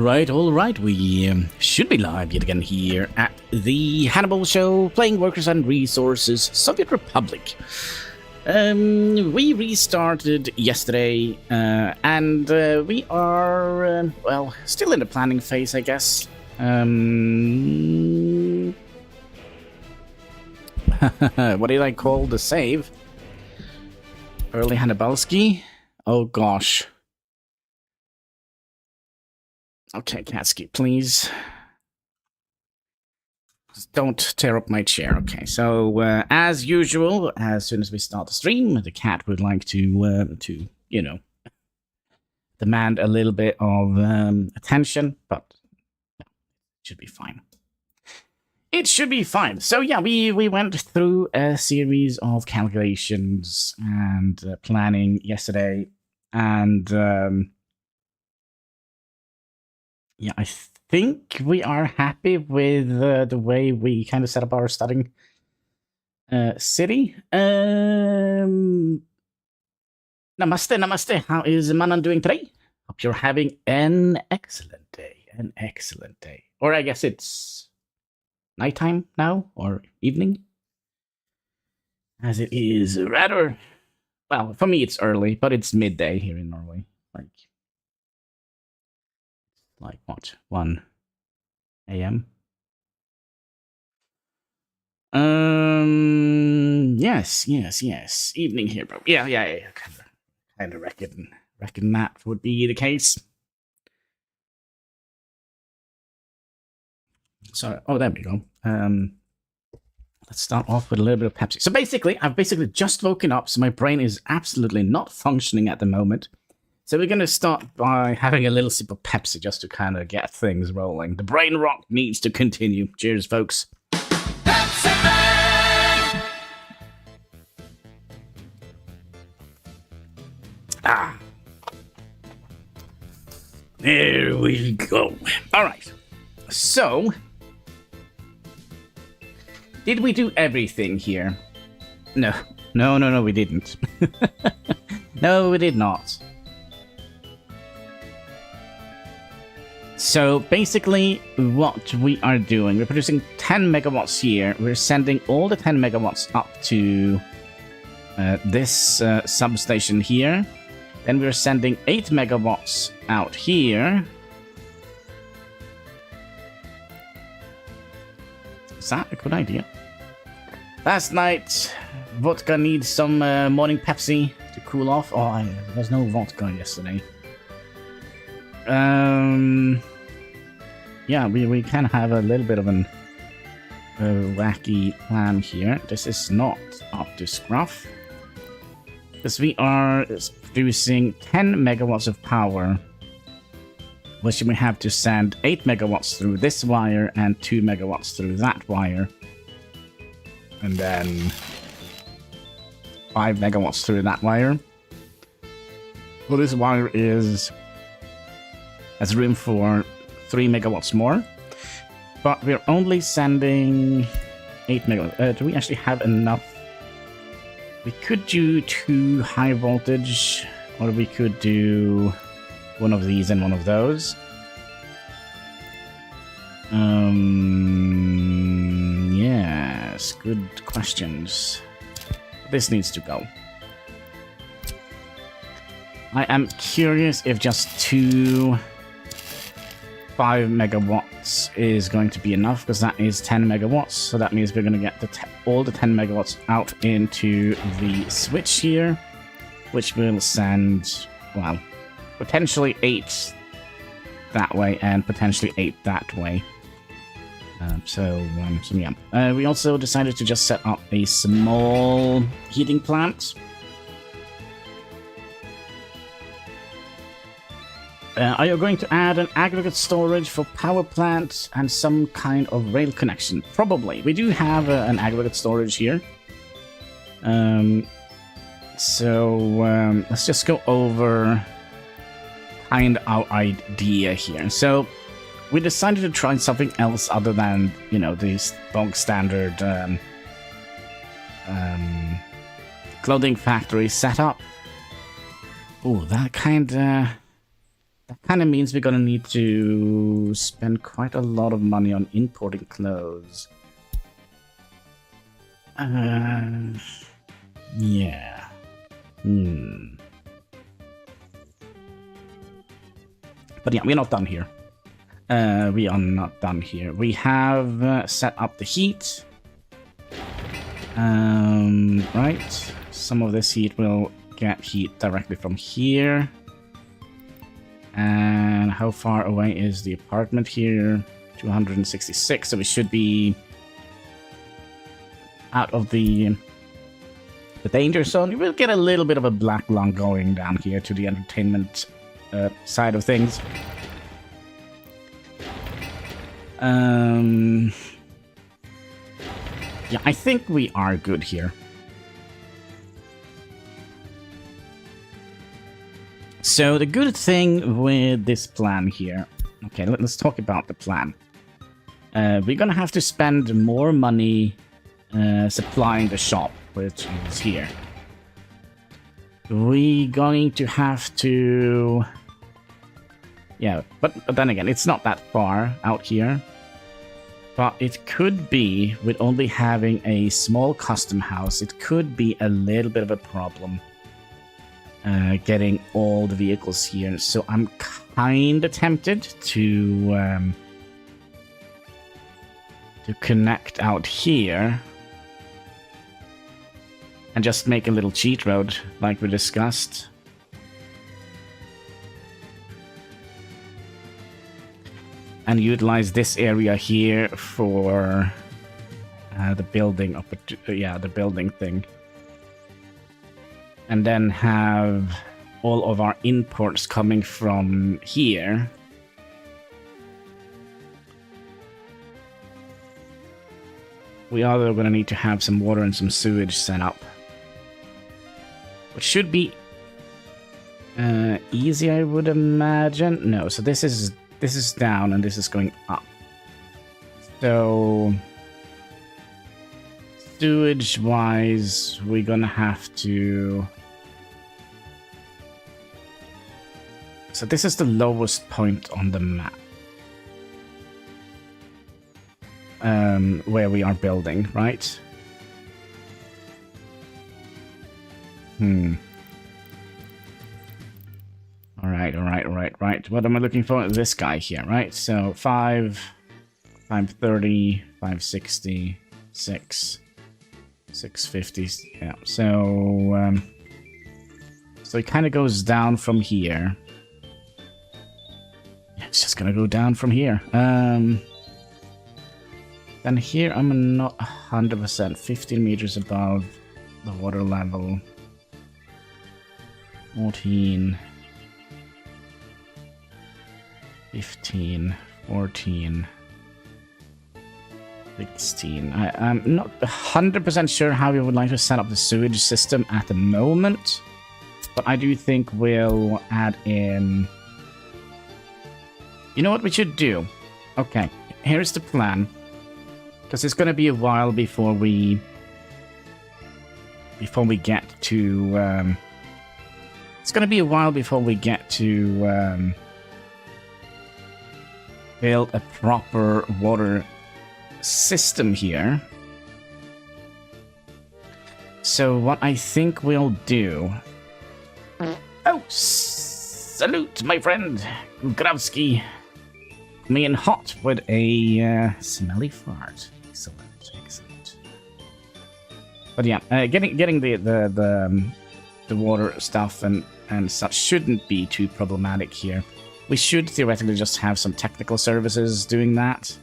All right, we should be live yet again here at the Hanniballshow, playing Workers and Resources, Soviet Republic. We restarted yesterday, and we are, well, still in the planning phase, I guess. What did I call the save? Early Hannibalski? Oh gosh. Okay, Katsky, please. Just don't tear up my chair. Okay, so as usual, as soon as we start the stream, the cat would like to you know, demand a little bit of attention, but it should be fine. It should be fine. So yeah, we went through a series of calculations and planning yesterday, and yeah, I think we are happy with the way we kind of set up our starting city. Namaste, namaste. How is Manan doing today? Hope you're having an excellent day. An excellent day. Or I guess it's nighttime now, or evening. As it is rather... Well, for me it's early, but it's midday here in Norway. Like what? 1 a.m. Yes. Evening here, bro. Yeah. Kind of reckon that would be the case. So, oh, there we go. Let's start off with a little bit of Pepsi. So basically, I've just woken up, so my brain is absolutely not functioning at the moment. So we're going to start by having a little sip of Pepsi just to kind of get things rolling. The brain rot needs to continue. Cheers, folks. Pepsi Man! Ah. There we go. All right. So, did we do everything here? No, we didn't. No, we did not. So basically what we are doing, we're producing 10 megawatts here. We're sending all the 10 megawatts up to this substation here. Then we're sending 8 megawatts out here. Is that a good idea? Last night, vodka needs some morning Pepsi to cool off. Oh, there was no vodka yesterday. Yeah, we can have a little bit of a wacky plan here. This is not up to scruff. Because we are producing 10 megawatts of power, which we have to send 8 megawatts through this wire and 2 megawatts through that wire. And then 5 megawatts through that wire. Well, this wire has room for 3 megawatts more, but we're only sending 8 megawatts. Do we actually have enough? We could do 2 high voltage, or we could do one of these and one of those. Yes, good questions. This needs to go. I am curious if just 2 5 megawatts is going to be enough, because that is 10 megawatts. So that means we're going to get all the 10 megawatts out into the switch here, which will send, well, potentially 8 that way and potentially 8 that way. So yeah. We also decided to just set up a small heating plant. Are you going to add an aggregate storage for power plant and some kind of rail connection? Probably. We do have an aggregate storage here. So let's just go over kind of our idea here. So we decided to try something else other than, you know, these bog standard clothing factory setup. Oh, that kind of... That kind of means we're gonna need to spend quite a lot of money on importing clothes. Yeah. But yeah, we're not done here. We are not done here. We have set up the heat. Right. Some of this heat will get heat directly from here. And how far away is the apartment here? 266, so we should be out of the danger zone. You will get a little bit of a black lung going down here to the entertainment side of things. Yeah, I think we are good here. So the good thing with this plan here... Okay, let's talk about the plan. We're gonna have to spend more money supplying the shop, which is here. We're going to have to... Yeah, but then again, it's not that far out here. But it could be, with only having a small custom house, it could be a little bit of a problem getting all the vehicles here. So I'm kind of tempted to connect out here and just make a little cheat road like we discussed. And utilize this area here for the building, the building thing. And then have all of our imports coming from here. We are going to need to have some water and some sewage set up, which should be easy, I would imagine. No, so this is down and this is going up. So sewage wise, we're gonna have to... So this is the lowest point on the map. Where we are building, right? Alright. What am I looking for? This guy here, right? So 530, 560, 650. Yeah. So it kind of goes down from here. Yeah, it's just gonna go down from here. Then here I'm not 100%. 15 meters above the water level. 14. 15, 14, 16. I'm not 100% sure how we would like to set up the sewage system at the moment, but I do think we'll add in... You know what we should do? Okay, here's the plan. Because it's going to be a while before we get to... It's going to be a while before we get to... build a proper water system here. So what I think we'll do... Oh, salute, my friend Gravsky. Coming in hot with a smelly fart. Excellent. But yeah, getting the water stuff and such shouldn't be too problematic here. We should theoretically just have some technical services doing that.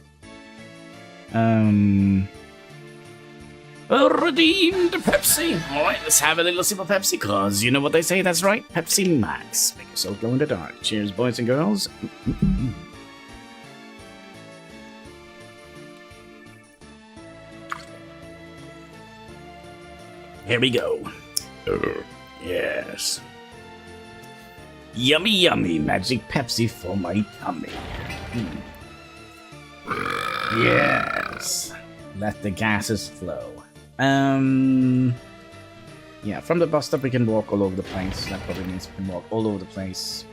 Redeemed Pepsi. Alright, let's have a little sip of Pepsi, cause you know what they say, that's right. Pepsi Max. Make yourself glow in the dark. Cheers, boys and girls. Here we go. Yes. Yummy, yummy, magic Pepsi for my tummy. Yes. Let the gases flow. Yeah, from the bus stop we can walk all over the place. That probably means we can walk all over the place.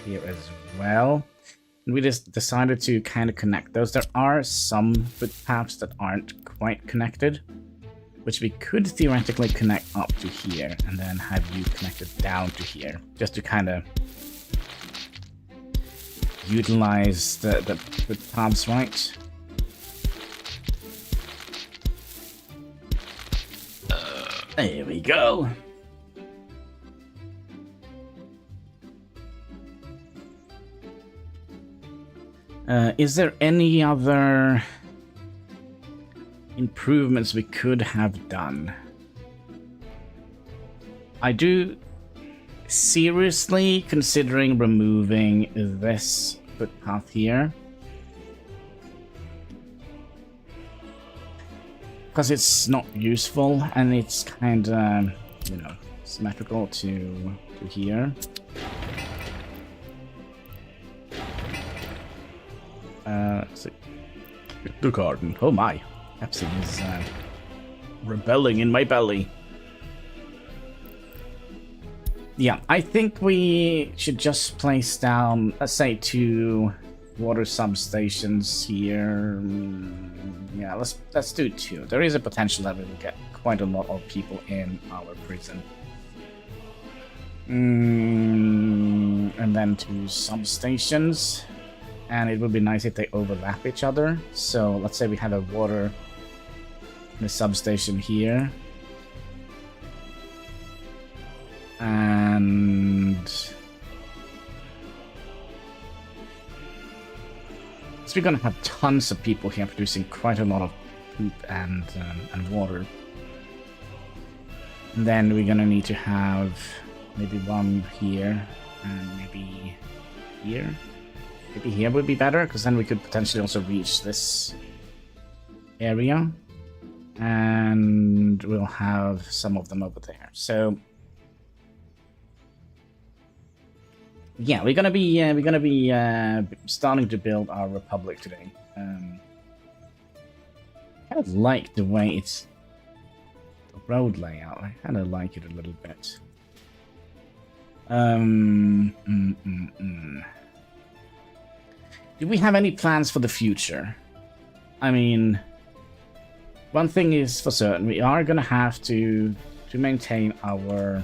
here as well. And we just decided to kind of connect those. There are some footpaths that aren't quite connected, which we could theoretically connect up to here and then have you connected down to here, just to kind of utilize the footpaths, right? There we go. Is there any other improvements we could have done? I do seriously considering removing this footpath here, because it's not useful and it's kind of, you know, symmetrical to here. Let's see. The garden. Oh my. Pepsi is rebelling in my belly. Yeah, I think we should just place down, let's say, 2 water substations here. Yeah, let's do 2. There is a potential that we will get quite a lot of people in our prison. And then 2 substations. And it would be nice if they overlap each other. So let's say we have a water in a substation here. And so we're gonna have tons of people here producing quite a lot of poop and water. And then we're gonna need to have maybe 1 here and maybe here. Maybe here would be better, because then we could potentially also reach this area. And we'll have some of them over there. So yeah, we're gonna be starting to build our republic today. I kind of like the way it's the road layout. I kind of like it a little bit. Do we have any plans for the future? I mean, one thing is for certain, we are gonna have to maintain our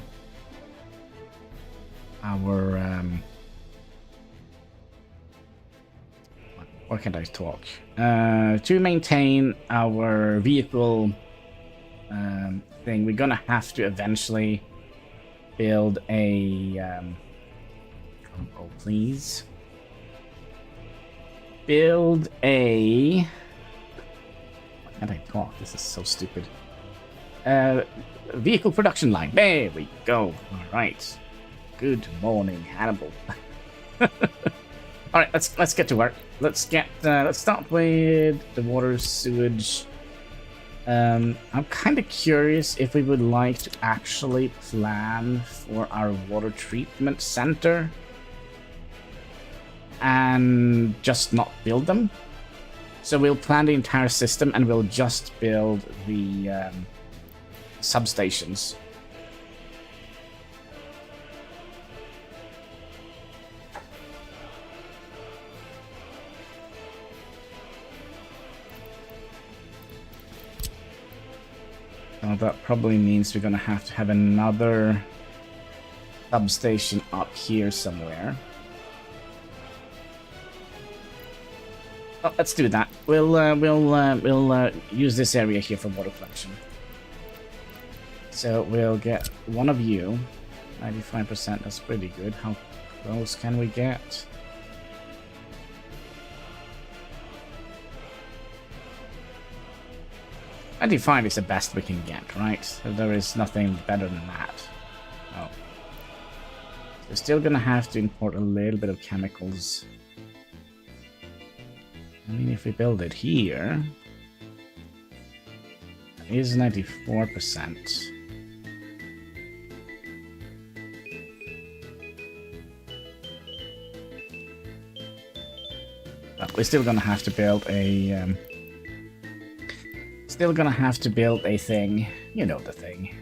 why can't I talk? To maintain our vehicle thing, we're gonna have to eventually build a oh please. Build a... Why can't I talk? This is so stupid. Vehicle production line. There we go. Alright. Good morning, Hannibal. Alright, let's get to work. Let's start with the water sewage. I'm kind of curious if we would like to actually plan for our water treatment center and just not build them. So we'll plan the entire system and we'll just build the substations. That probably means we're gonna have to have another substation up here somewhere. Oh, let's do that. We'll use this area here for water collection. So we'll get 1 of you. 95%, that's pretty good. How close can we get? $95 is the best we can get, right? So there is nothing better than that. Oh. We're still gonna have to import a little bit of chemicals. I mean, if we build it here, it is 94%. But we're still gonna have to build a thing. You know the thing.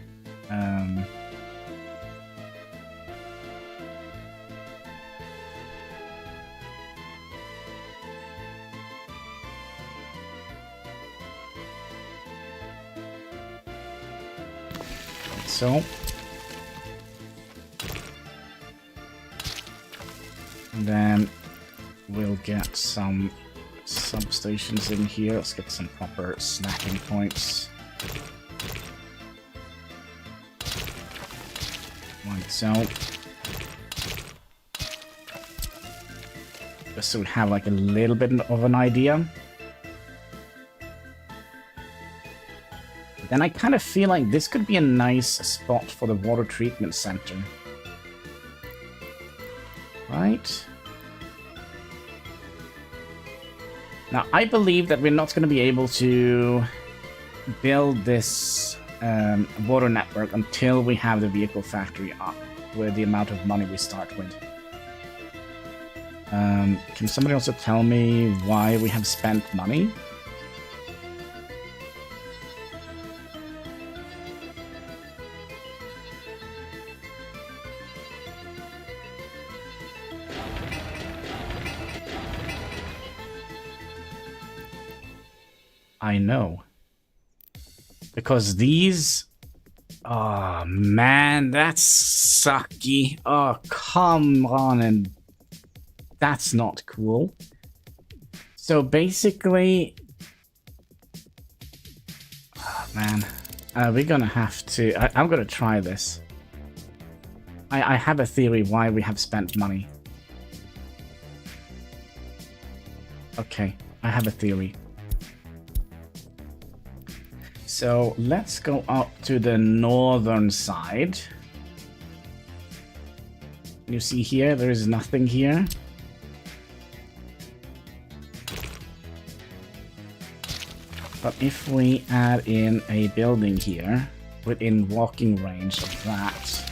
so. And then we'll get some substations in here. Let's get some proper snacking points. Like so. Just so we have like a little bit of an idea. Then I kind of feel like this could be a nice spot for the water treatment center. Right? Now, I believe that we're not going to be able to build this water network until we have the vehicle factory up with the amount of money we start with. Can somebody also tell me why we have spent money? I know. Because these... Oh, man, that's sucky. Oh, come on, and that's not cool. So basically... Oh, man. We're gonna have to... I'm gonna try this. I have a theory why we have spent money. Okay, I have a theory. So let's go up to the northern side. You see here, there is nothing here. But if we add in a building here, within walking range of that,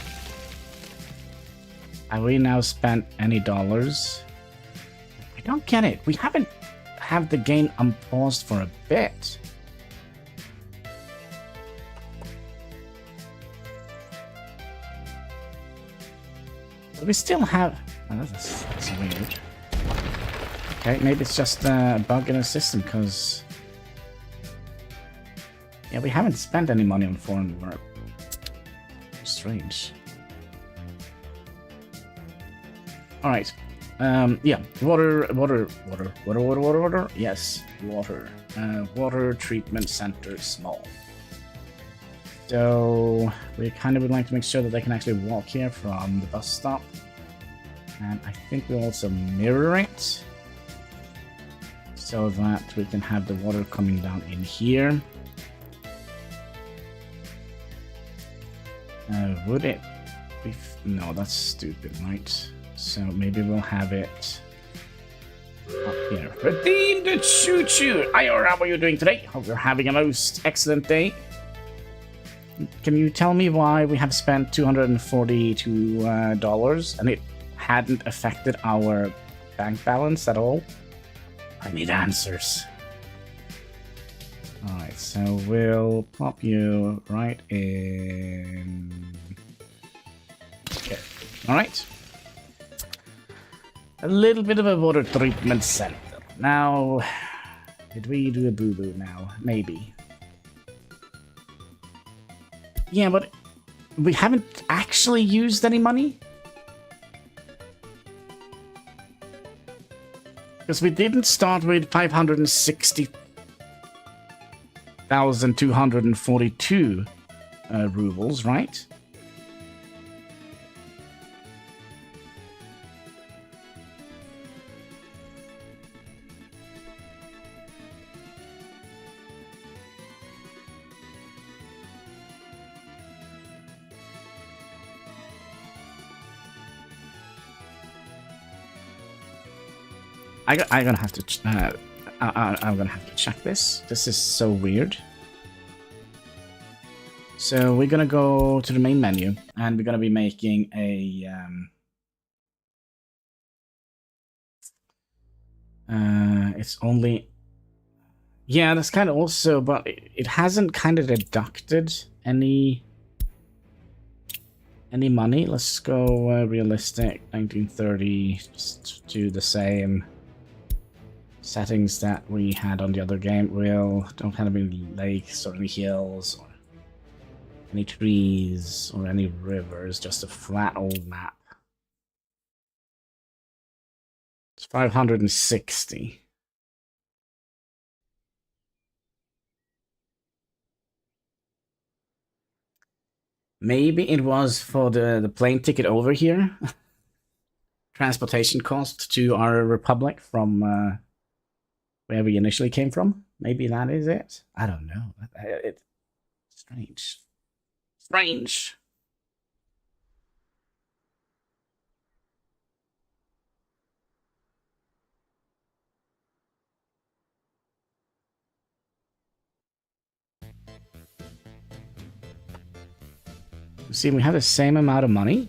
have we now spent any dollars? I don't get it. We haven't had the game unpaused for a bit. We still have... Oh, that's weird. Okay, maybe it's just a bug in the system, because... Yeah, we haven't spent any money on foreign work. Strange. Alright. Yeah. Water. Yes, water. Water treatment center small. So we kind of would like to make sure that they can actually walk here from the bus stop. And I think we'll also mirror it so that we can have the water coming down in here. Would it be... No, that's stupid, right? So maybe we'll have it up here. Redeem the choo-choo! Ayora, how are you doing today? Hope you're having a most excellent day. Can you tell me why we have spent $242 and it hadn't affected our bank balance at all? I need answers. Alright, so we'll pop you right in... Okay, alright. A little bit of a water treatment center. Now, did we do a boo-boo now? Maybe. Yeah, but we haven't actually used any money? Because we didn't start with 560,242 rubles, right? I'm gonna have to. I'm gonna have to check this. This is so weird. So we're gonna go to the main menu, and we're gonna be making a. It's only. Yeah, that's kind of also, but it hasn't kind of deducted any money. Let's go realistic 1930. Just do the same settings that we had on the other game. Don't have any lakes or any hills or any trees or any rivers, just a flat old map. It's 560. Maybe it was for the plane ticket over here. Transportation cost to our republic from where we initially came from. Maybe that is it. I don't know. It's strange. Strange. See, we have the same amount of money.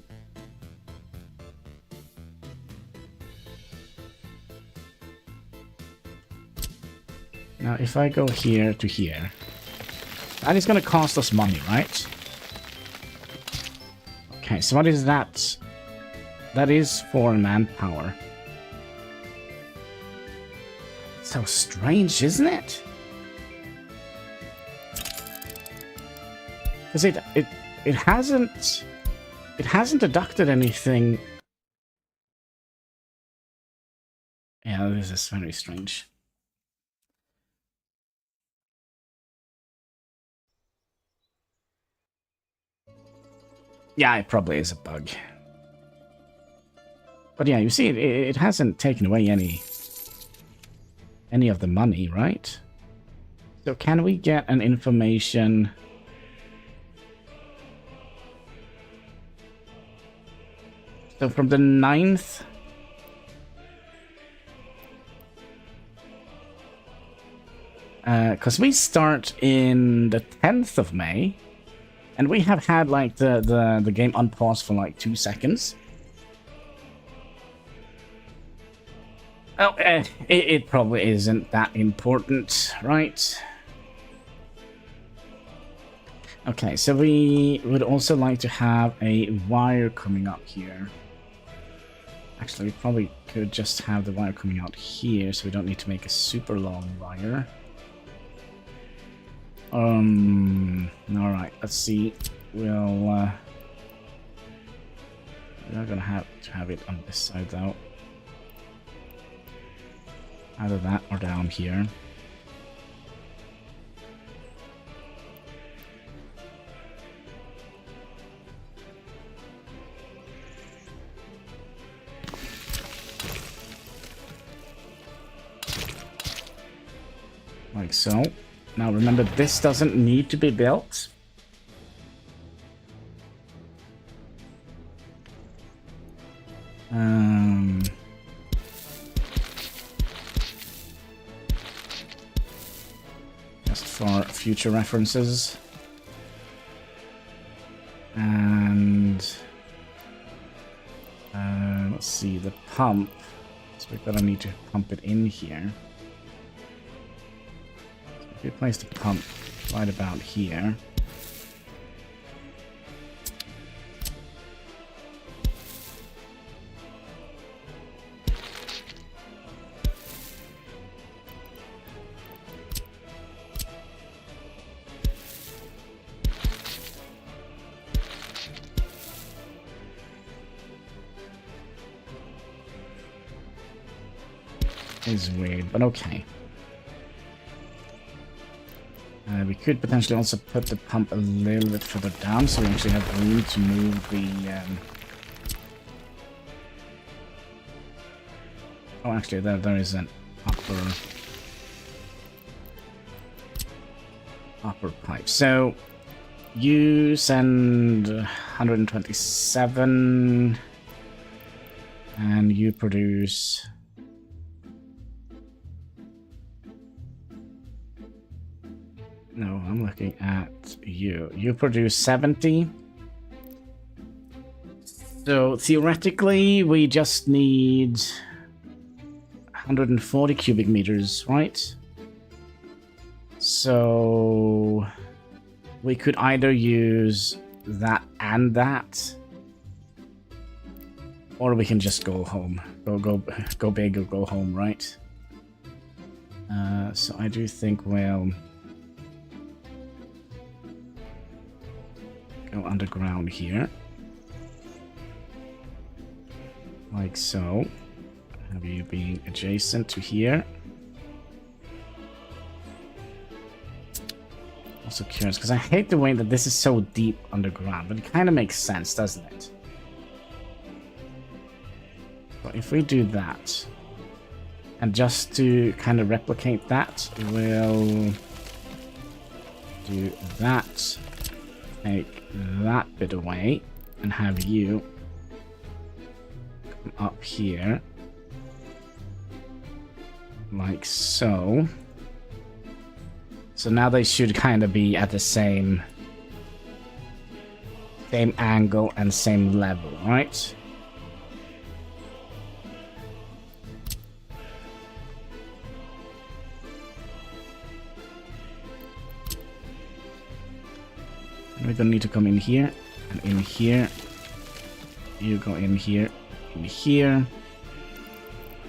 Now, if I go here to here, that is going to cost us money, right? Okay, so what is that? That is for manpower. So strange, isn't it? Because it hasn't deducted anything. Yeah, this is very strange. Yeah, it probably is a bug. But yeah, you see, it hasn't taken away any of the money, right? So can we get an information? So from the 9th... because we start in the 10th of May, and we have had like the game unpaused for like 2 seconds. Oh, it probably isn't that important, right? Okay, so we would also like to have a wire coming up here. Actually, we probably could just have the wire coming out here, so we don't need to make a super long wire. Alright, let's see. We're gonna have to have it on this side though. Either that or down here. Like so. Now remember, this doesn't need to be built. Just for future references. And let's see, the pump. So we're gonna need to pump it in here. So if we place the pump right about here. Is weird, but okay. We could potentially also put the pump a little bit further down, so we actually have room to move the... Oh, actually, there is an upper pipe. So, you send 127, and you produce... No, I'm looking at you. You produce 70. So theoretically, we just need 140 cubic meters, right? So we could either use that and that, or we can just go home. Go big or go home, right? So I do think, well... go underground here. Like so. Have you being adjacent to here. Also curious, because I hate the way that this is so deep underground, but it kind of makes sense, doesn't it? So if we do that, and just to kind of replicate that, we'll do that, take that bit away, and have you come up here, like so. So now they should kind of be at the same angle and same level, right? And we're gonna need to come in here and in here. You go in here,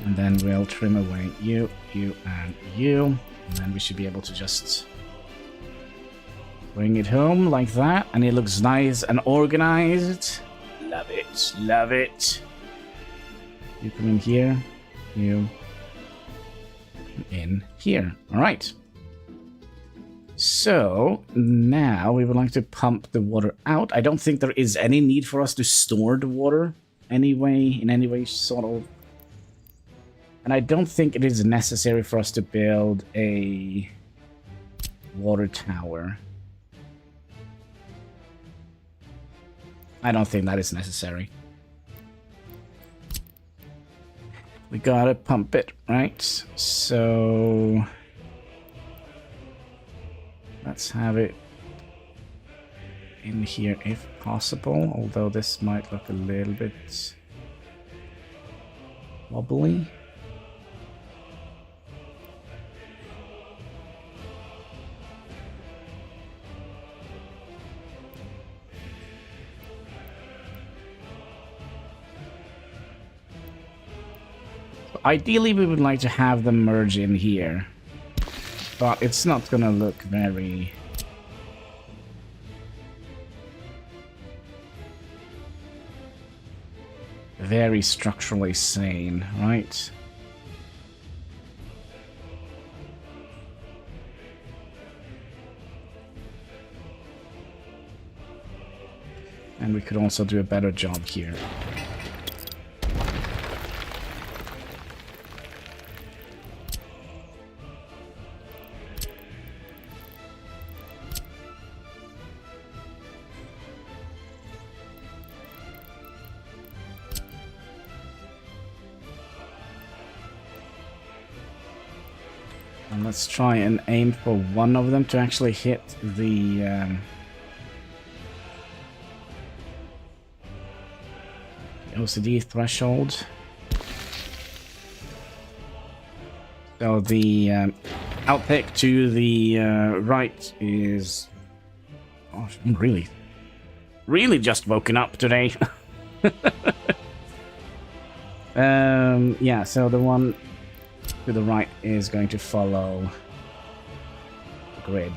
and then we'll trim away you, and you. And then we should be able to just bring it home like that. And it looks nice and organized. Love it. Love it. You come in here. You come in here. All right. So now we would like to pump the water out. I don't think there is any need for us to store the water anyway, in any way, sort of. And I don't think it is necessary for us to build a water tower. I don't think that is necessary. We gotta pump it, right? So let's have it in here if possible, although this might look a little bit wobbly. Ideally, we would like to have them merge in here, but it's not gonna look very structurally sane, right? And we could also do a better job here. And let's try and aim for one of them to actually hit the OCD threshold. So the outpick to the right is... Gosh, I'm really just woken up today. Yeah, so the one to the right is going to follow the grid.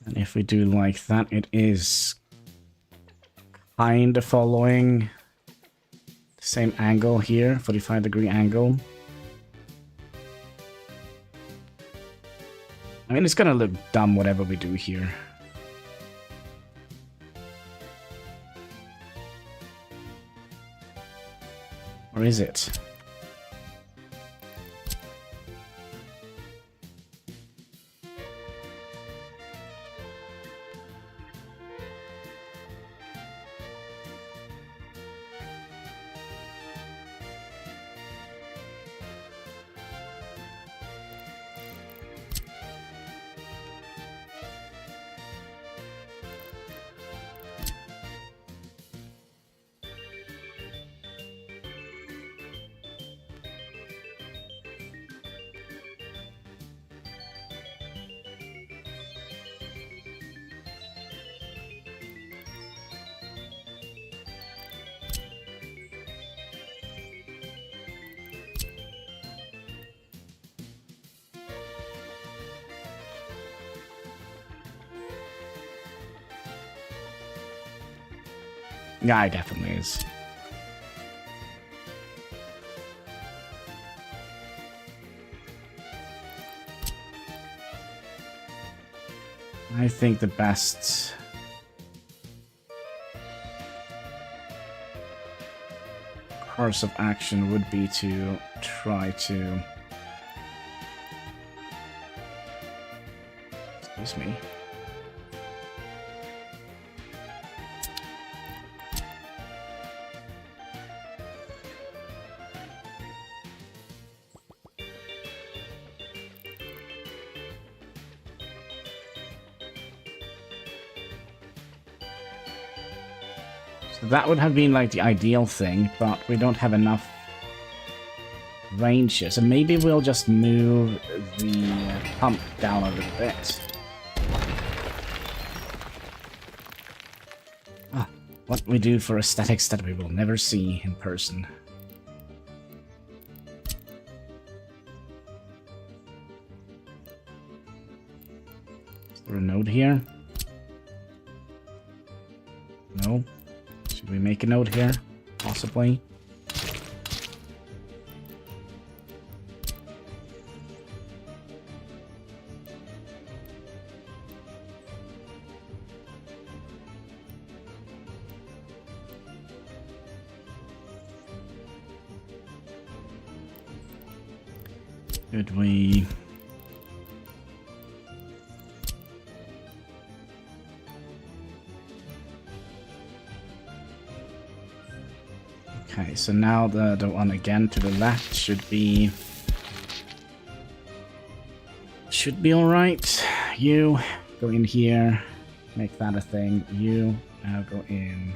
And if we do like that, it is kind of following the same angle here, 45-degree angle. I mean, it's gonna look dumb whatever we do here. Or is it? Yeah, it definitely is. I think the best course of action would be to try to... Excuse me. So that would have been like the ideal thing, but we don't have enough range here. So maybe we'll just move the pump down a little bit. Ah, what we do for aesthetics that we will never see in person. Is there a node here? No. Should we make a node here? Possibly. Could we... Okay, so now the one again to the left should be all right. You go in here, make that a thing. You now go in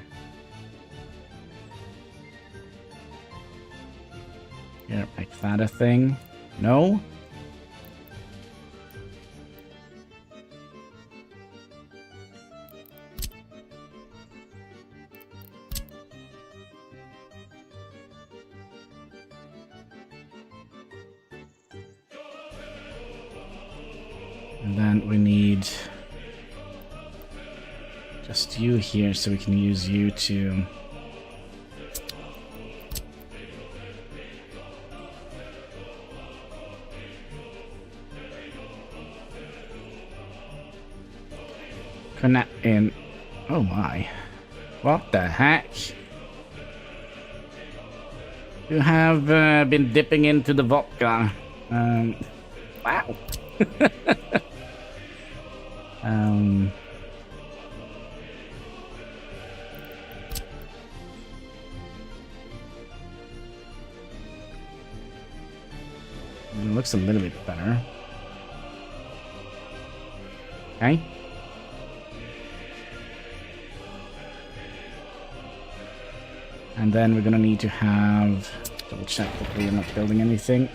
here, make that a thing. No. And then we need just you here so we can use you to connect in. Oh my. What the heck? You have been dipping into the vodka. Wow. It looks a little bit better. Okay. And then we're gonna need to have double check that we are not building anything.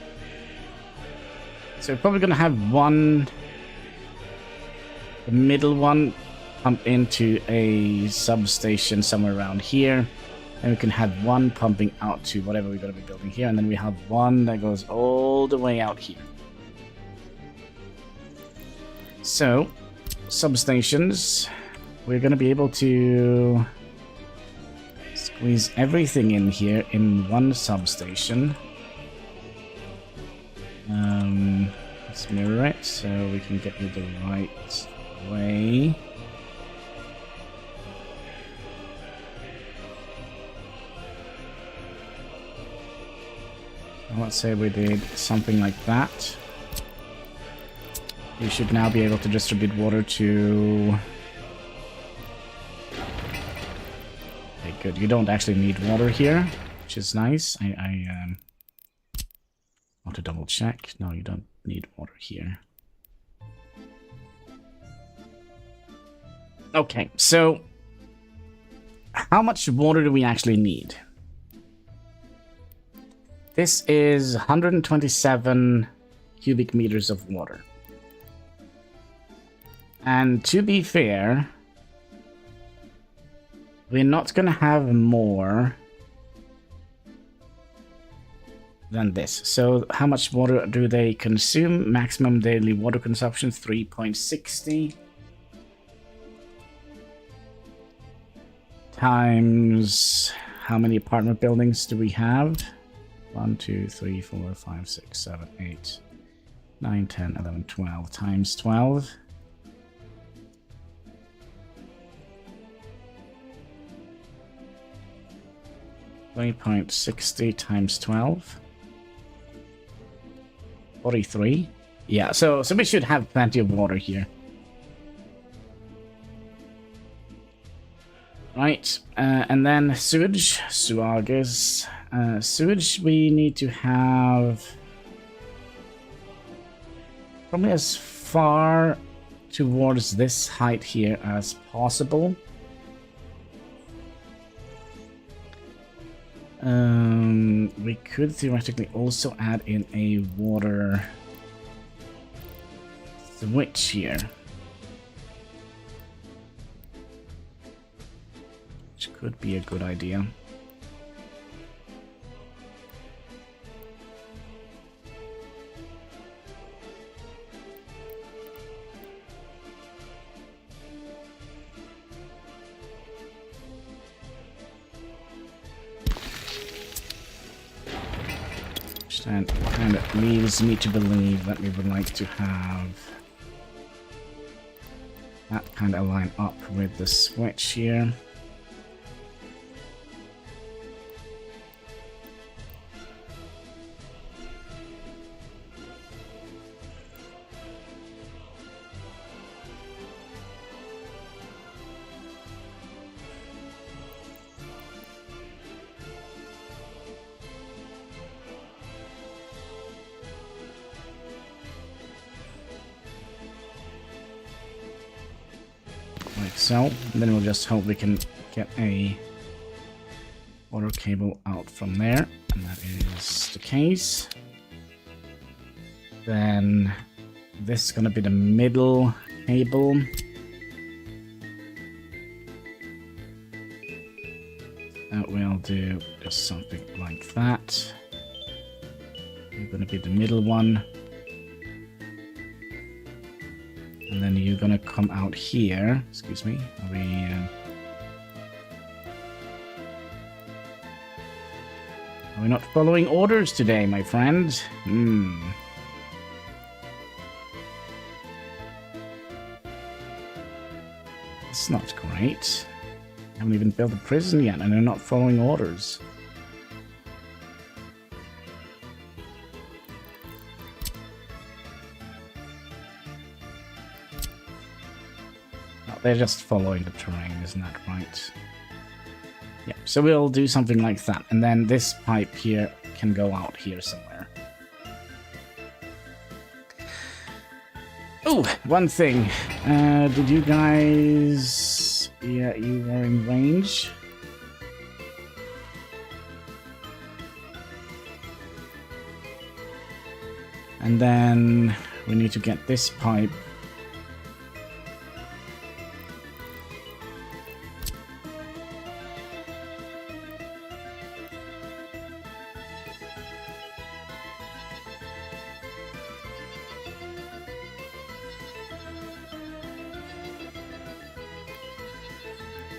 So we're probably gonna have one, the middle one, pump into a substation somewhere around here. And we can have one pumping out to whatever we're gonna be building here, and then we have one that goes all the way out here. So, substations, we're gonna be able to squeeze everything in here in one substation. Let's mirror it so we can get you the right way. Let's say we did something like that. You should now be able to distribute water to... Okay, good. You don't actually need water here, which is nice. I want to double check. No, you don't need water here. Okay, so how much water do we actually need? This is 127 cubic meters of water. And to be fair, we're not going to have more than this. So how much water do they consume? Maximum daily water consumption, 3.60. times how many apartment buildings do we have? 1, 2, 3, 4, 5, 6, 7, 8, 9, 10, 11, 12 times 12. .60 times 12. 43. Yeah, so we should have plenty of water here. Right, and then sewage, sewage we need to have probably as far towards this height here as possible. We could theoretically also add in a water switch here. Which could be a good idea. That kind of leads me to believe that we would like to have that kind of line up with the switch here. Like so, and then we'll just hope we can get a water cable out from there, and that is the case. Then this is gonna be the middle cable. That will do just something like that. You're gonna be the middle one. And then you're gonna come out here. Excuse me. Are we not following orders today, my friend? It's not great. I haven't even built a prison yet, and they're not following orders. They're just following the terrain, isn't that right? Yeah, so we'll do something like that. And then this pipe here can go out here somewhere. Oh, one thing. Did you guys... Yeah, you were in range. And then we need to get this pipe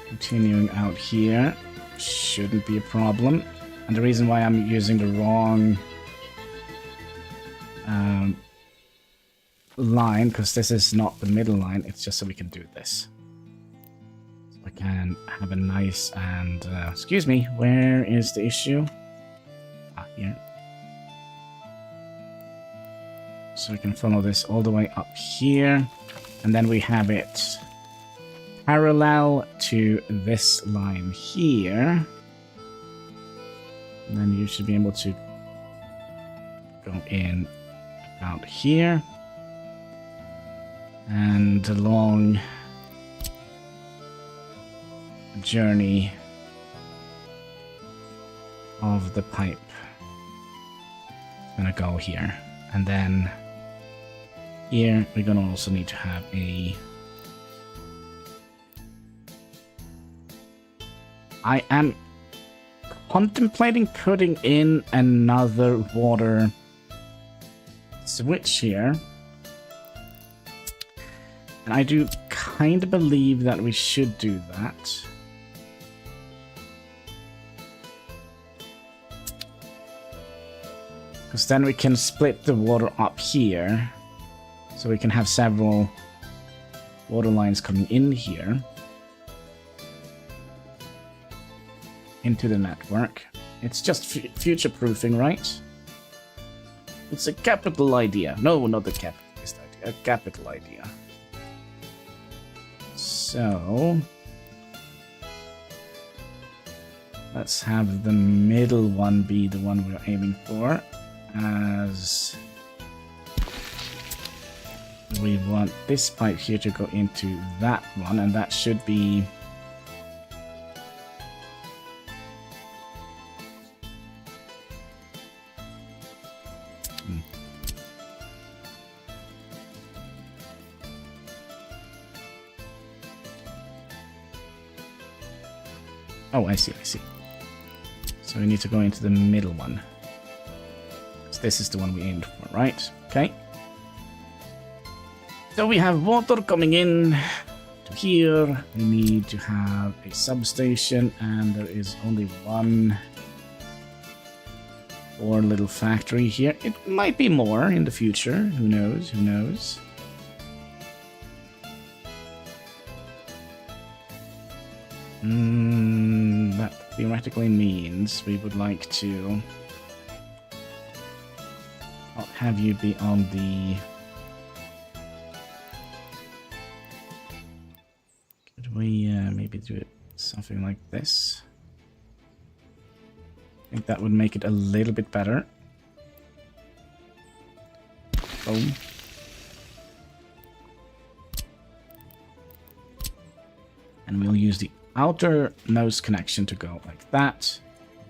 continuing out here. Shouldn't be a problem. And the reason why I'm using the wrong line, because this is not the middle line, it's just so we can do this. So I can have a nice and... excuse me, where is the issue? Ah, here. So we can follow this all the way up here. And then we have it parallel to this line here. And then you should be able to go in out here and along the journey of the pipe. It's gonna go here, and then here we're gonna also need to have a... I am contemplating putting in another water switch here. And I do kind of believe that we should do that. Because then we can split the water up here. So we can have several water lines coming in here. Into the network. It's just future-proofing, right? It's a capital idea. No, not the capitalist idea. A capital idea. So... let's have the middle one be the one we're aiming for. As... we want this pipe here to go into that one, and that should be... oh, I see, I see. So we need to go into the middle one. So this is the one we aimed for, right? Okay. So we have water coming in to here. We need to have a substation, and there is only one or little factory here. It might be more in the future. Who knows? Who knows? That theoretically means we would like to not have you be on the... could we maybe do it something like this? I think that would make it a little bit better. Boom. And we'll use the outermost connection to go like that.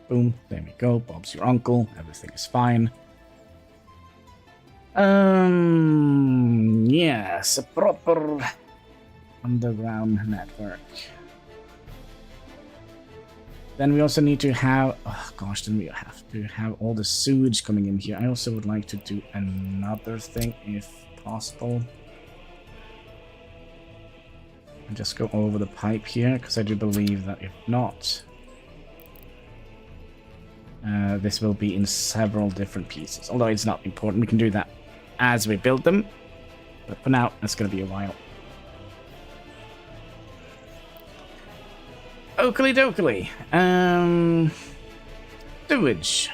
Boom, there we go. Bob's your uncle. Everything is fine. Yes, a proper underground network. Then we also need to have, oh gosh, then we have to have all the sewage coming in here. I also would like to do another thing if possible. And just go over the pipe here, because I do believe that if not, this will be in several different pieces. Although it's not important, we can do that as we build them. But for now, that's going to be a while. Oakley dokley. Sewage.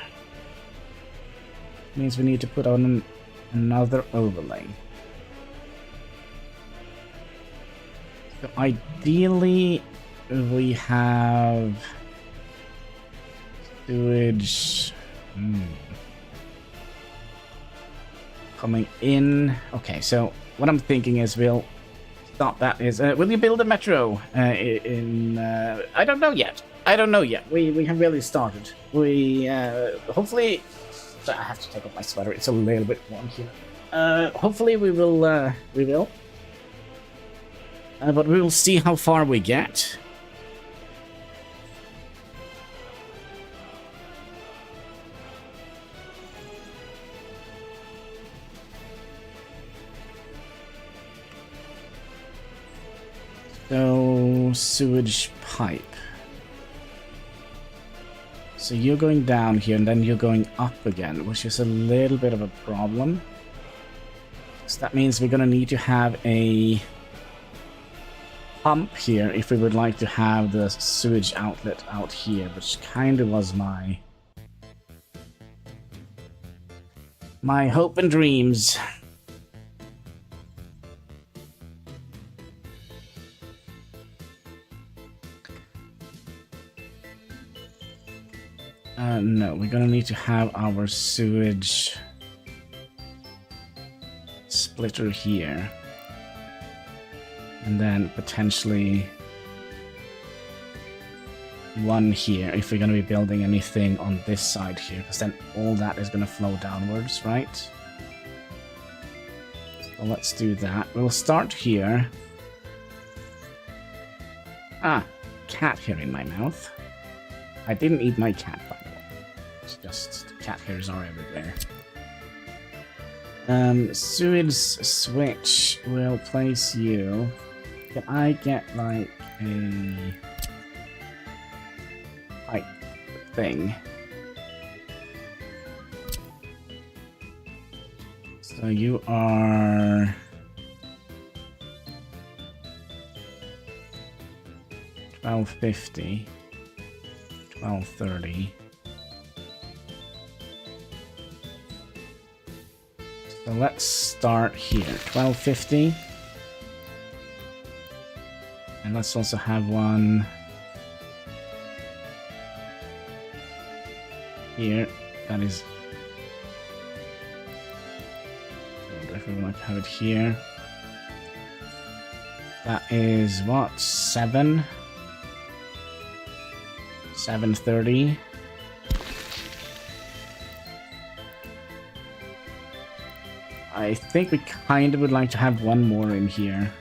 Means we need to put on another overlay. So ideally, we have sewage coming in. Okay, so what I'm thinking is we'll stop that. Will you build a metro in? I don't know yet. I don't know yet. We have really started. We hopefully. I have to take off my sweater. It's a little bit warm here. Hopefully we will. But we will see how far we get. So, sewage pipe. So you're going down here and then you're going up again, which is a little bit of a problem. So that means we're going to need to have a pump here if we would like to have the sewage outlet out here, which kind of was my hope and dreams. No, we're gonna need to have our sewage splitter here. And then potentially one here if we're gonna be building anything on this side here, because then all that is gonna flow downwards, right? So let's do that. We'll start here. Ah, cat hair in my mouth. I didn't eat my cat, by the way. It's just cat hairs are everywhere. Sewage switch will place you. Can I get like a pipe thing? So you are 1250, 1230. So let's start here, 1250. And let's also have one here. That is, I definitely want to have it here. That is what, 730. I think we kind of would like to have one more in here.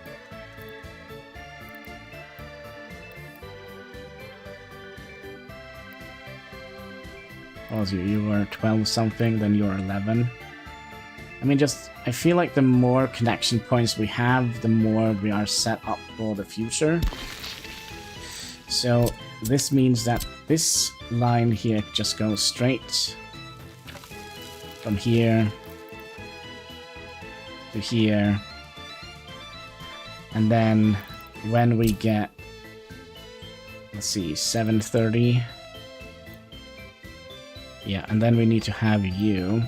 You were 12 something, then you're 11. I mean, I feel like the more connection points we have, the more we are set up for the future. So this means that this line here just goes straight from here to here. And then when we get, let's see, 730. Yeah, and then we need to have you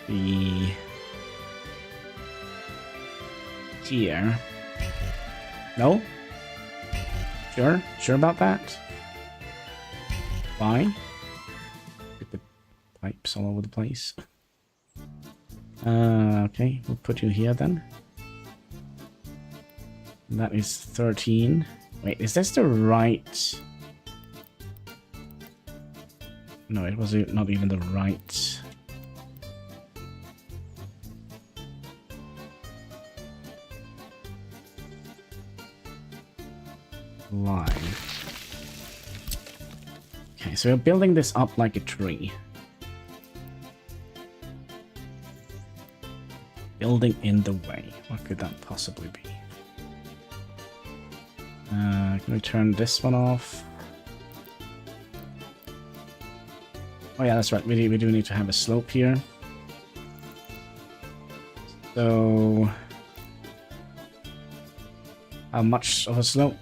be here. No? Sure? Sure about that? Fine. Get the pipes all over the place. Okay, we'll put you here then. And that is 13. Wait, is this the right? No, it was not even the right. Line. Okay, so we're building this up like a tree. Building in the way. What could that possibly be? Can we turn this one off? Oh yeah, that's right. We do need to have a slope here. So, how much of a slope?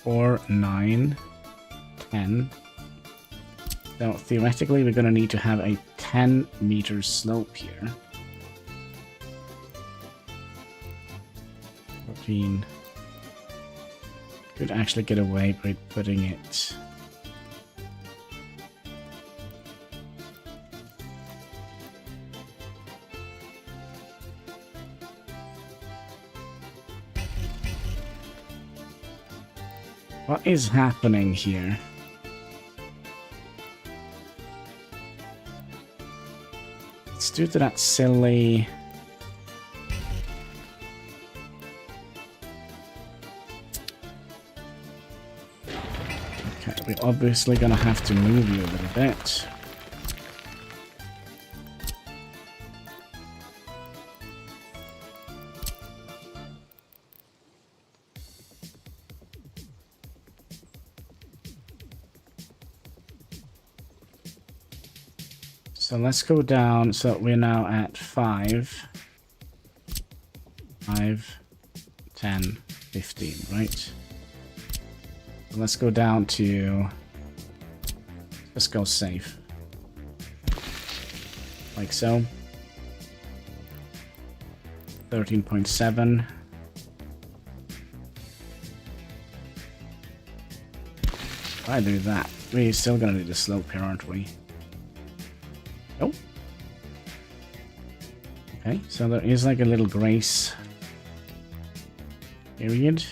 4, 9, 10. So theoretically, we're going to need to have a 10-meter slope here. 14. Could actually get away by putting it. What is happening here? It's due to that silly... Okay, we're obviously gonna have to move you a little bit. So let's go down. So we're now at 5, 10, 15, right? So let's go down to, let's go safe. Like so. 13.7. If I do that, we're still gonna need a slope here, aren't we? Oh. Okay, so there is like a little grace period.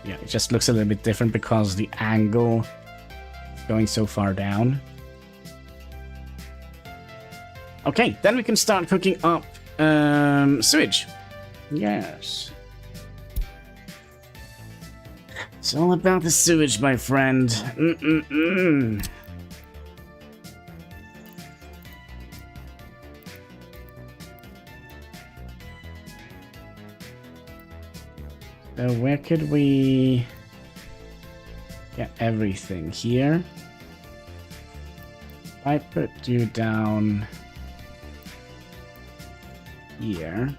Yeah, it just looks a little bit different because the angle is going so far down. Okay, then we can start cooking up sewage. Yes. It's all about the sewage, my friend. So where could we get everything? Here? I put you down here.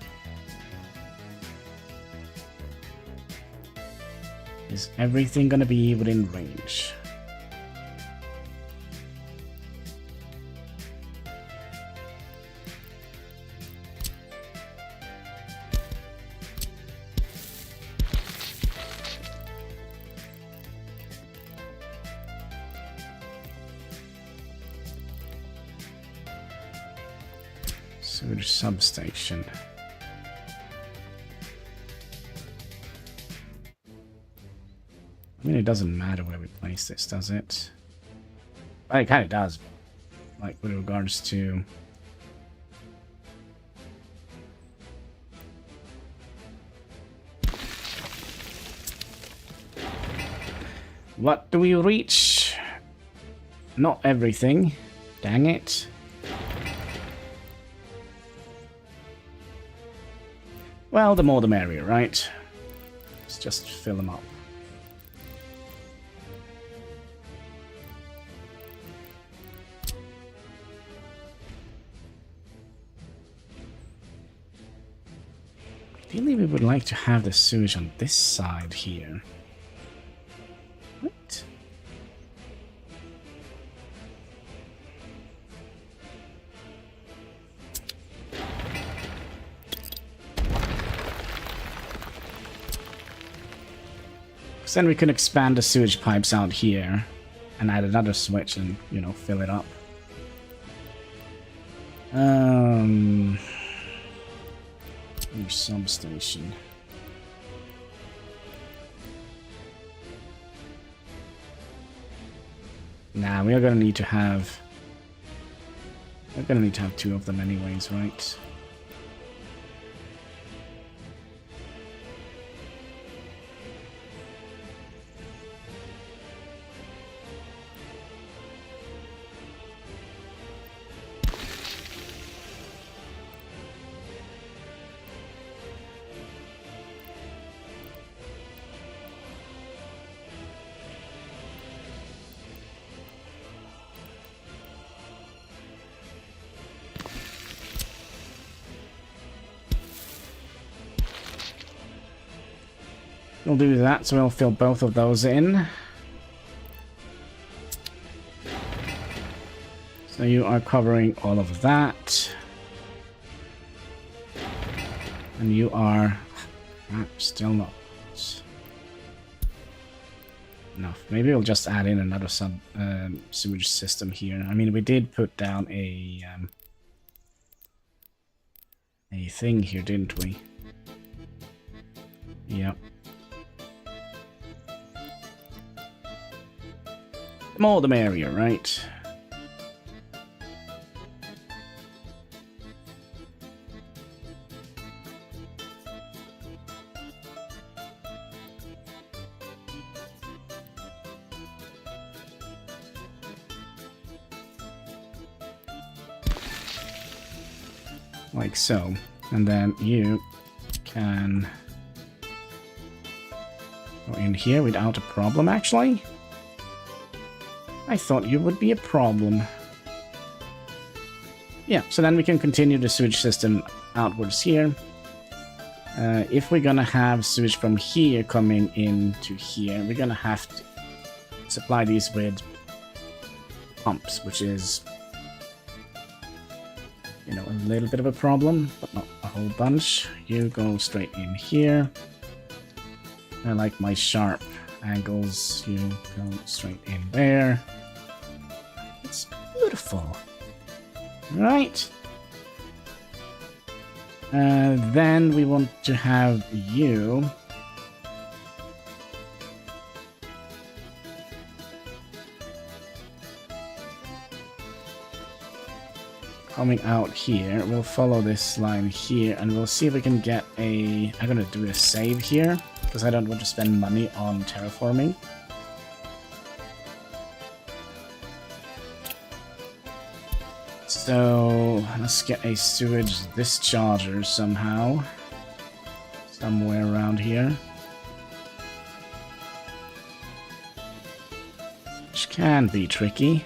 Is everything gonna be within range? Sewage substation. I mean, it doesn't matter where we place this, does it? Well, it kind of does, like with regards to... What do we reach? Not everything. Dang it. Well, the more the merrier, right? Let's just fill them up. Ideally, we would like to have the sewage on this side here. What? Then we can expand the sewage pipes out here and add another switch and, you know, fill it up. Substation. Nah, we are gonna need to have... We're gonna need to have two of them anyways, right? We'll do that, so we'll fill both of those in. So you are covering all of that. And you are... still not enough. Maybe we'll just add in another sewage system here. I mean, we did put down a thing here, didn't we? Yep. The more the merrier, right? Like so. And then you can go in here without a problem, actually. I thought you would be a problem. Yeah, so then we can continue the sewage system outwards here. If we're gonna have sewage from here coming into here, we're gonna have to supply these with pumps, which is, you know, a little bit of a problem, but not a whole bunch. You go straight in here. I like my sharp angles. You go straight in there. It's beautiful. Right. Then we want to have you coming out here. We'll follow this line here and we'll see if we can get a... I'm gonna do a save here. because I don't want to spend money on terraforming. So let's get a sewage discharger somehow. Somewhere around here. Which can be tricky.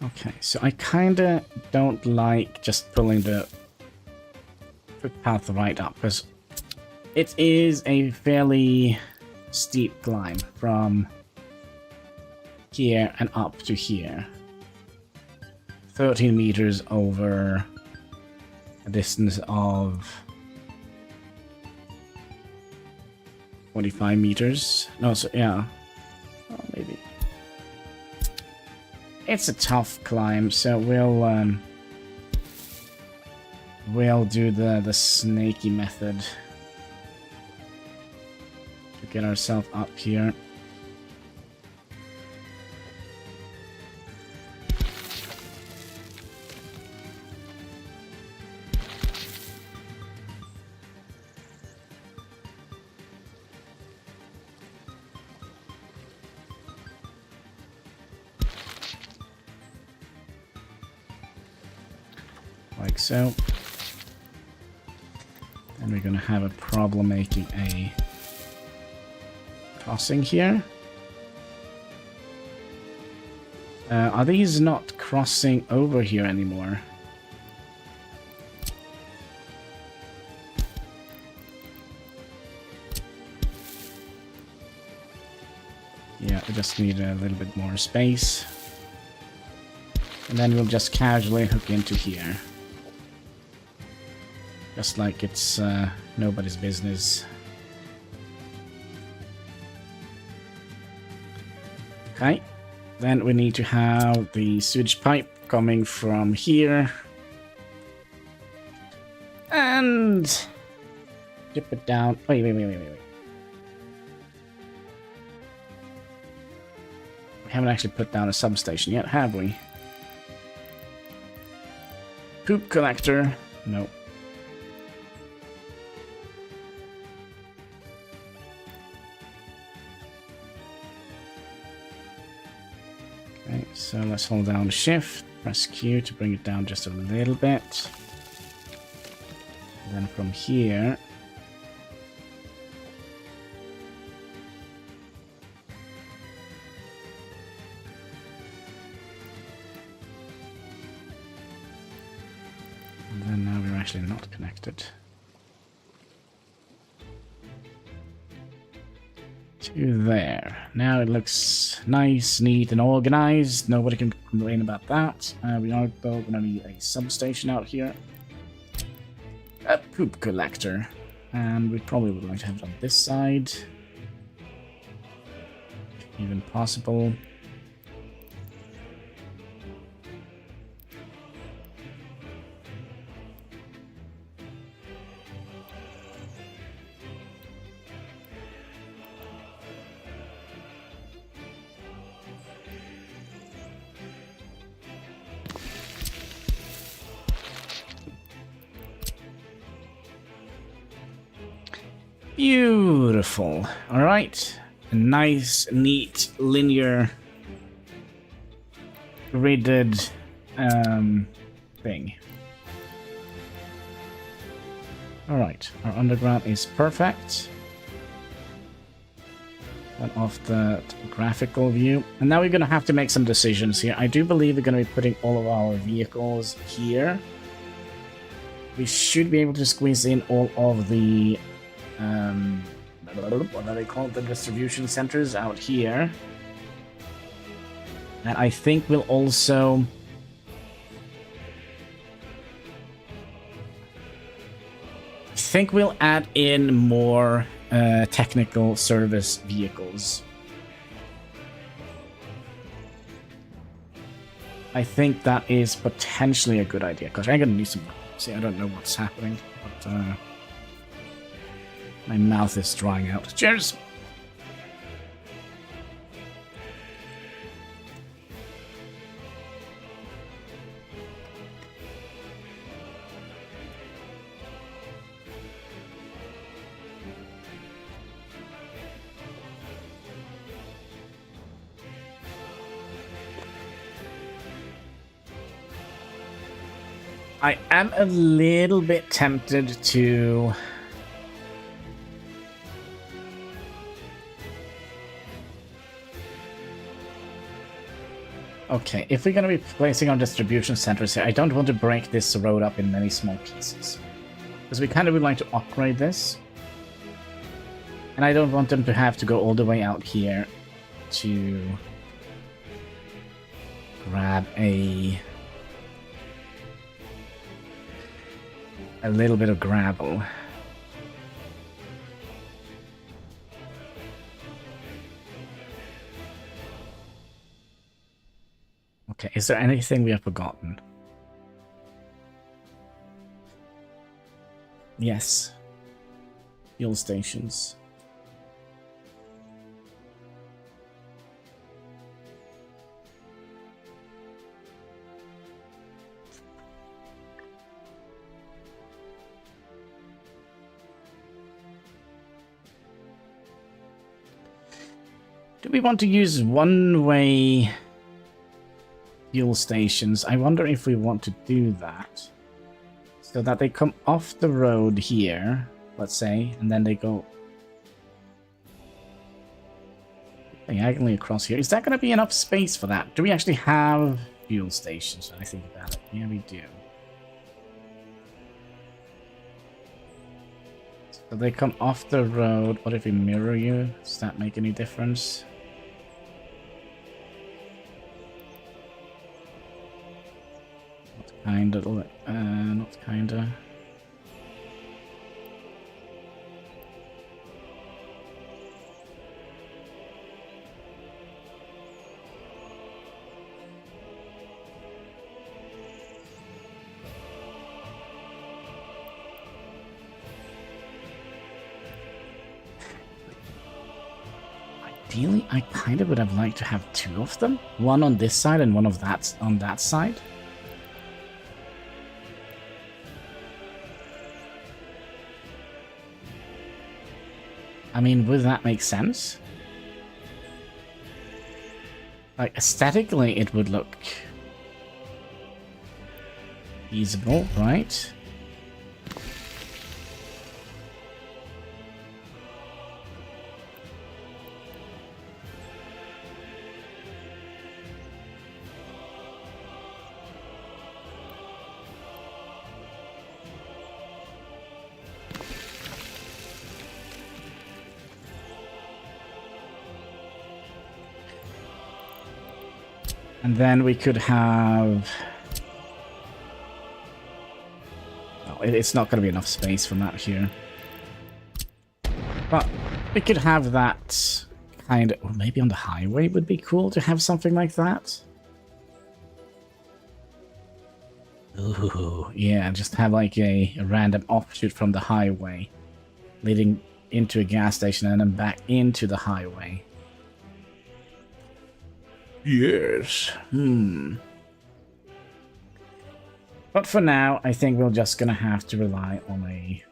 Okay, so I kinda don't like just pulling the footpath right up, because it is a fairly steep climb from here and up to here. 13 meters over a distance of 45 meters. No, so yeah. Oh, maybe. It's a tough climb, so we'll do the snaky method to get ourselves up here. Like so. And we're gonna have a problem making a crossing here. Are these not crossing over here anymore? Yeah, we just need a little bit more space. And then we'll just casually hook into here. Just like it's nobody's business. Okay. Then we need to have the sewage pipe coming from here. And dip it down. Wait. We haven't actually put down a substation yet, have we? Poop collector. Nope. Okay, so let's hold down Shift, press Q to bring it down just a little bit. And then from here, and then now we're actually not connected to there. Now it looks nice, neat, and organized. Nobody can complain about that. We are though going to need a substation out here. A poop collector. And we probably would like to have it on this side. Even possible. Beautiful. All right. A nice, neat, linear, gridded thing. All right. Our underground is perfect. Got off the graphical view. And now we're going to have to make some decisions here. I do believe we're going to be putting all of our vehicles here. We should be able to squeeze in all of the what are they called? The distribution centers out here. And I think we'll also add in more technical service vehicles. I think that is potentially a good idea, because I'm gonna need some. See, I don't know what's happening, but My mouth is drying out. Cheers! I am a little bit tempted to... Okay, if we're going to be placing our distribution centers here, I don't want to break this road up in many small pieces. Because we kind of would like to upgrade this. And I don't want them to have to go all the way out here to grab a little bit of gravel. Okay, is there anything we have forgotten? Yes. Fuel stations. Do we want to use one-way fuel stations? I wonder if we want to do that. So that they come off the road here, let's say, and then they go diagonally across here. Is that going to be enough space for that? Do we actually have fuel stations when I think about it? Yeah, we do. So they come off the road. What if we mirror you? Does that make any difference? Kinda, not kinda. Ideally, I kind of would have liked to have two of them. One on this side and one of that on that side. I mean, would that make sense? Like, aesthetically, it would look feasible, right? And then we could have... Oh, it's not going to be enough space for that here. But we could have that kind of... Or maybe on the highway would be cool to have something like that. Ooh, yeah, just have like a random offshoot from the highway leading into a gas station and then back into the highway. Yes. But for now, I think we're just gonna have to rely on a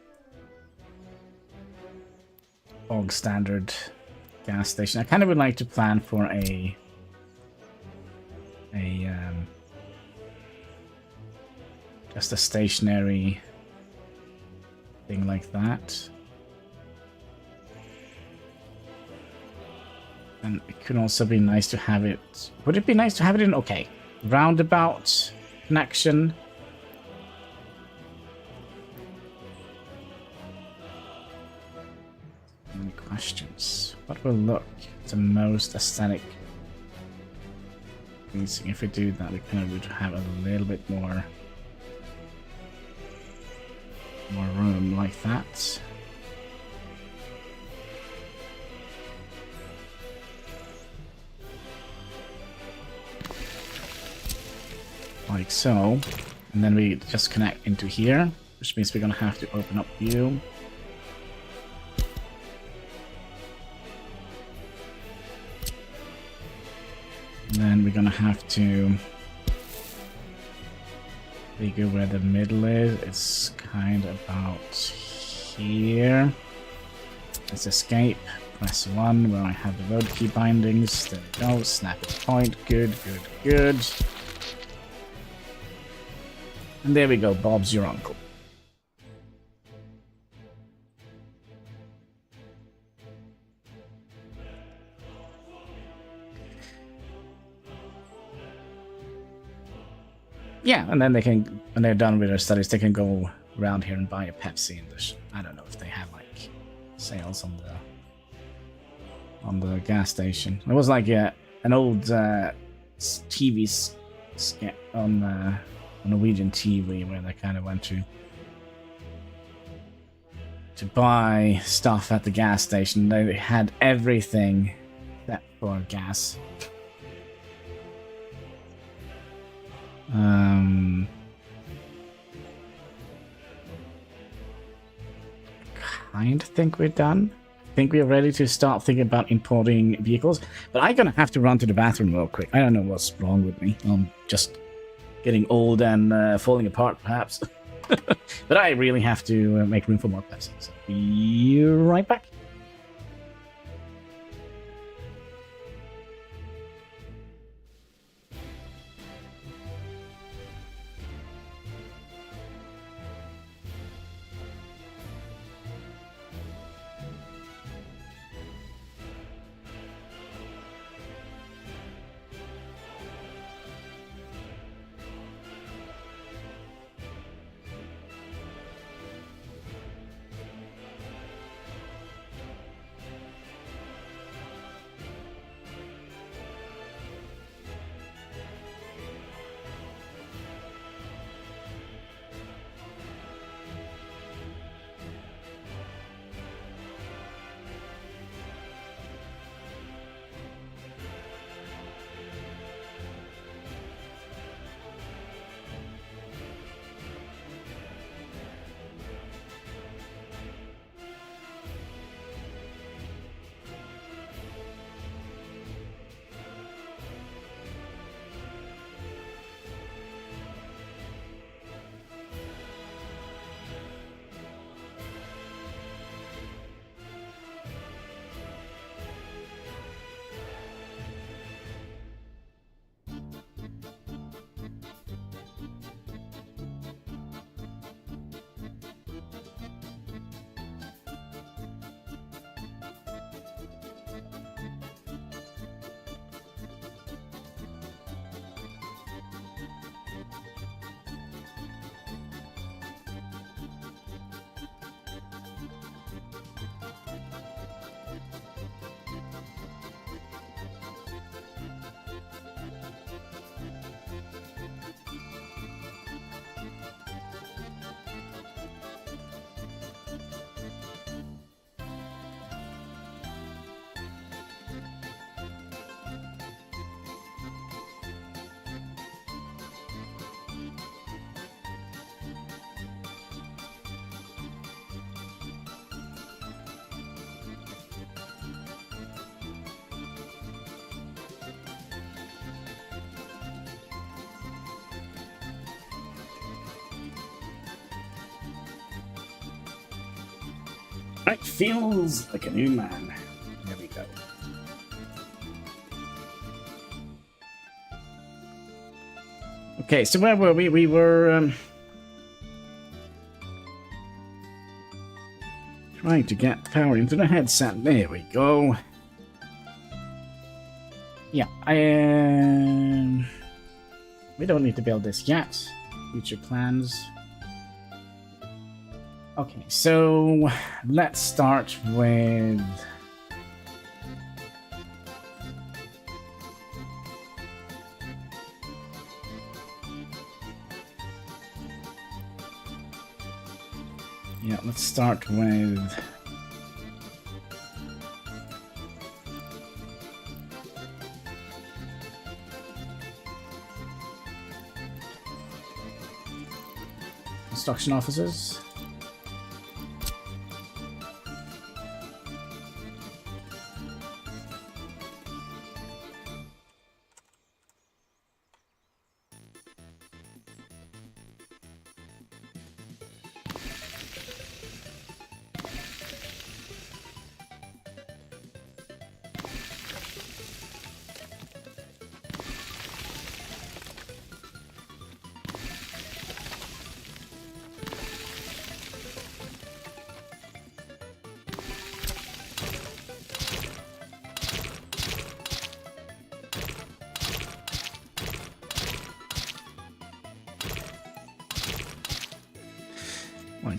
bog standard gas station. I kind of would like to plan for just a stationary thing like that. And it could also be nice to have it... Would it be nice to have it in... Okay. Roundabout connection. Any questions? What will look the most aesthetic? If we do that, we kind of would have a little bit more room like that. Like so, and then we just connect into here, which means we're gonna have to open up view. And then we're gonna have to figure where the middle is. It's kind of about here. Let's escape. Press 1 where I have the road key bindings. There we go. Snap its point. Good, good, good. And there we go. Bob's your uncle. Yeah, and then they can, when they're done with their studies, they can go around here and buy a Pepsi and I don't know if they have like sales on the gas station. It was like an old TV skit on Norwegian TV where they kind of went to buy stuff at the gas station. They had everything except for gas. Kind of think we're done. I think we're ready to start thinking about importing vehicles, but I'm gonna have to run to the bathroom real quick. I don't know what's wrong with me. I'm just getting old and falling apart, perhaps. But I really have to make room for more Pepsi. So be right back. Right, feels like a new man. There we go. Okay, so where were we? We were trying to get power into the headset. There we go. Yeah, we don't need to build this yet. Future plans. Okay, so let's start with let's start with construction offices.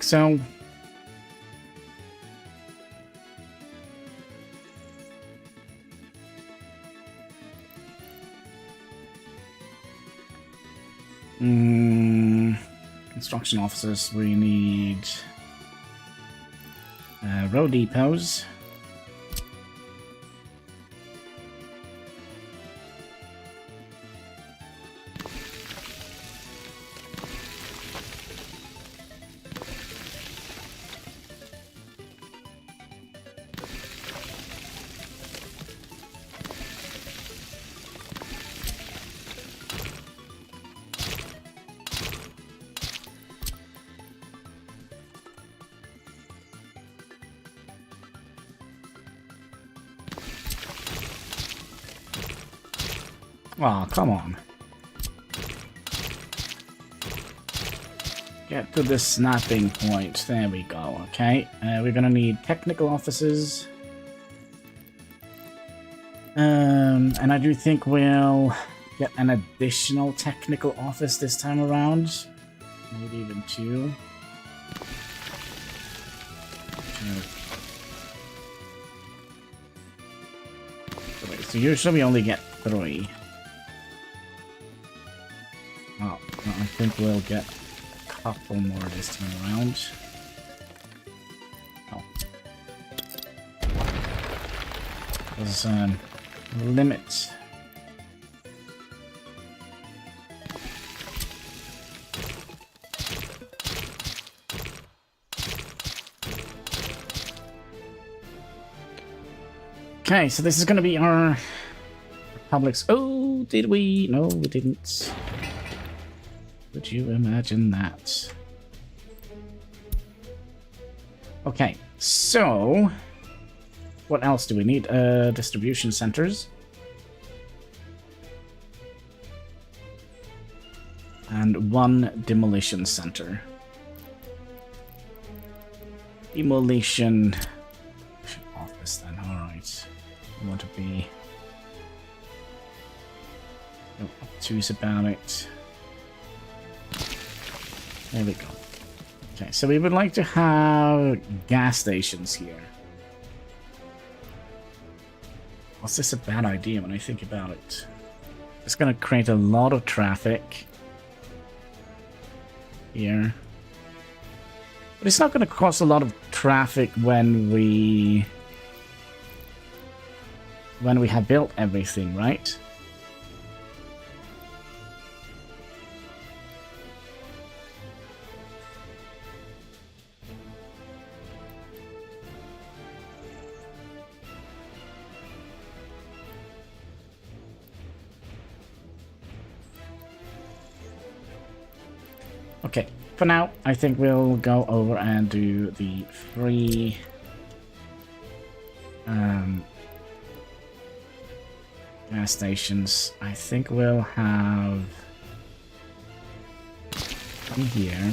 so. Construction officers, we need road depots. Oh, come on. Get to the snapping point. There we go. Okay. We're gonna need technical officers. And I do think we'll get an additional technical office this time around. Maybe even 2. So usually we only get 3. Oh, I think we'll get a couple more this time around. Oh. There's a limit. Okay, so this is going to be our Republic's... Oh, did we? No, we didn't. Would you imagine that? Okay, so... What else do we need? Distribution centers. And 1 demolition center. Demolition... office then, alright. We want to be... obtuse about it. There we go. Okay, so we would like to have gas stations here. Was this a bad idea when I think about it? It's going to create a lot of traffic here. But it's not going to cause a lot of traffic when we have built everything, right? Okay, for now, I think we'll go over and do the free gas stations. I think we'll have one here.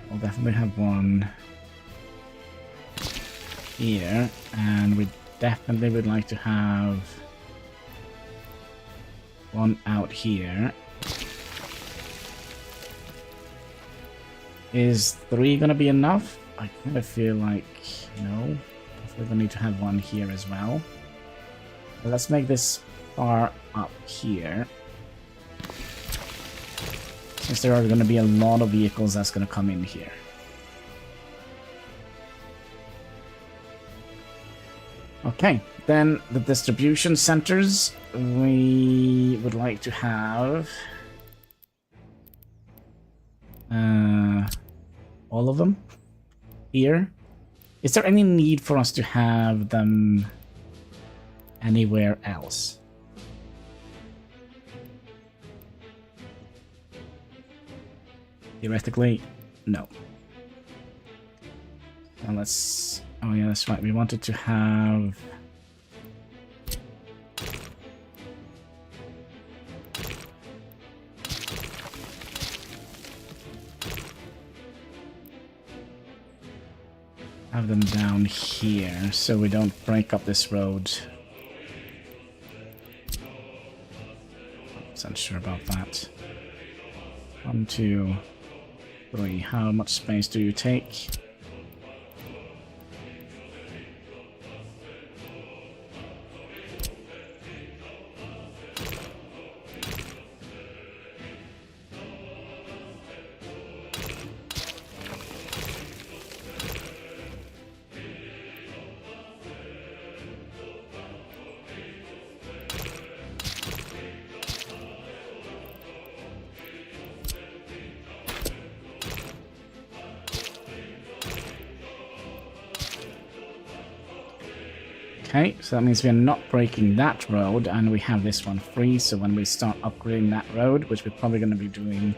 We'll definitely have one here, and we definitely would like to have one out here. Is 3 gonna be enough? I kind of feel like no. We're gonna need to have one here as well. But let's make this far up here. Since there are gonna be a lot of vehicles that's gonna come in here. Okay, then the distribution centers, we would like to have all of them here. Is there any need for us to have them anywhere else? Theoretically, no. Now let's... Oh yeah, that's right. We wanted to have... have them down here, so we don't break up this road. I'm not sure about that. 1, 2, 3. How much space do you take? Okay, so that means we're not breaking that road, and we have this one free, so when we start upgrading that road, which we're probably going to be doing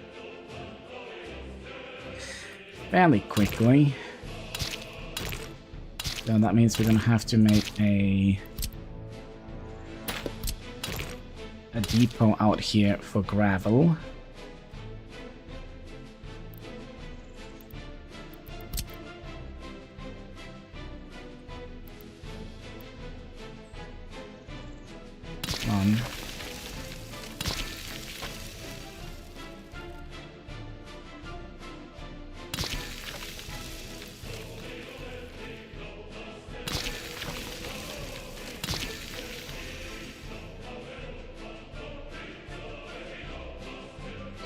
fairly quickly, so that means we're going to have to make a depot out here for gravel.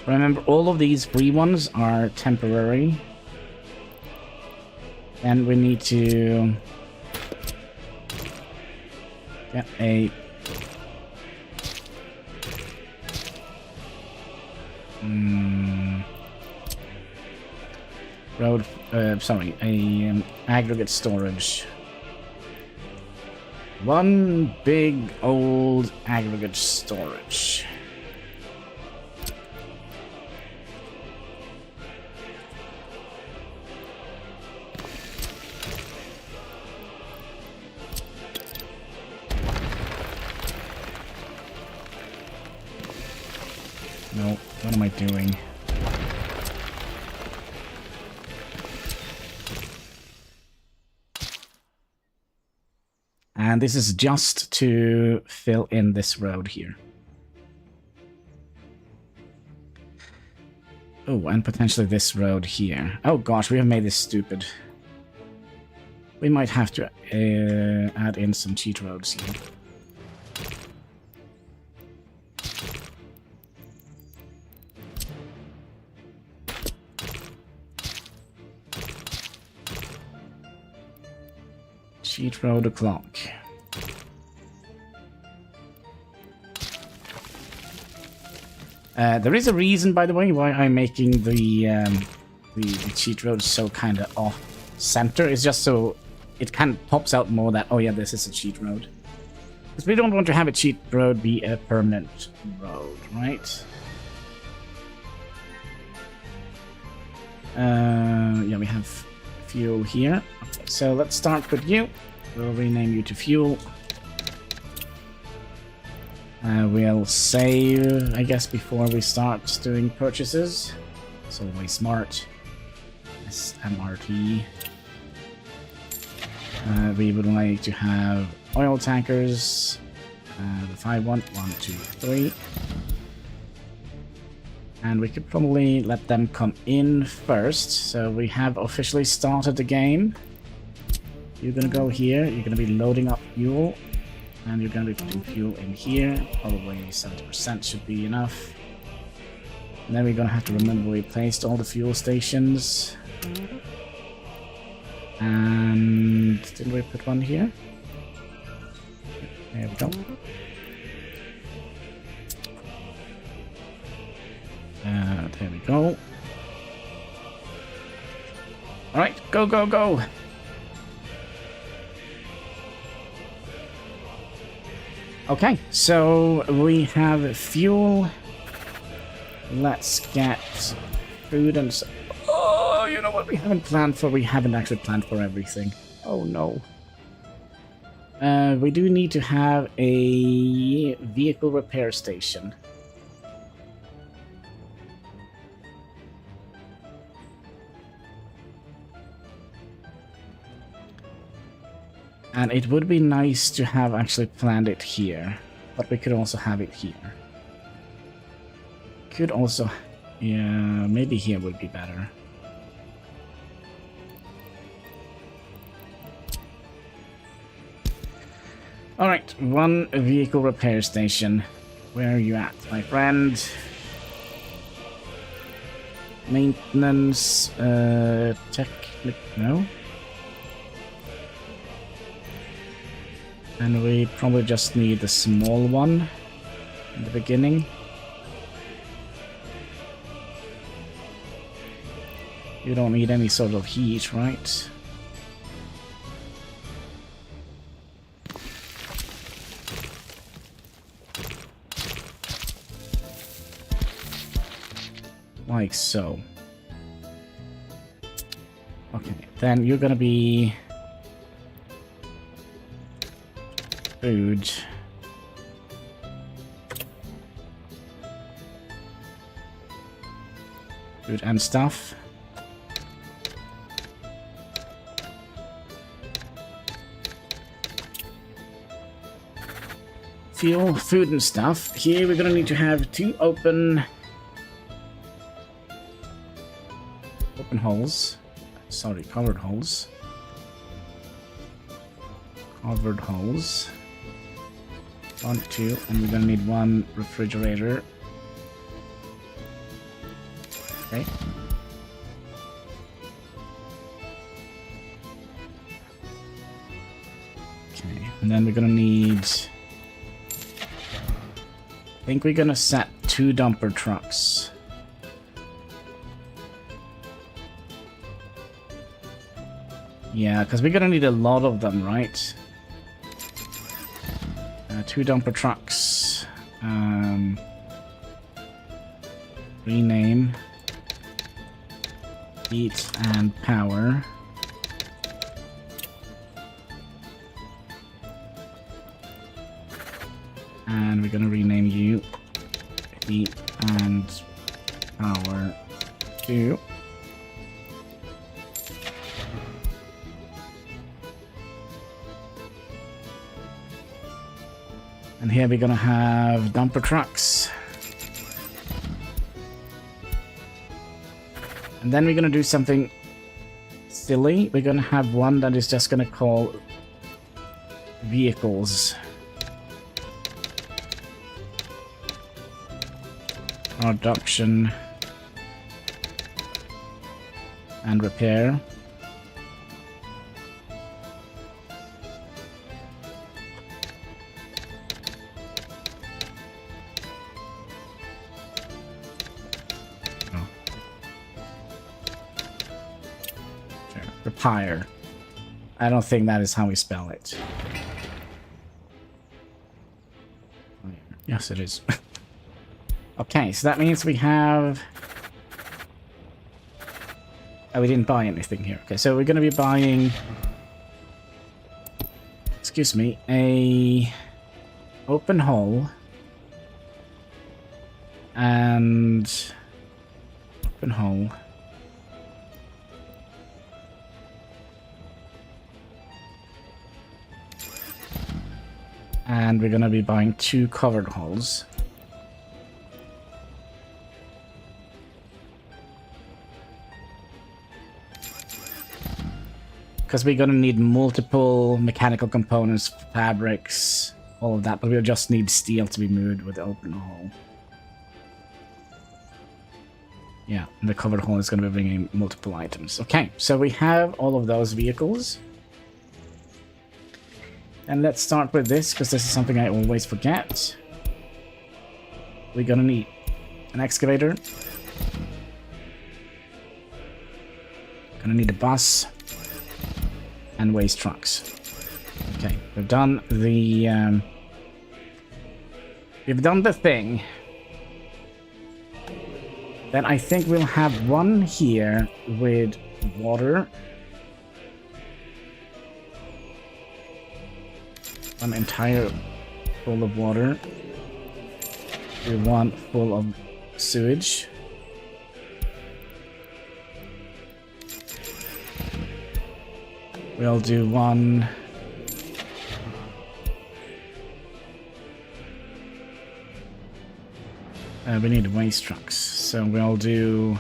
Remember, all of these free ones are temporary. And we need to get a aggregate storage. One big old aggregate storage. No, what am I doing? And this is just to fill in this road here. Oh, and potentially this road here. Oh gosh, we have made this stupid. We might have to add in some cheat roads here. Cheat road o'clock. There is a reason, by the way, why I'm making the cheat road so kind of off center. It's just so it kind of pops out more that, oh yeah, this is a cheat road. Because we don't want to have a cheat road be a permanent road, right? Yeah, we have fuel here. Okay, so let's start with you. We'll rename you to fuel. We'll save, I guess, before we start doing purchases. It's always smart. SMRT. We would like to have oil tankers. The 5 1, 1, 2, 3. And we could probably let them come in first. So we have officially started the game. You're gonna go here. You're gonna be loading up fuel. And you're gonna be putting fuel in here. Probably 70% should be enough. And then we're gonna have to remember we placed all the fuel stations. And didn't we put one here? There we go. There we go. Alright, go, go, go! Okay, so we have fuel. Let's get food and... Oh, you know what we haven't planned for? We haven't actually planned for everything. Oh no. We do need to have a vehicle repair station. And it would be nice to have actually planned it here, but we could also have it here. Could also Yeah, maybe here would be better. Alright, one vehicle repair station. Where are you at, my friend? Maintenance, no? And we probably just need a small one in the beginning. You don't need any sort of heat, right? Like so. Okay, then you're gonna be food. Food and stuff. Fuel, food and stuff. Here we're gonna need to have two open holes. Sorry, covered holes. Covered holes. 1, 2, and we're gonna need one refrigerator. Okay. Okay, and then we're gonna need... I think we're gonna set 2 dumper trucks. Yeah, because we're gonna need a lot of them, right? 2 dumper trucks. Rename. Heat and power. And we're gonna rename you heat and power 2. And here we're gonna have dumper trucks. And then we're gonna do something silly. We're gonna have one that is just gonna call vehicles. Production and repair. Repair. I don't think that is how we spell it. Yes, it is. Okay, so that means we have... Oh, we didn't buy anything here. Okay, so we're going to be buying... Excuse me, a open hole. And... Open hole. And we're going to be buying 2 covered holes. Because we're going to need multiple mechanical components, fabrics, all of that. But we'll just need steel to be moved with the open hole. Yeah, and the covered hole is going to be bringing multiple items. Okay, so we have all of those vehicles. And let's start with this, because this is something I always forget. We're gonna need an excavator. Gonna need a bus. And waste trucks. Okay, we've done the... we've done the thing. Then I think we'll have one here with water. One entire full of water. One full of sewage. We'll do one. We need waste trucks. so we'll do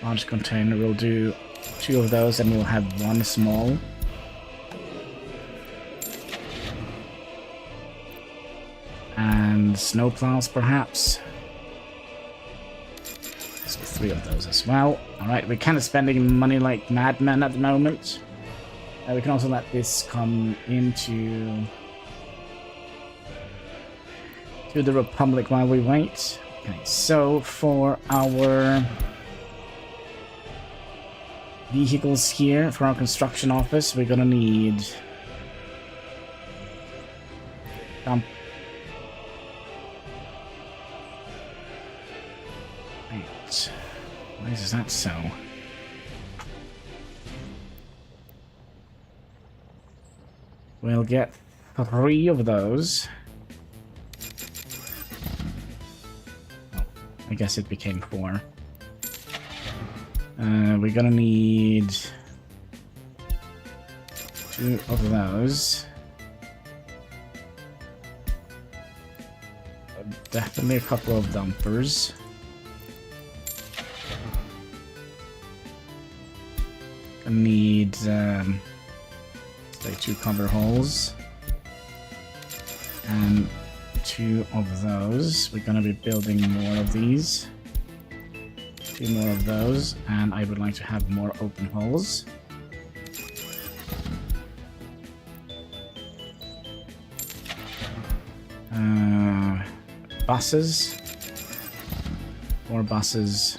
large container, we'll do 2 of those, and we'll have 1 small. And snowplows, perhaps. So 3 of those as well. Alright, we're kind of spending money like madmen at the moment. We can also let this come into the Republic while we wait. Okay, so for our vehicles here, for our construction office, we're gonna need Wait, why is that so? We'll get 3 of those. Oh, I guess it became 4. We're gonna need 2 of those. Definitely a couple of dumpers. Gonna need say 2 cover holes and 2 of those. We're gonna be building more of these. 2 more of those, and I would like to have more open holes. Buses. 4 buses.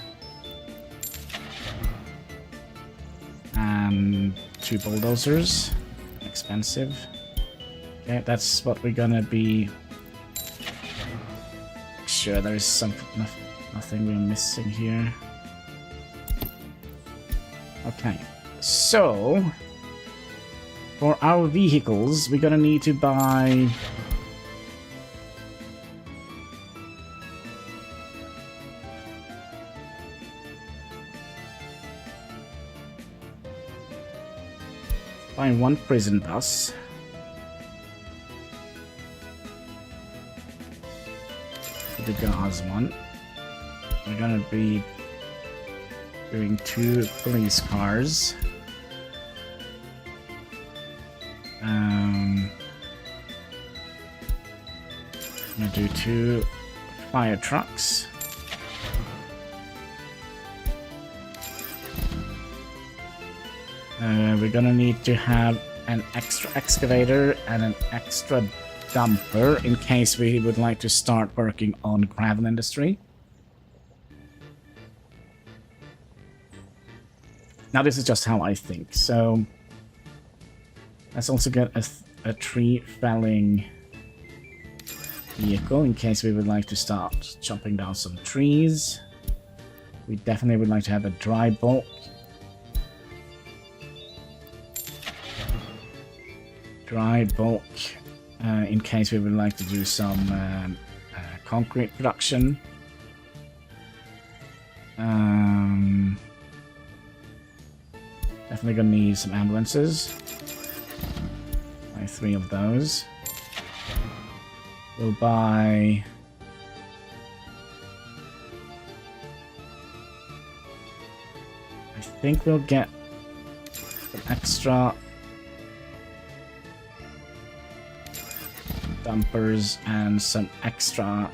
And 2 bulldozers. Expensive. Okay, that's what we're gonna be. Sure, there is nothing we're missing here. Okay, so for our vehicles, we're gonna need to buy buying 1 prison bus. The guards one. We're gonna be doing 2 police cars. I'm gonna do 2 fire trucks. We're gonna need to have an extra excavator and an extra dumper in case we would like to start working on gravel industry. Now this is just how I think, so let's also get a tree felling vehicle in case we would like to start chopping down some trees. We definitely would like to have a dry bulk. In case we would like to do some concrete production. Definitely gonna need some ambulances. Buy 3 of those. We'll buy I think we'll get some extra dumpers and some extra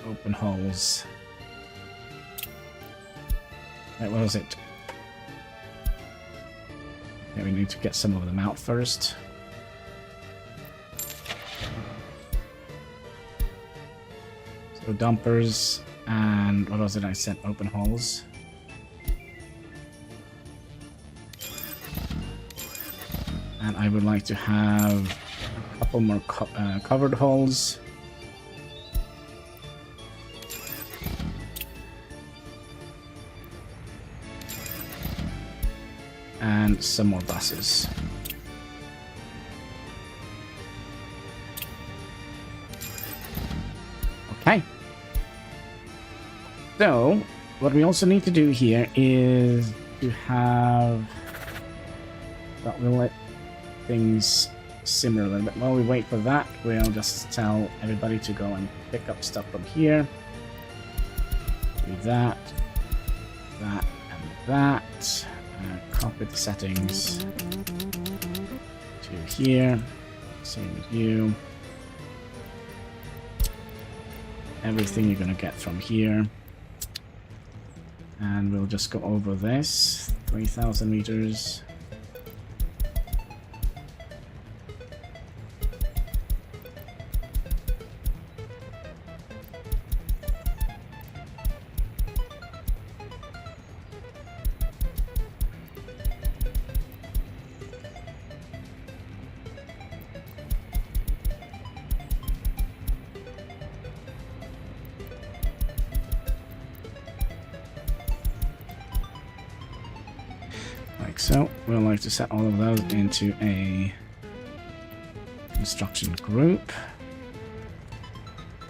open holes. Wait, what was it? Okay, we need to get some of them out first. So dumpers and what was it I said? Open holes. And I would like to have a couple more covered holes. And some more buses. Okay. So, what we also need to do here is to have... But we'll let things simmer a little bit. While we wait for that, we'll just tell everybody to go and pick up stuff from here. Do that, that, and that. Copy the settings to here. Same with you. Everything you're gonna get from here. And we'll just go over this. 3,000 meters. So we'll like to set all of those into a construction group.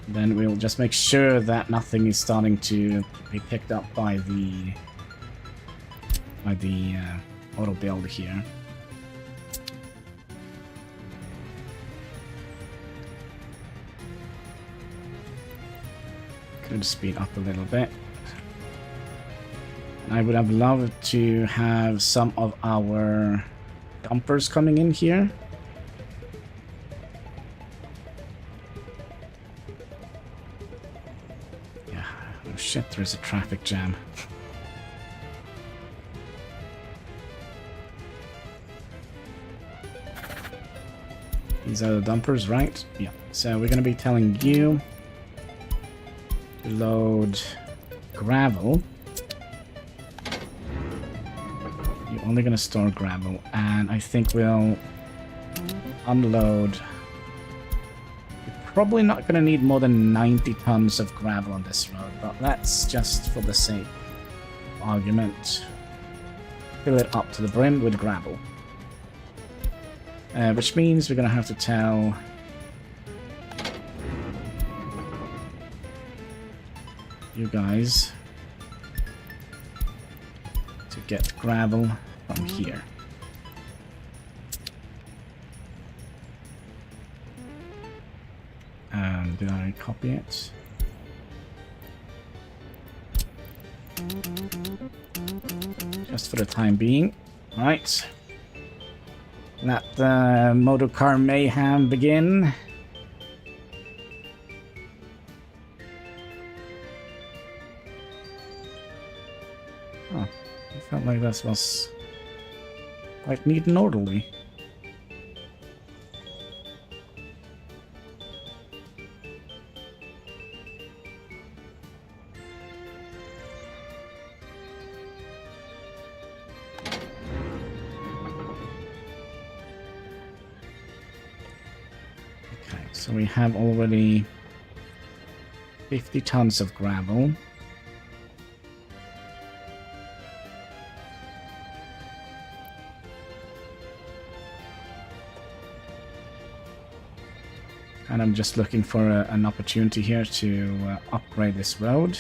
Then we'll just make sure that nothing is starting to be picked up by the auto build here. Could speed up a little bit. I would have loved to have some of our dumpers coming in here. Yeah, oh shit, there's a traffic jam. These are the dumpers, right? Yeah. So we're gonna be telling you to load gravel. Only going to store gravel, and I think we'll unload. We're probably not going to need more than 90 tons of gravel on this road, but that's just for the sake of argument. Fill it up to the brim with gravel. Which means we're going to have to tell you guys to get gravel from here. Did I copy it? Just for the time being. Right. Let the motorcar mayhem begin. Oh, I felt like this was quite neat and orderly. Okay, so we have already 50 tons of gravel. And I'm just looking for an opportunity here to upgrade this road.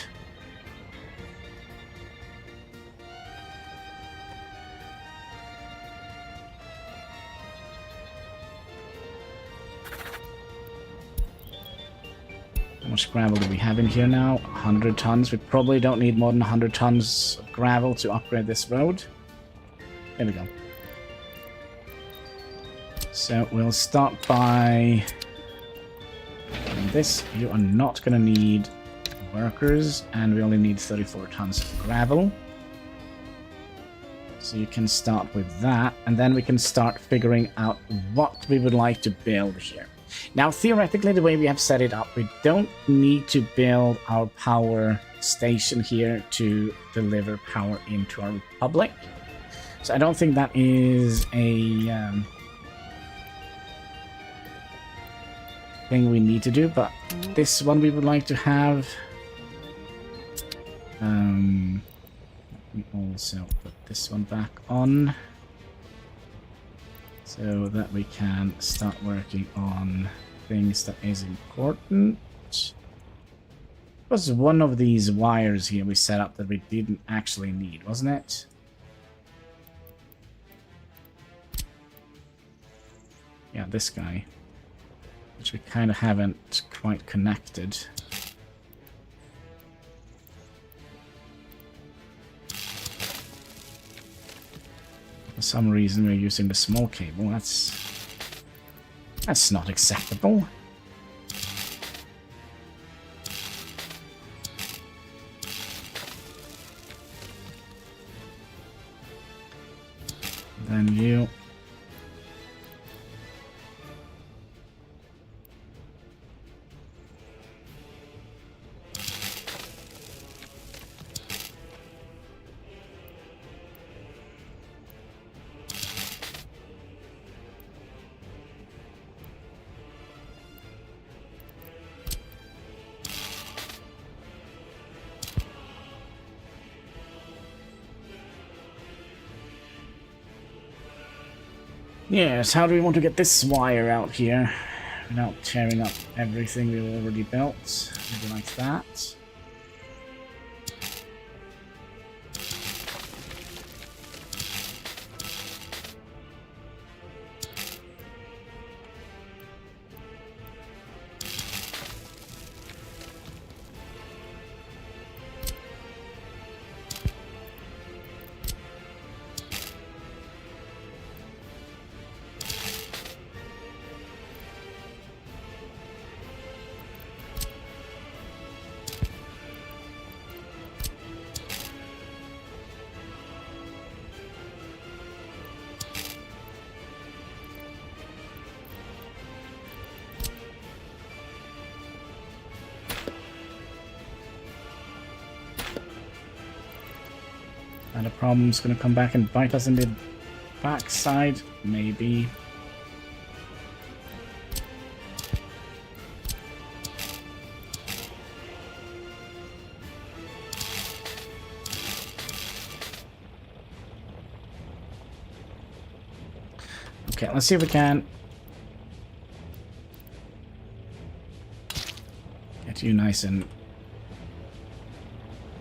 How much gravel do we have in here now? 100 tons. We probably don't need more than 100 tons of gravel to upgrade this road. There we go. So we'll start by... this, you are not going to need workers, and we only need 34 tons of gravel. So you can start with that, and then we can start figuring out what we would like to build here. Now, theoretically, the way we have set it up, we don't need to build our power station here to deliver power into our republic. So I don't think that is a... thing we need to do, but this one we would like to have. Let me also put this one back on so that we can start working on things that is important. It was one of these wires here we set up that we didn't actually need, wasn't it? Yeah, this guy. which we kind of haven't quite connected. For some reason we're using the small cable. That's not acceptable. Then you. Yes, how do we want to get this wire out here without tearing up everything we've already built? Maybe like that. And the problem's going to come back and bite us in the backside, maybe. Okay, let's see if we can get you nice and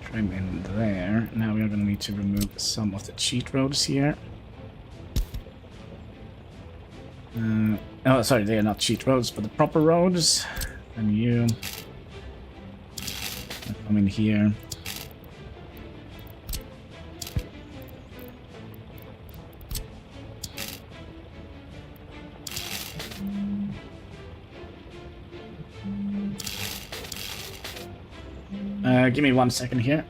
trim in there. Now we are going to need to remove some of the cheat roads here. Oh, sorry, they are not cheat roads, but the proper roads. And you come in here. Give me 1 second here.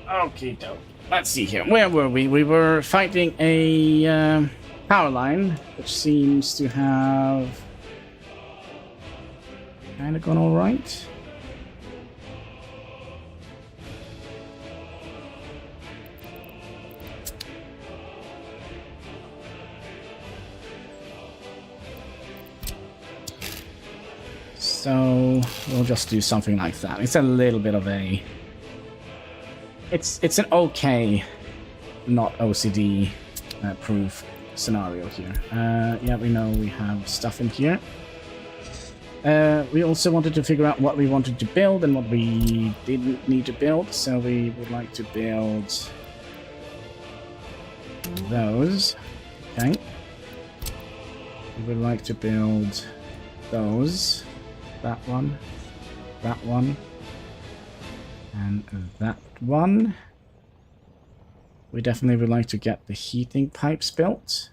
Okay, let's see here. Where were we? We were fighting a power line, which seems to have kind of gone all right. So we'll just do something like that. It's a little bit of a... It's an okay, not OCD proof scenario here. Yeah, we know we have stuff in here. We also wanted to figure out what we wanted to build and what we didn't need to build. So we would like to build those. Okay. We would like to build those. That one. That one. And that one. We definitely would like to get the heating pipes built.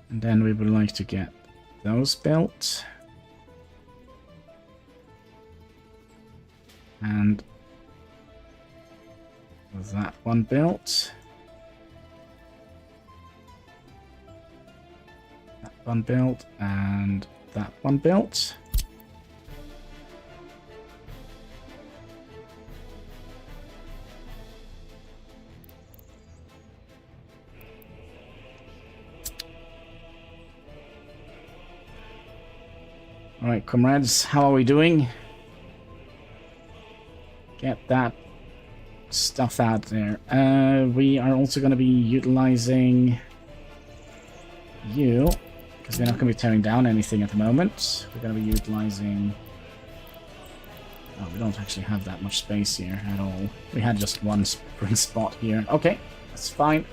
And then we would like to get those built. And that one built. That one built, and that one built. All right, comrades, how are we doing? Get that stuff out there. We are also going to be utilizing you, because we're not going to be tearing down anything at the moment. We're going to be utilizing... Oh, we don't actually have that much space here at all. We had just one spring spot here. Okay, that's fine.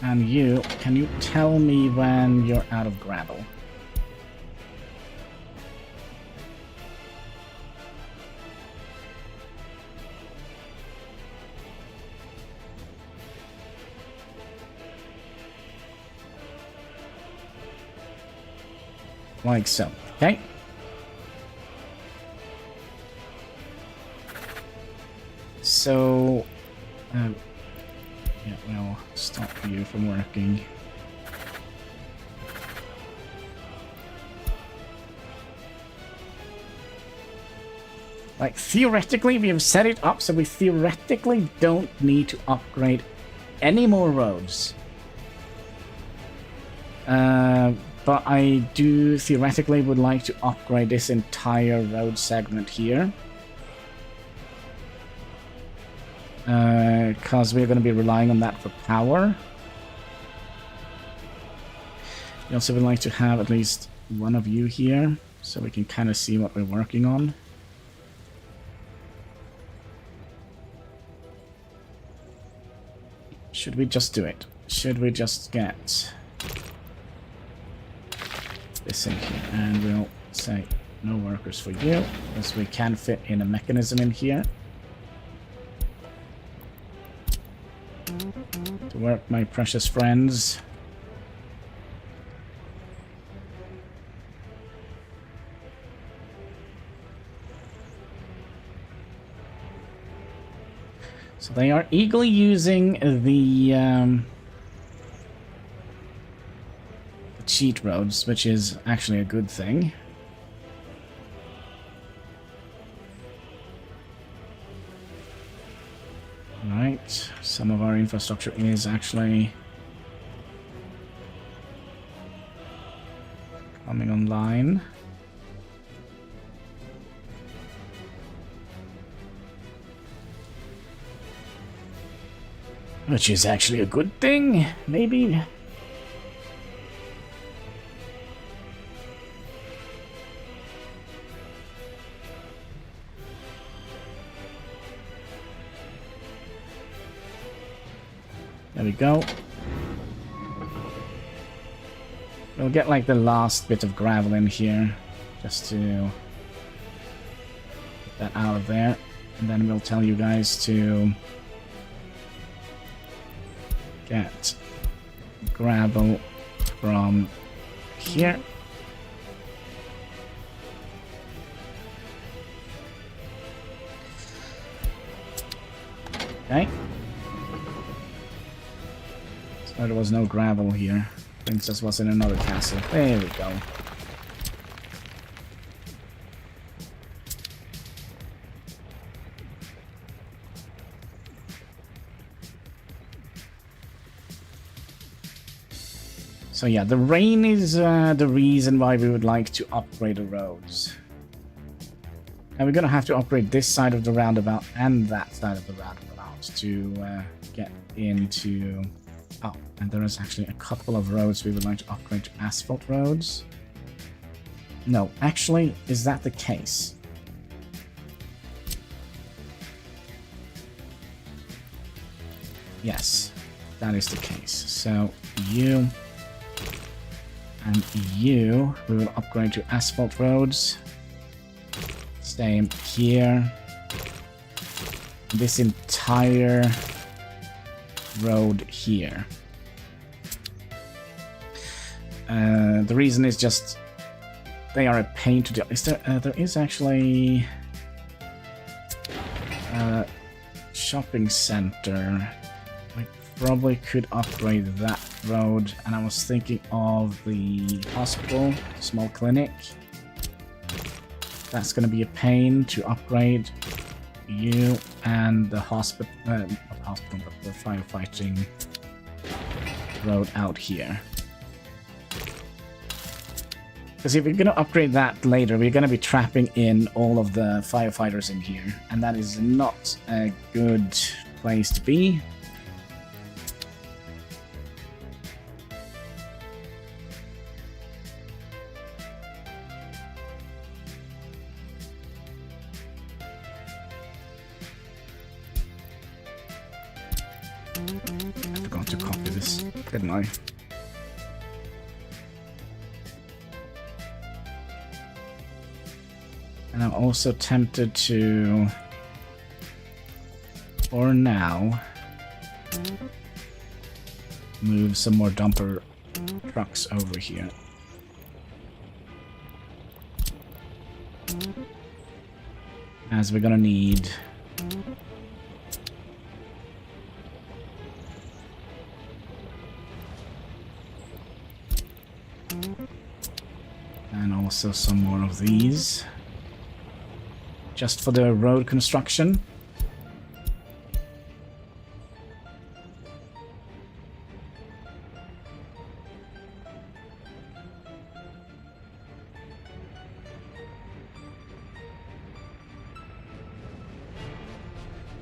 And you, can you tell me when you're out of gravel? Like so, okay? So, yeah, we'll stop you from working. Like, theoretically, we have set it up so we theoretically don't need to upgrade any more roads. But I do theoretically would like to upgrade this entire road segment here. Because we're going to be relying on that for power. We also would like to have at least one of you here, so we can kind of see what we're working on. Should we just do it? Should we just get this in here? And we'll say no workers for you, because we can fit in a mechanism in here. To work, my precious friends. So they are eagerly using the cheat roads, which is actually a good thing. Right, some of our infrastructure is actually coming online. Which is actually a good thing, maybe. There we go. We'll get like the last bit of gravel in here, just to get that out of there. And then we'll tell you guys to get gravel from here. Okay. So there was no gravel here. Princess was in another castle. There we go. So yeah, the rain is the reason why we would like to upgrade the roads. And we're going to have to upgrade this side of the roundabout and that side of the roundabout to get into... Oh, and there is actually a couple of roads we would like to upgrade to asphalt roads. No, actually, is that the case? Yes, that is the case. So you and you, we will upgrade to asphalt roads. Same here. This entire road here. The reason is just they are a pain to do. Is there? There is actually a shopping center. I probably could upgrade that road, and I was thinking of the hospital, small clinic. That's going to be a pain to upgrade you and the hospital, not the hospital, but the firefighting road out here. Because if we're going to upgrade that later, we're going to be trapping in all of the firefighters in here, and that is not a good place to be. I forgot to copy this, didn't I? And I'm also tempted to, for now, move some more dumper trucks over here. As we're gonna need and also some more of these. Just for the road construction.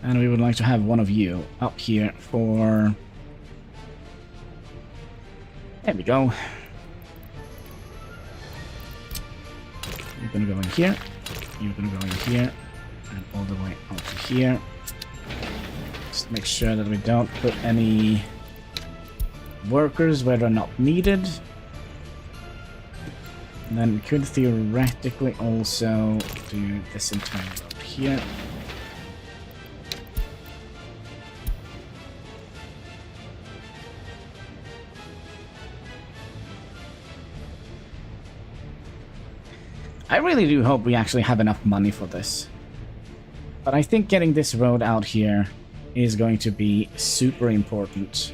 And we would like to have one of you up here for... There we go. You're gonna go in here. You're gonna go in here and all the way out to here. Just make sure that we don't put any workers where they're not needed. And then we could theoretically also do this entire road here. I really do hope we actually have enough money for this. But I think getting this road out here is going to be super important.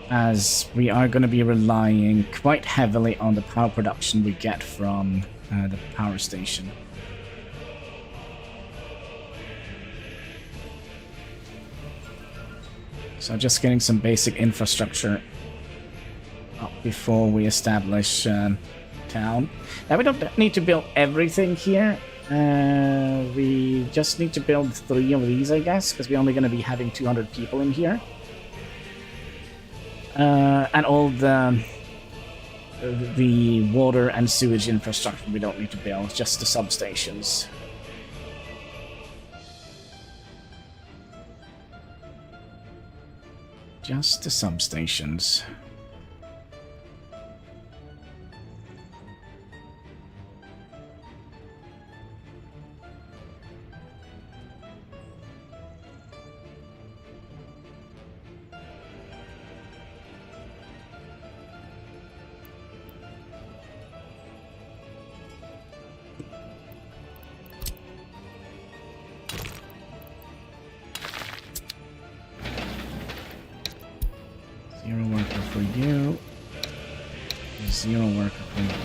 As we are going to be relying quite heavily on the power production we get from the power station. So just getting some basic infrastructure up before we establish... town. Now we don't need to build everything here. We just need to build 3 of these, I guess, because we're only going to be having 200 people in here. And all the water and sewage infrastructure we don't need to build, just the substations. Just the substations.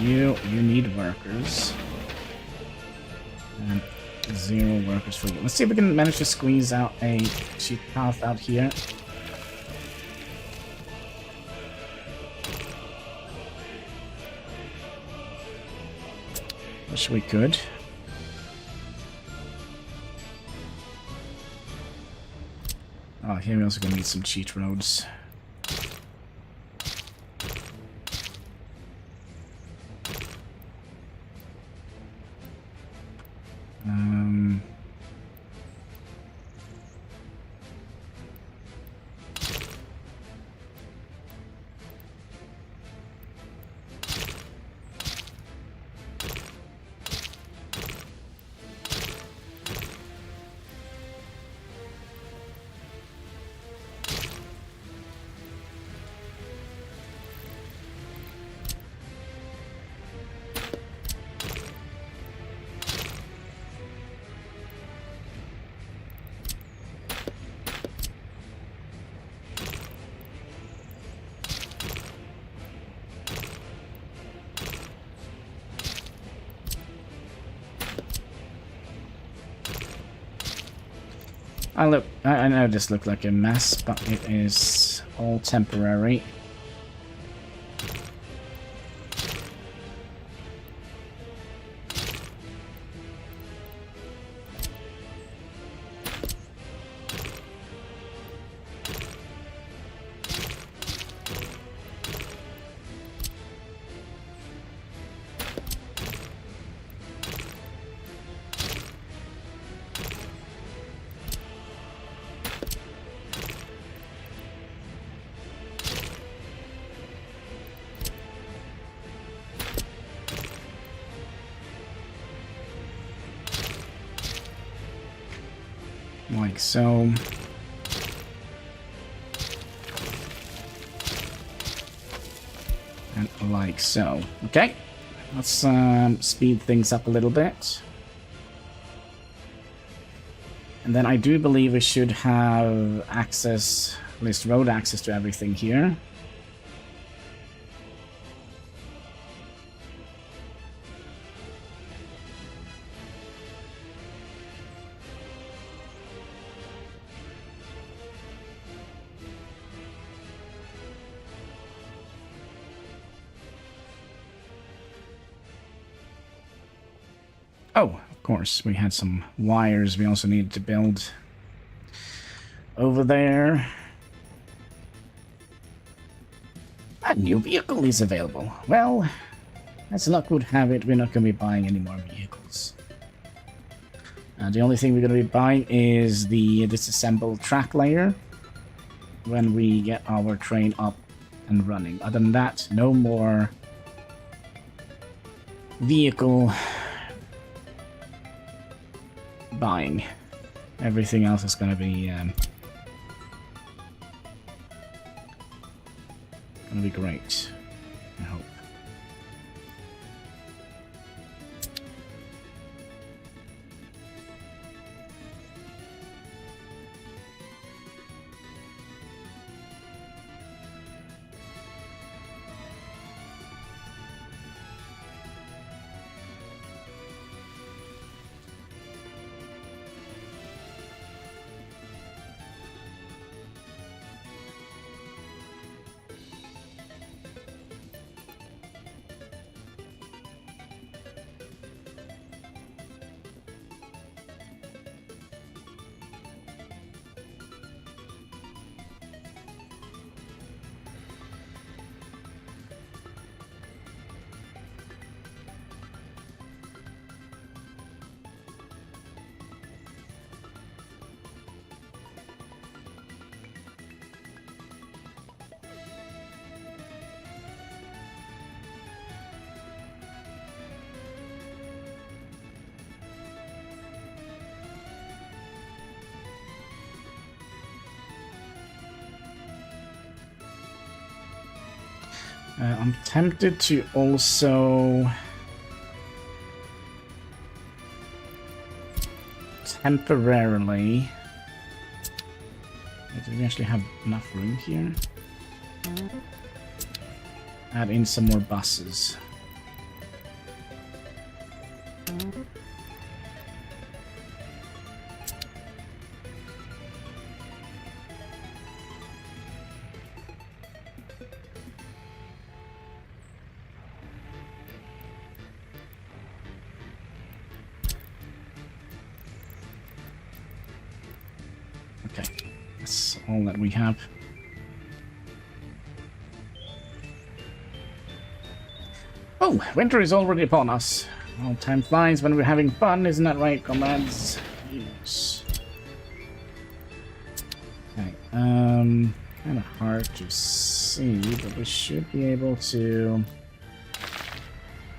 You need workers. And 0 workers for you. Let's see if we can manage to squeeze out a cheap path out here. Wish we could. Oh, here we're also gonna need some cheat roads. I know this looked like a mess, but it is all temporary. Like so. And like so. Okay. Let's speed things up a little bit. And then I do believe we should have access, at least road access to everything here. Oh, of course, we had some wires we also needed to build over there. A new vehicle is available. Well, as luck would have it, we're not going to be buying any more vehicles. The only thing we're going to be buying is the disassembled track layer when we get our train up and running. Other than that, no more vehicle buying. Everything else is going to be great, I hope. I'm tempted to also temporarily... Do we actually have enough room here? Add in some more buses. Okay, that's all that we have. Oh, winter is already upon us. All time flies when we're having fun, isn't that right, comrades? Yes. Okay, kind of hard to see, but we should be able to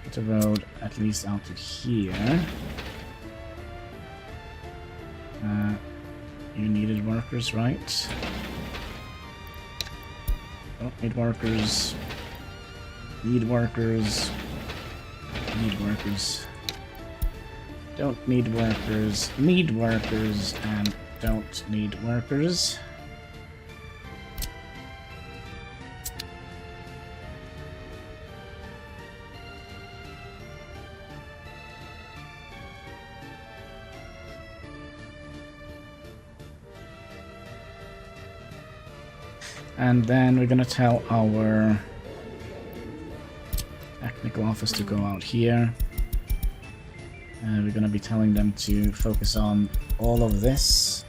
get the road at least out to here. You needed workers, right? Don't need workers. Need workers. Need workers. Don't need workers. Need workers. And don't need workers. And then we're gonna tell our technical office to go out here. And we're gonna be telling them to focus on all of this.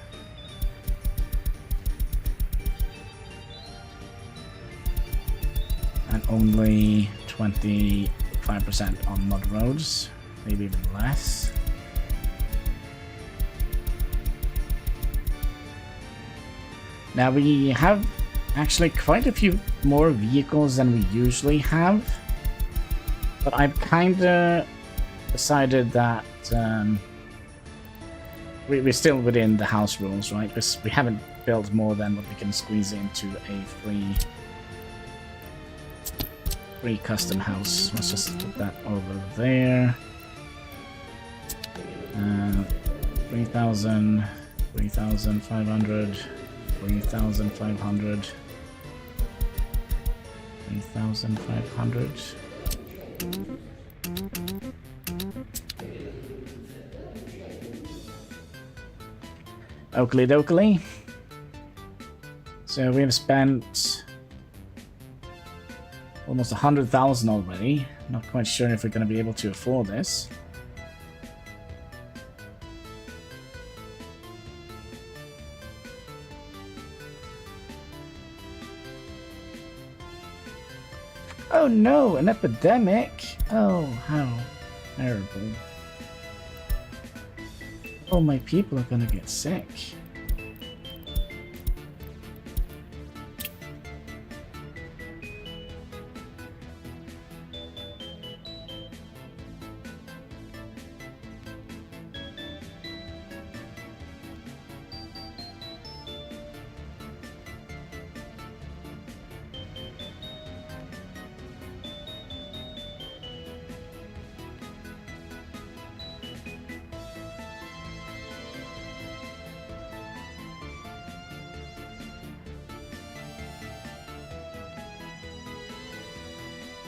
And only 25% on mud roads, maybe even less. Now we have actually quite a few more vehicles than we usually have, but I've kinda decided that we're still within the house rules, right? Because we haven't built more than what we can squeeze into a free custom house. Let's just put that over there. 3,000, 3,500, 3,500, 3,500. Oakley dokley. So we have spent almost 100,000 already. Not quite sure if we're going to be able to afford this. Oh no, an epidemic! Oh, how terrible. Oh, my people are gonna get sick.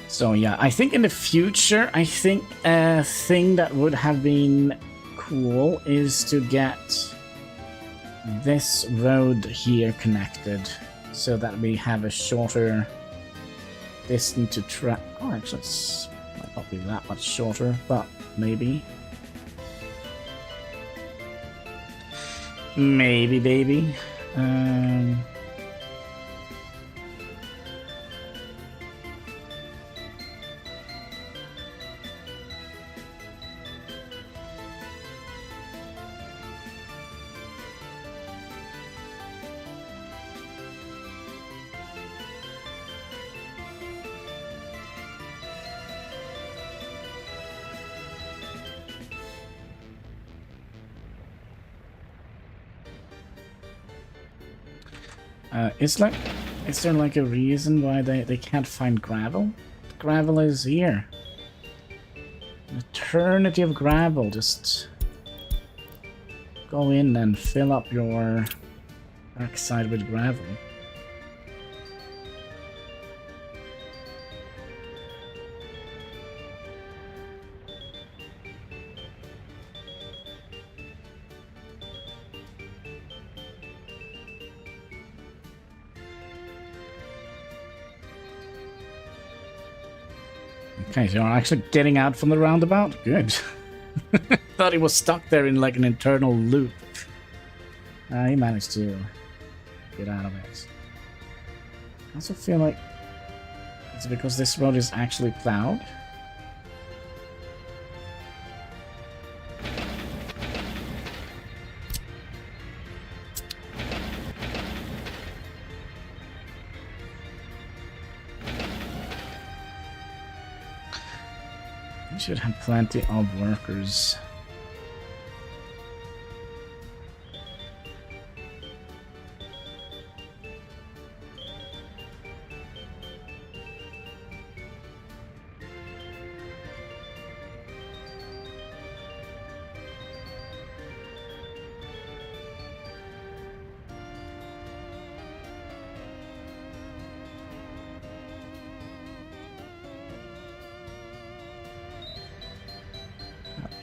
So yeah, I think in the future, I think a thing that would have been cool is to get this road here connected so that we have a shorter distance to travel. Oh, actually, it might not be that much shorter, but maybe. Maybe, baby. Is there like a reason why they can't find gravel? Gravel is here. An eternity of gravel. Just go in and fill up your backside with gravel. Okay, so you're actually getting out from the roundabout? Good. Thought he was stuck there in like an internal loop. He managed to get out of it. I also feel like it's because this road is actually plowed. Should have plenty of workers.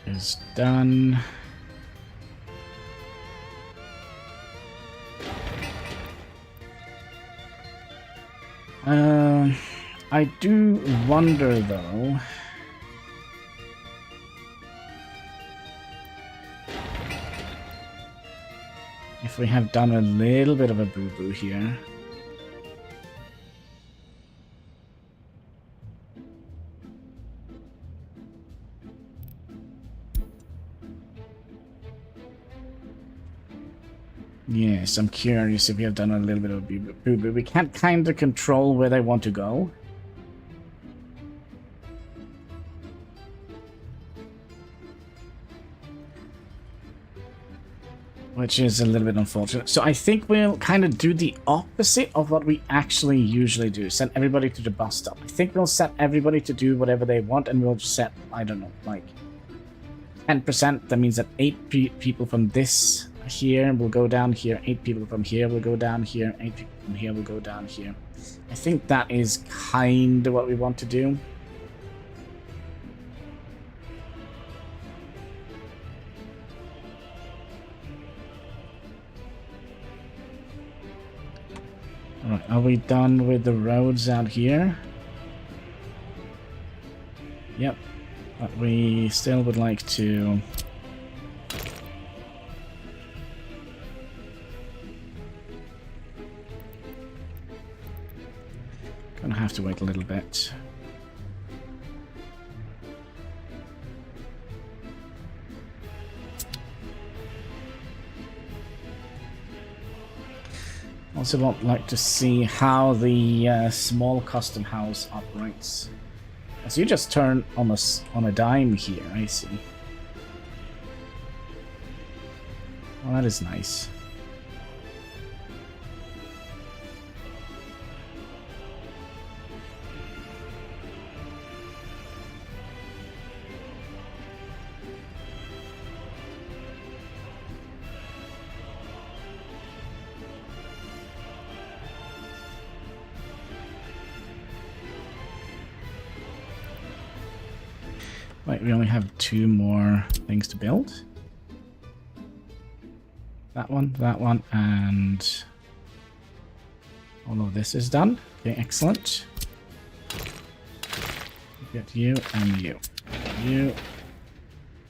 Is done. I do wonder though. If we have done a little bit of a boo-boo here. Yes, I'm curious if we have done a little bit of a boo-boo. We can't kind of control where they want to go. Which is a little bit unfortunate. So I think we'll kind of do the opposite of what we actually usually do. Send everybody to the bus stop. I think we'll set everybody to do whatever they want, and we'll just set, I don't know, like 10%. That means that 8 people from this here will go down here, 8 people from here will go down here, 8 people from here will go down here. I think that is kind of what we want to do. Alright, are we done with the roads out here? Yep, but we still would like to... Gonna have to wait a little bit. Also would like to see how the small custom house operates. So you just turn on a dime here, I see. Well, that is nice. Right, we only have 2 more things to build. That one, and all of this is done. Okay, excellent. Get you and you. You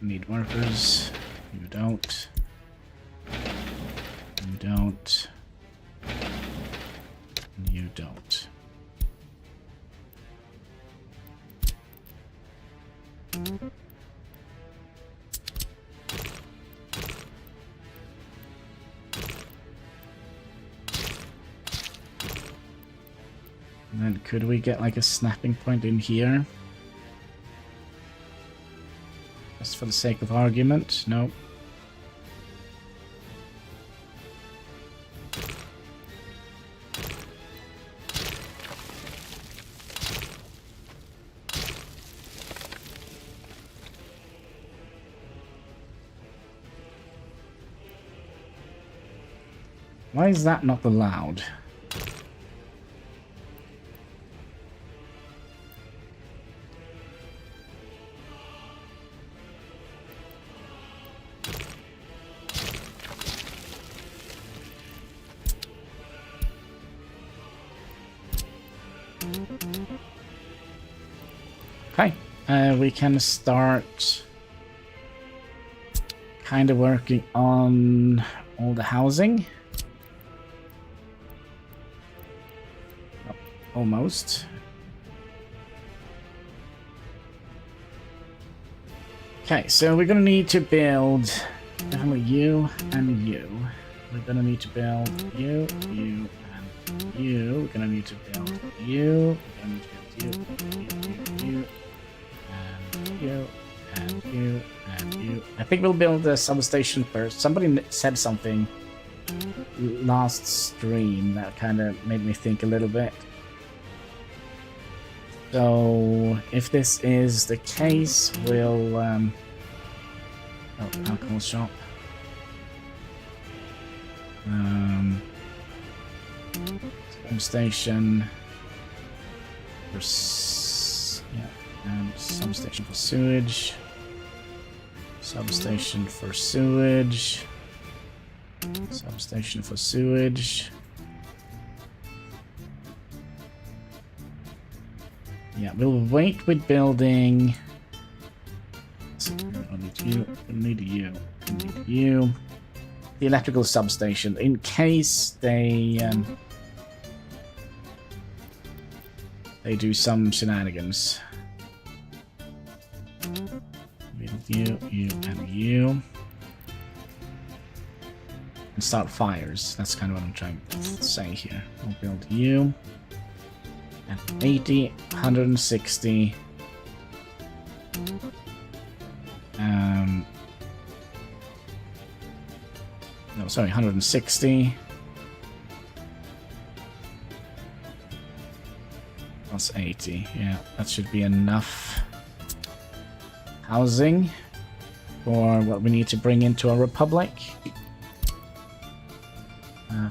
need workers. You don't. You don't. You don't. And then could we get like a snapping point in here? Just for the sake of argument? No. Why is that not allowed? Okay, we can start kind of working on all the housing. Almost. Okay, so we're gonna need to build definitely you and you. We're gonna need to build you, you, and you. We're gonna need to build you. We're gonna need to build you, and you, and you, and you. I think we'll build the substation first. Somebody said something last stream that kind of made me think a little bit. So, if this is the case, we'll, oh, alcohol shop. Substation for, and substation for sewage. Substation for sewage. Substation for sewage. Yeah, we'll wait with building. We'll need you. We'll need you. We'll need you. The electrical substation, in case they do some shenanigans. Build you, you, and you. And start fires. That's kind of what I'm trying to say here. We'll build you. And 80, 160. No, sorry, 160. Plus 80. Yeah, that should be enough housing for what we need to bring into our republic.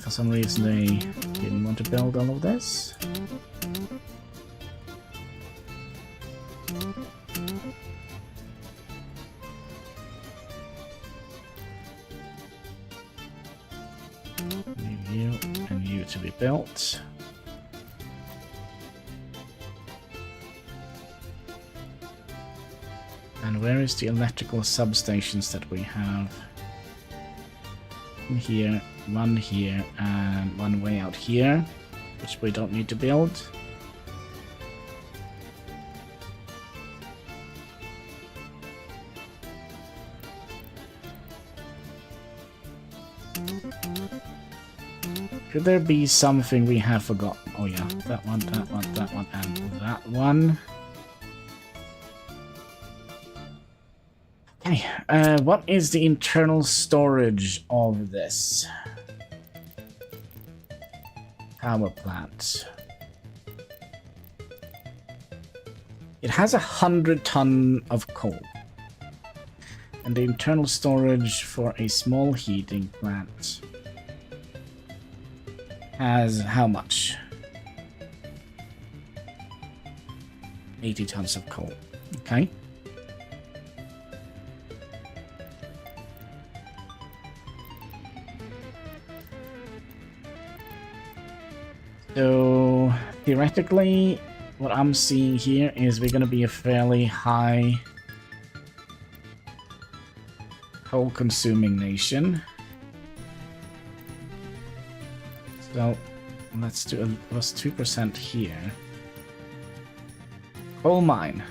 For some reason they didn't want to build all of this. Need you and you to be built. And where is the electrical substations that we have? Here, and one way out here, which we don't need to build. Could there be something we have forgotten? Oh yeah, that one, that one, that one, and that one. Okay, what is the internal storage of this power plant? It has 100 tons of coal. And the internal storage for a small heating plant has how much? 80 tons of coal. Okay. So, theoretically, what I'm seeing here is we're going to be a fairly high coal-consuming nation. So, let's do a plus 2% here. Coal mine.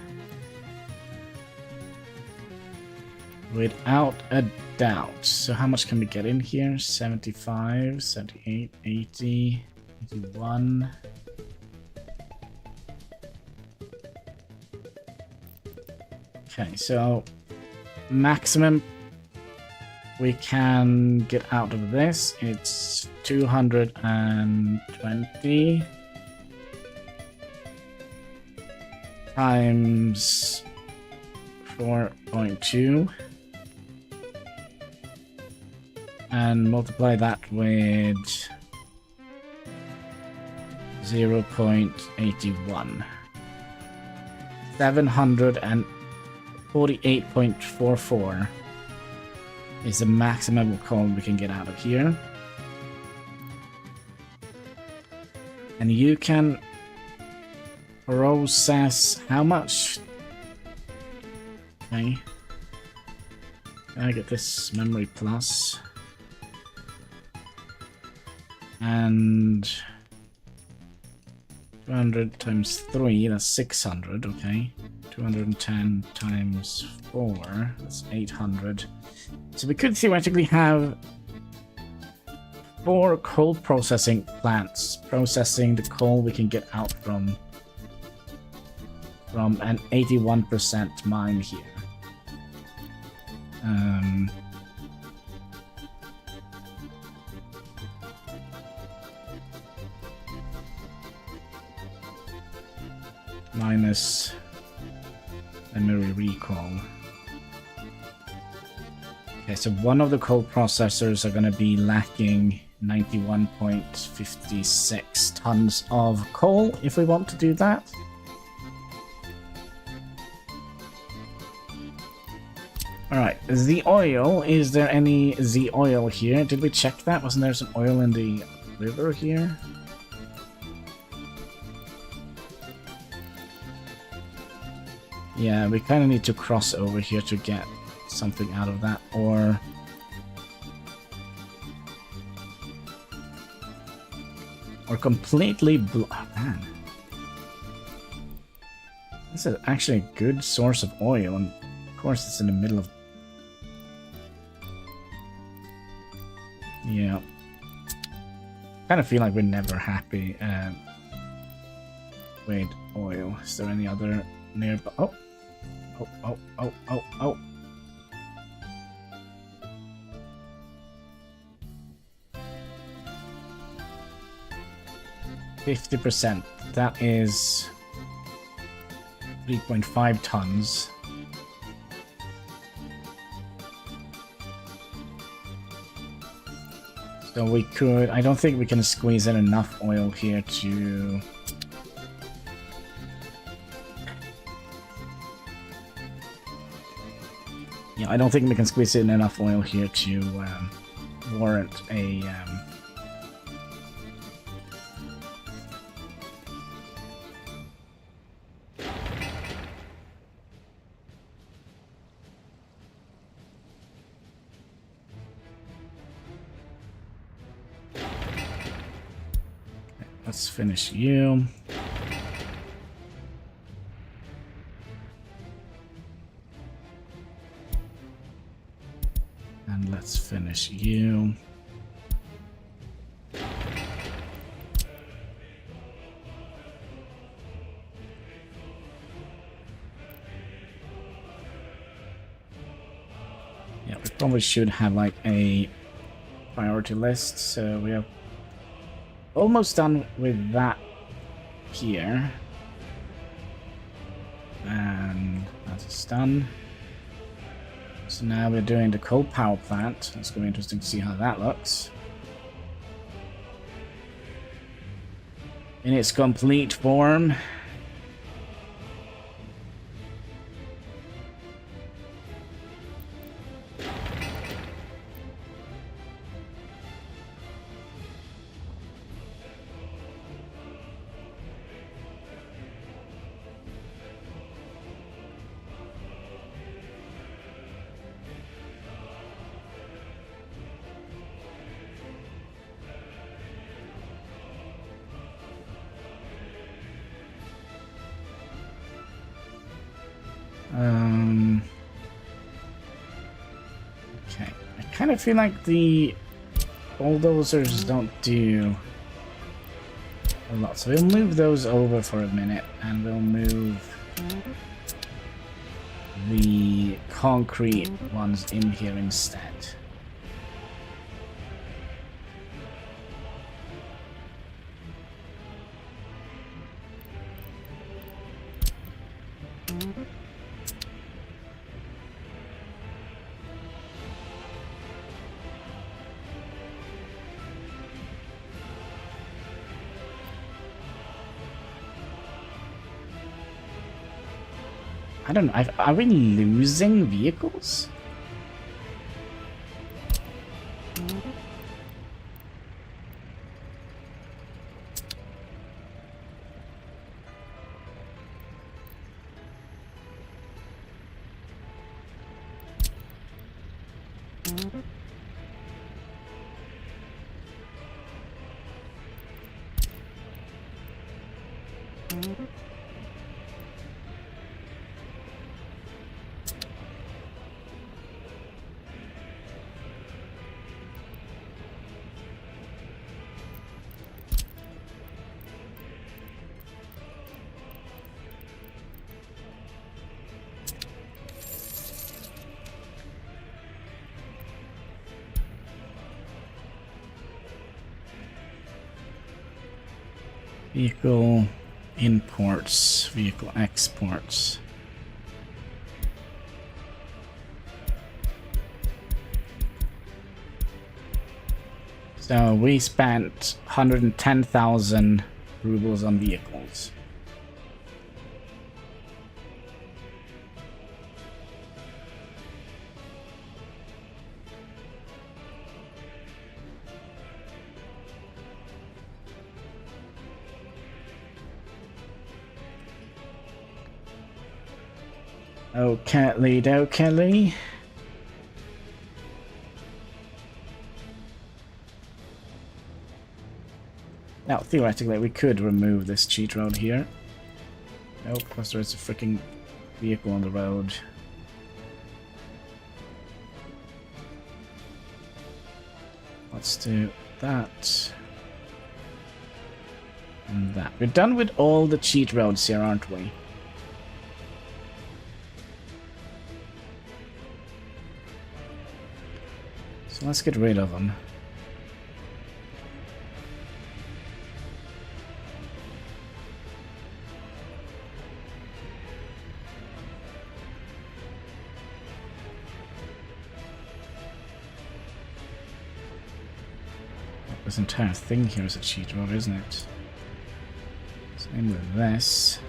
Without a doubt. So, how much can we get in here? 75, 78, 80... 81. Okay, so maximum we can get out of this, it's 220 times 4.2 and multiply that with 0.81. 748.44 is the maximum coal we can get out of here. And you can process how much? Okay. Can I get this memory plus? And 200 times 3, that's 600, okay. 210 times 4, that's 800. So we could theoretically have 4 coal processing plants processing the coal we can get out from an 81% mine here. Minus memory recall. Okay, so one of the coal processors are going to be lacking 91.56 tons of coal if we want to do that. Alright, the oil. Is there any the oil here? Did we check that? Wasn't there some oil in the river here? Yeah, we kind of need to cross over here to get something out of that, or completely oh, man. This is actually a good source of oil, and of course it's in the middle of... Yeah. Kind of feel like we're never happy. Wait, oil. Is there any other nearby? Oh! Oh, oh, oh, oh, oh! 50%. That is 3.5 tons. So we could... I don't think we can squeeze in enough oil here to... Yeah, I don't think we can squeeze in enough oil here to warrant a... Let's finish you. And let's finish you. Yeah, we probably should have like a priority list, so we have almost done with that here. And that's done. So now we're doing the coal power plant. It's going to be interesting to see how that looks. In its complete form. Okay, I kind of feel like the bulldozers don't do a lot, so we'll move those over for a minute, and we'll move the concrete ones in here instead. I don't know, are we losing vehicles? Vehicle imports, vehicle exports. So we spent 110,000 rubles on vehicles. Okay, okay. Now, theoretically, we could remove this cheat road here. Nope, because there's a freaking vehicle on the road. Let's do that. And that. We're done with all the cheat roads here, aren't we? So let's get rid of them. This entire thing here is a cheat road, isn't it? Same with this.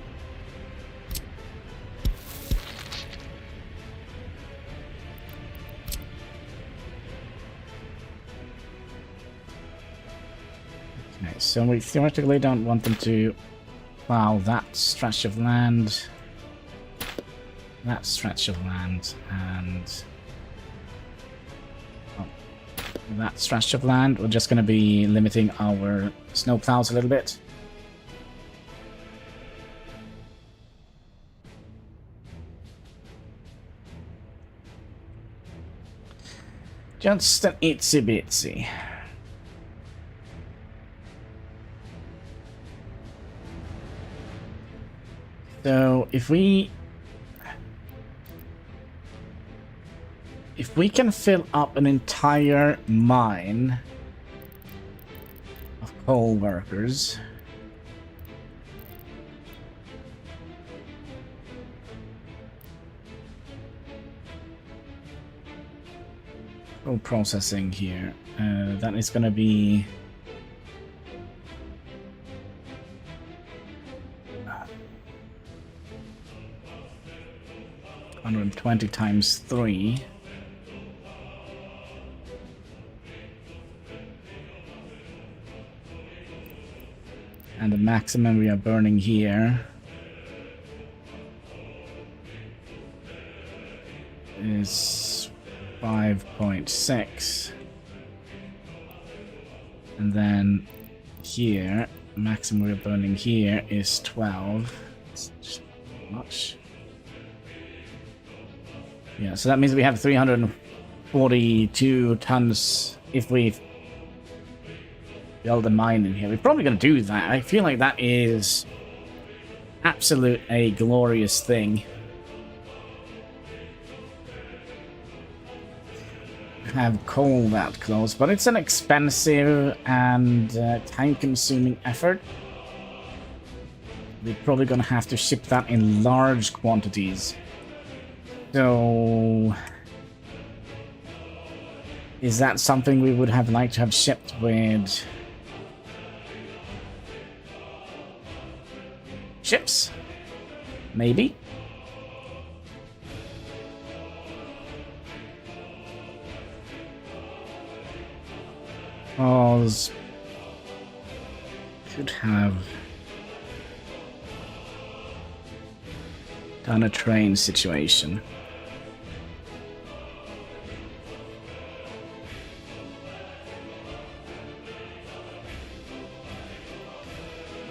Okay, so we theoretically don't want them to plow that stretch of land, that stretch of land, and that stretch of land. We're just going to be limiting our snow plows a little bit. Just an itsy bitsy. So if we can fill up an entire mine of coal workers, coal processing here, that is going to be 120 times 3. And the maximum we are burning here is 5.6. And then here, maximum we're burning here is 12. It's just much. Yeah, so that means we have 342 tons if we build a mine in here. We're probably going to do that. I feel like that is absolute a glorious thing. Have coal that close, but it's an expensive and time-consuming effort. We're probably going to have to ship that in large quantities. So, is that something we would have liked to have shipped with ships? Maybe. Because could have done a train situation.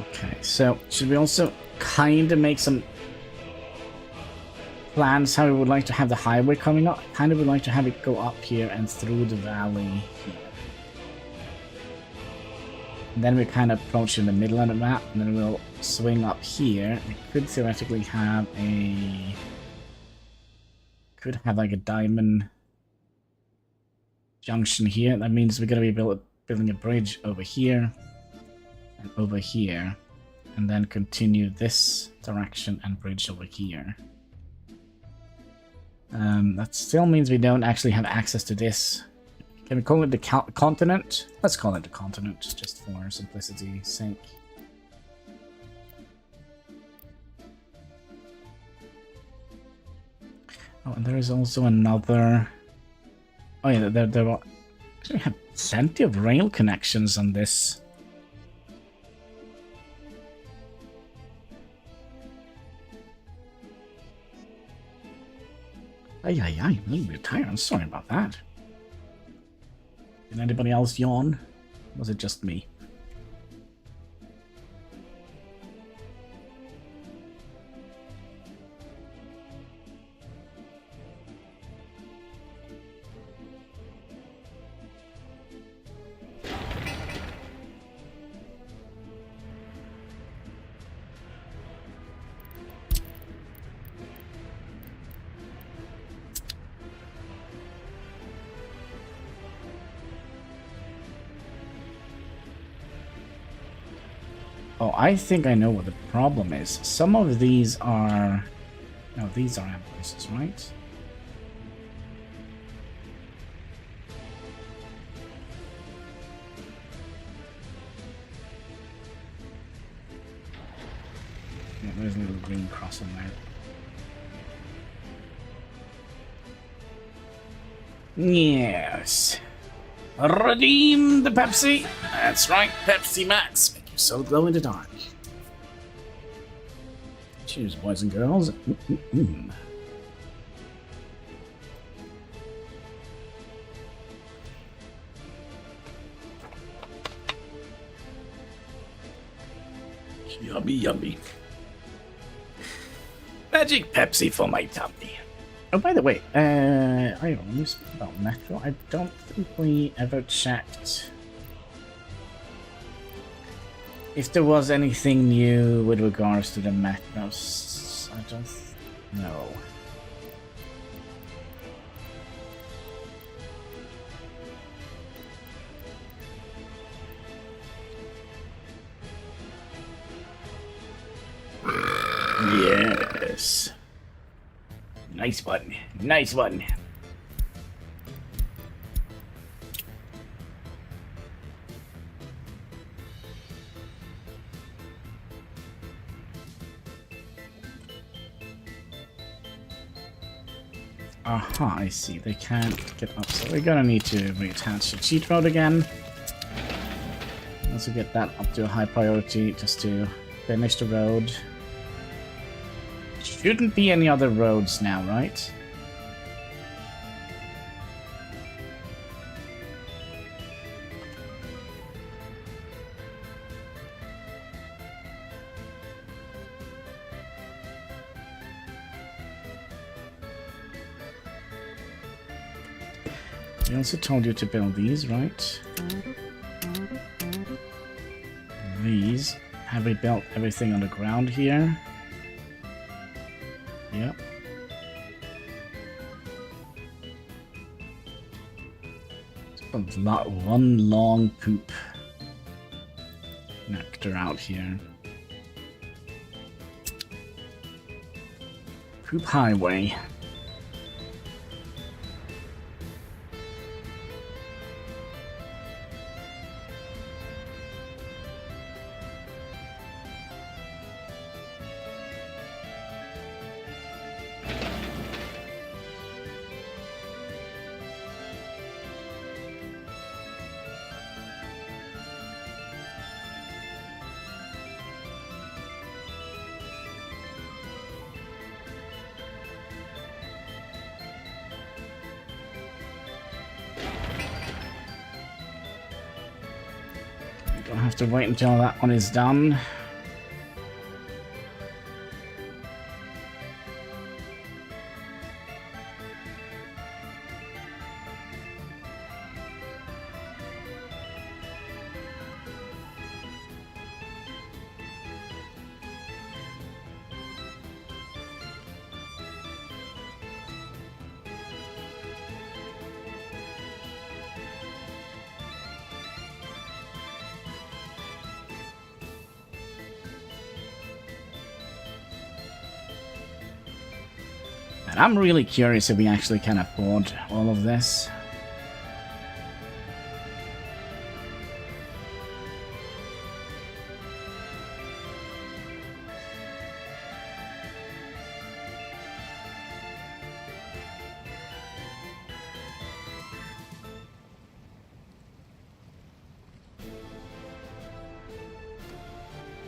Okay, so should we also kind of make some plans how we would like to have the highway coming up? Kind of would like to have it go up here and through the valley here. And then we kind of approach in the middle of the map, and then we'll swing up here. We could theoretically have a... could have like a diamond junction here. That means we're going to be building a bridge over here and over here. And then continue this direction and bridge over here. That still means we don't actually have access to this. Can we call it the continent? Let's call it the continent, just for simplicity's sake. Oh, and there is also another... oh yeah, there are... actually have plenty of rail connections on this. I'm a little bit tired. I'm sorry about that. Did anybody else yawn? Was it just me? Oh, I think I know what the problem is. Some of these are... No, these are ambulances, right? Yeah, there's a little green cross in there. Yes. Redeem the Pepsi. That's right, Pepsi Max. Make you so glow in the dark. Cheers, boys and girls. Yummy, yummy. Magic Pepsi for my tummy. Oh, by the way, I only speak about Metro. I don't think we ever checked if there was anything new with regards to the Metros. I don't know. Yes. Nice one. Nice one. Aha, I see. They can't get up, so we're gonna need to reattach the cheat mode again. Also get that up to a high priority just to finish the road. Shouldn't be any other roads now, right? I also told you to build these, right? These. Have we built everything on the ground here? Yep. One long poop nectar out here. Poop highway. Gonna have to wait until that one is done. And I'm really curious if we actually can afford all of this.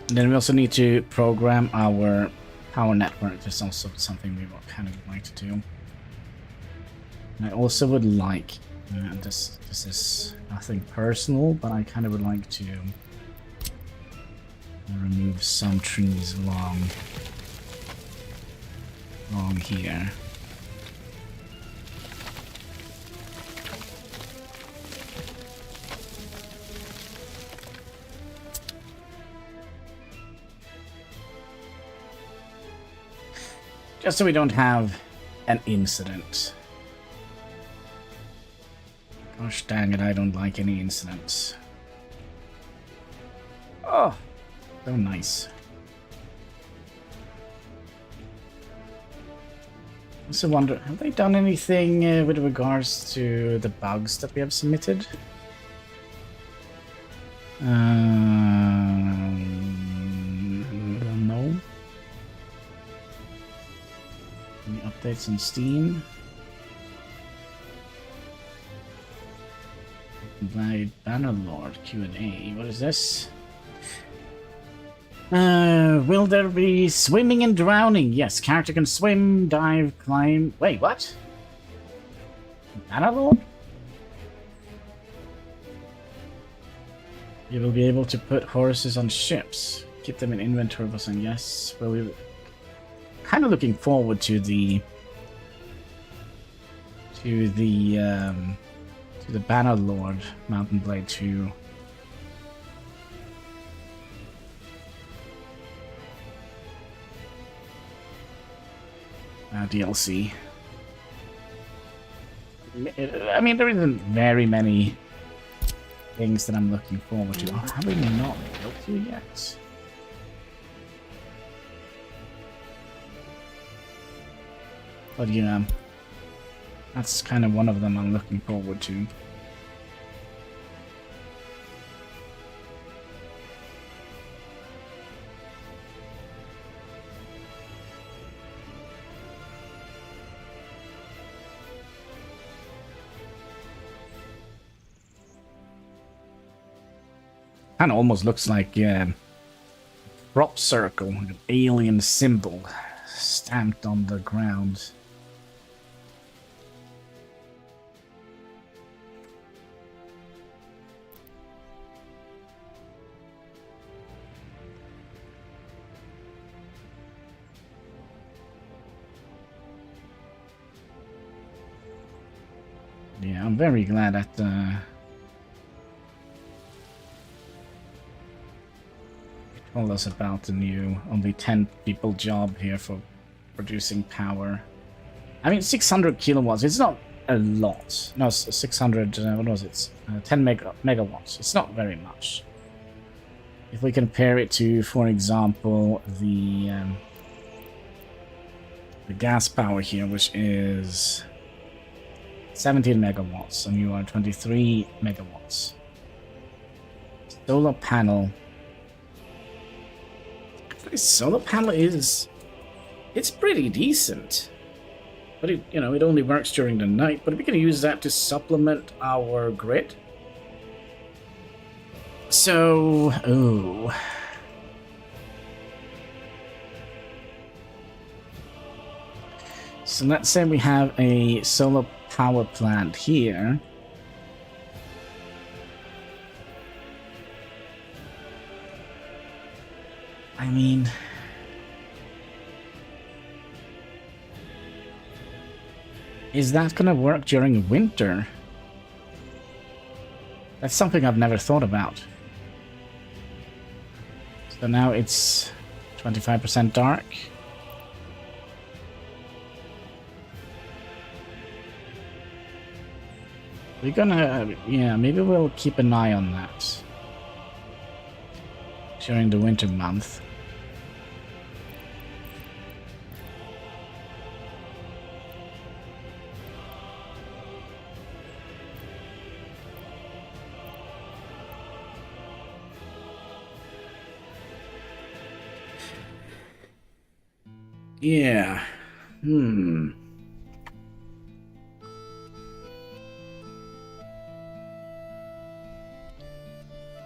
And then we also need to program our power network. That's also something we would kind of like to do. I also would like, this is nothing personal, but I kind of would like to remove some trees along here. Just so we don't have an incident. Gosh dang it, I don't like any incidents. Oh, so nice. I also wonder, have they done anything with regards to the bugs that we have submitted? No. Any updates on Steam? By Bannerlord Q&A. What is this? Will there be swimming and drowning? Yes, character can swim, dive, climb. Wait, what? Bannerlord? You will be able to put horses on ships. Keep them in inventory. Yes. Well, we're kind of looking forward to the Bannerlord Mountain Blade 2. DLC. I mean, there isn't very many things that I'm looking forward to. Have we not built you yet? But yeah, that's kind of one of them I'm looking forward to. Kind of almost looks like crop circle, like an alien symbol stamped on the ground. Yeah, I'm very glad that told us about the new only 10 people job here for producing power. I mean, 600 kilowatts, it's not a lot. No, 600, what was it? 10 megawatts. It's not very much. If we compare it to, for example, the gas power here, which is 17 megawatts, and you are 23 megawatts. Solar panel. This solar panel it's pretty decent, but it only works during the night. But we can use that to supplement our grid. So, so let's say we have a solar power plant here. I mean, is that gonna work during winter? That's something I've never thought about. So now it's 25% dark. We're gonna, yeah, maybe we'll keep an eye on that during the winter month. Yeah.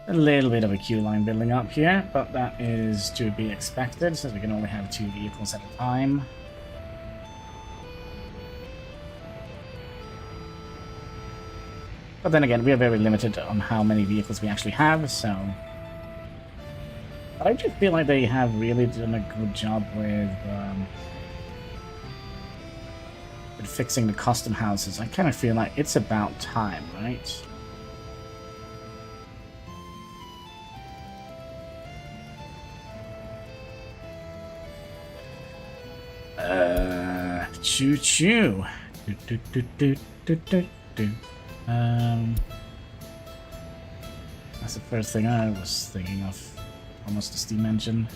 A little bit of a queue line building up here, but that is to be expected since we can only have 2 vehicles at a time. But then again, we are very limited on how many vehicles we actually have, so... But I just feel like they have really done a good job with fixing the custom houses. I kind of feel like it's about time, right? Choo-choo. That's the first thing I was thinking of. Almost a steam engine.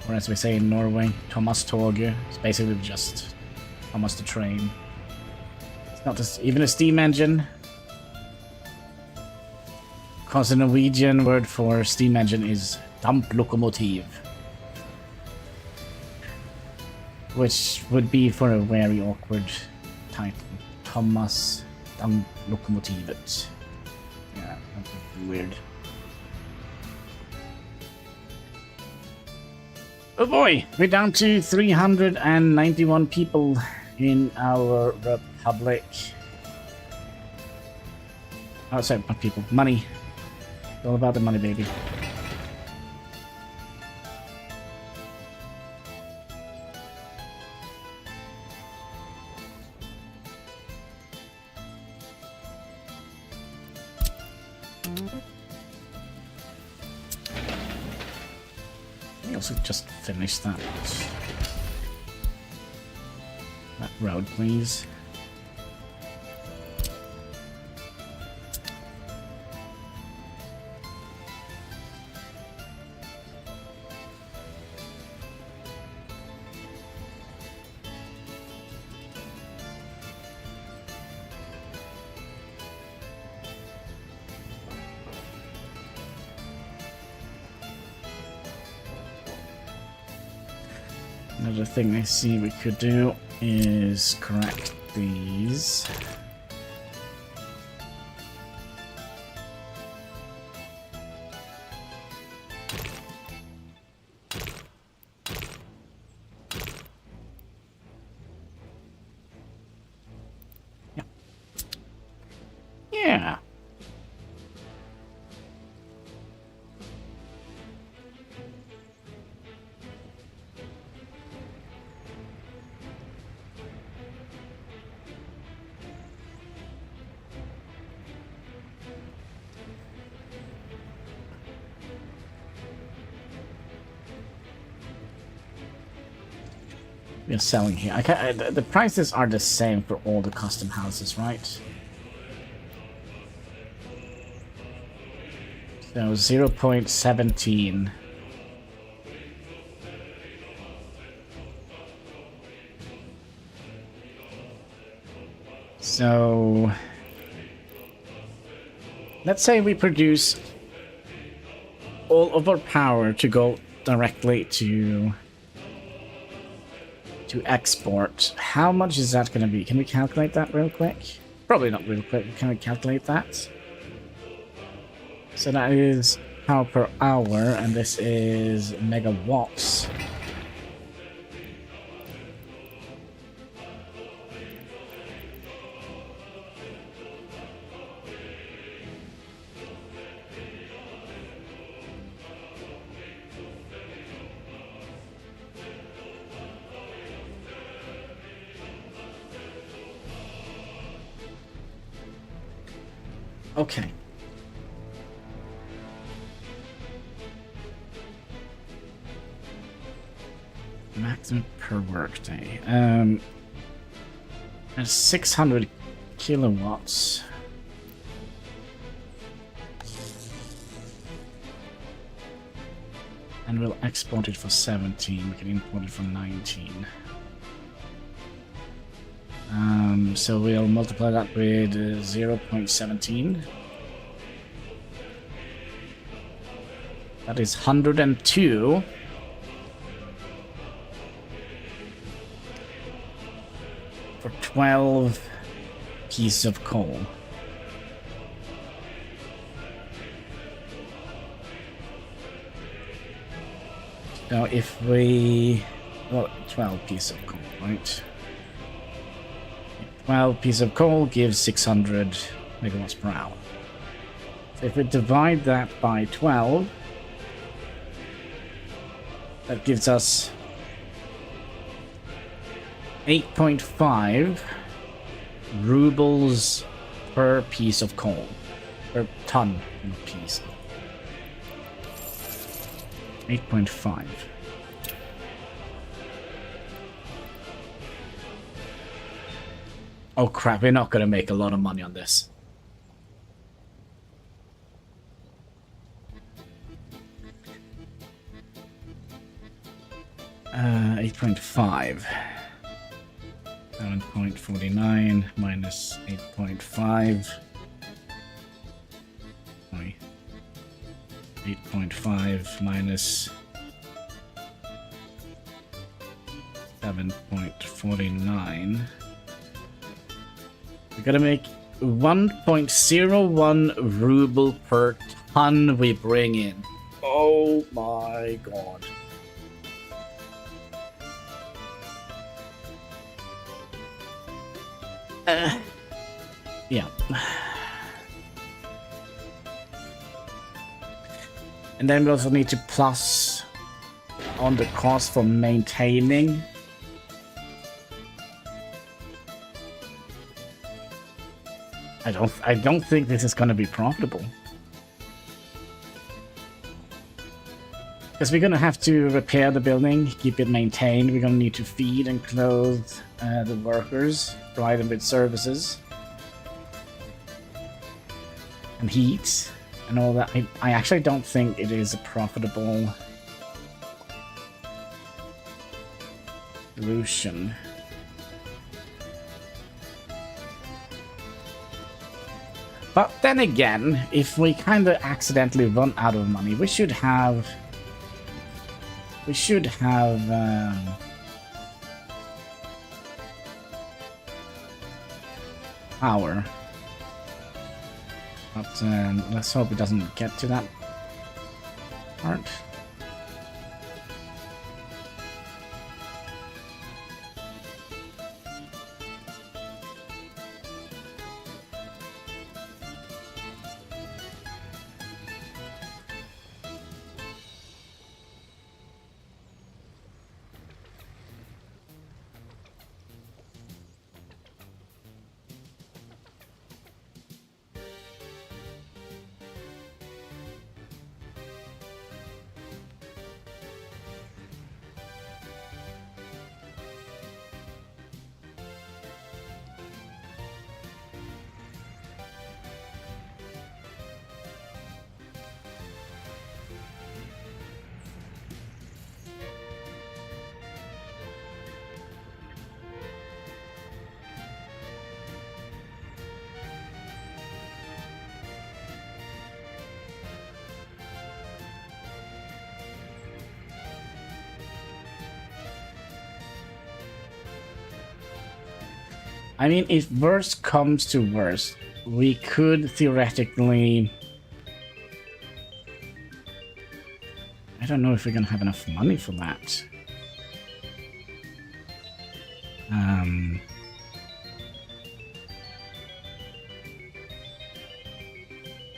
Or as we say in Norway, Thomas Toge. It's basically just Thomas the train. It's not just even a steam engine. Because the Norwegian word for steam engine is damplokomotiv. Which would be for a very awkward title. Thomas damplokomotivet. Yeah, that's weird. Oh boy, we're down to 391 people in our republic. Oh, sorry, not people. Money. It's all about the money, baby. I also just finish that road, please. Another thing I see we could do is correct these. Yeah. Yeah. We're selling here. The prices are the same for all the custom houses, right? So 0.17. So let's say we produce all of our power to go directly to export. How much is that going to be? Can we calculate that real quick? Probably not real quick. Can we calculate that? So that is power per hour, and this is megawatts. Okay. Maximum per workday. That's 600 kilowatts. And we'll export it for 17. We can import it for 19. So we'll multiply that with 0.17. That is 102. For 12 pieces of coal. So if we... well, 12 pieces of coal, right? 12 pieces of coal gives 600 megawatts per hour. So if we divide that by 12, that gives us 8.5 rubles per piece of coal. Per ton of piece. 8.5. Oh crap, we're not going to make a lot of money on this. Uh, 8.5. 7.49 minus 8.5. 8.5 minus 7.49. We gotta make 1.01 ruble per ton we bring in. Oh my god. Yeah. And then we also need to plus on the cost for maintaining. I don't think this is gonna be profitable. Because we're gonna have to repair the building, keep it maintained, we're gonna need to feed and clothe the workers, provide them with services. And heat. And all that. I actually don't think it is a profitable solution. But then again, if we kind of accidentally run out of money, we should have power. But let's hope it doesn't get to that part. I mean, if worst comes to worst, we could theoretically... I don't know if we're gonna have enough money for that.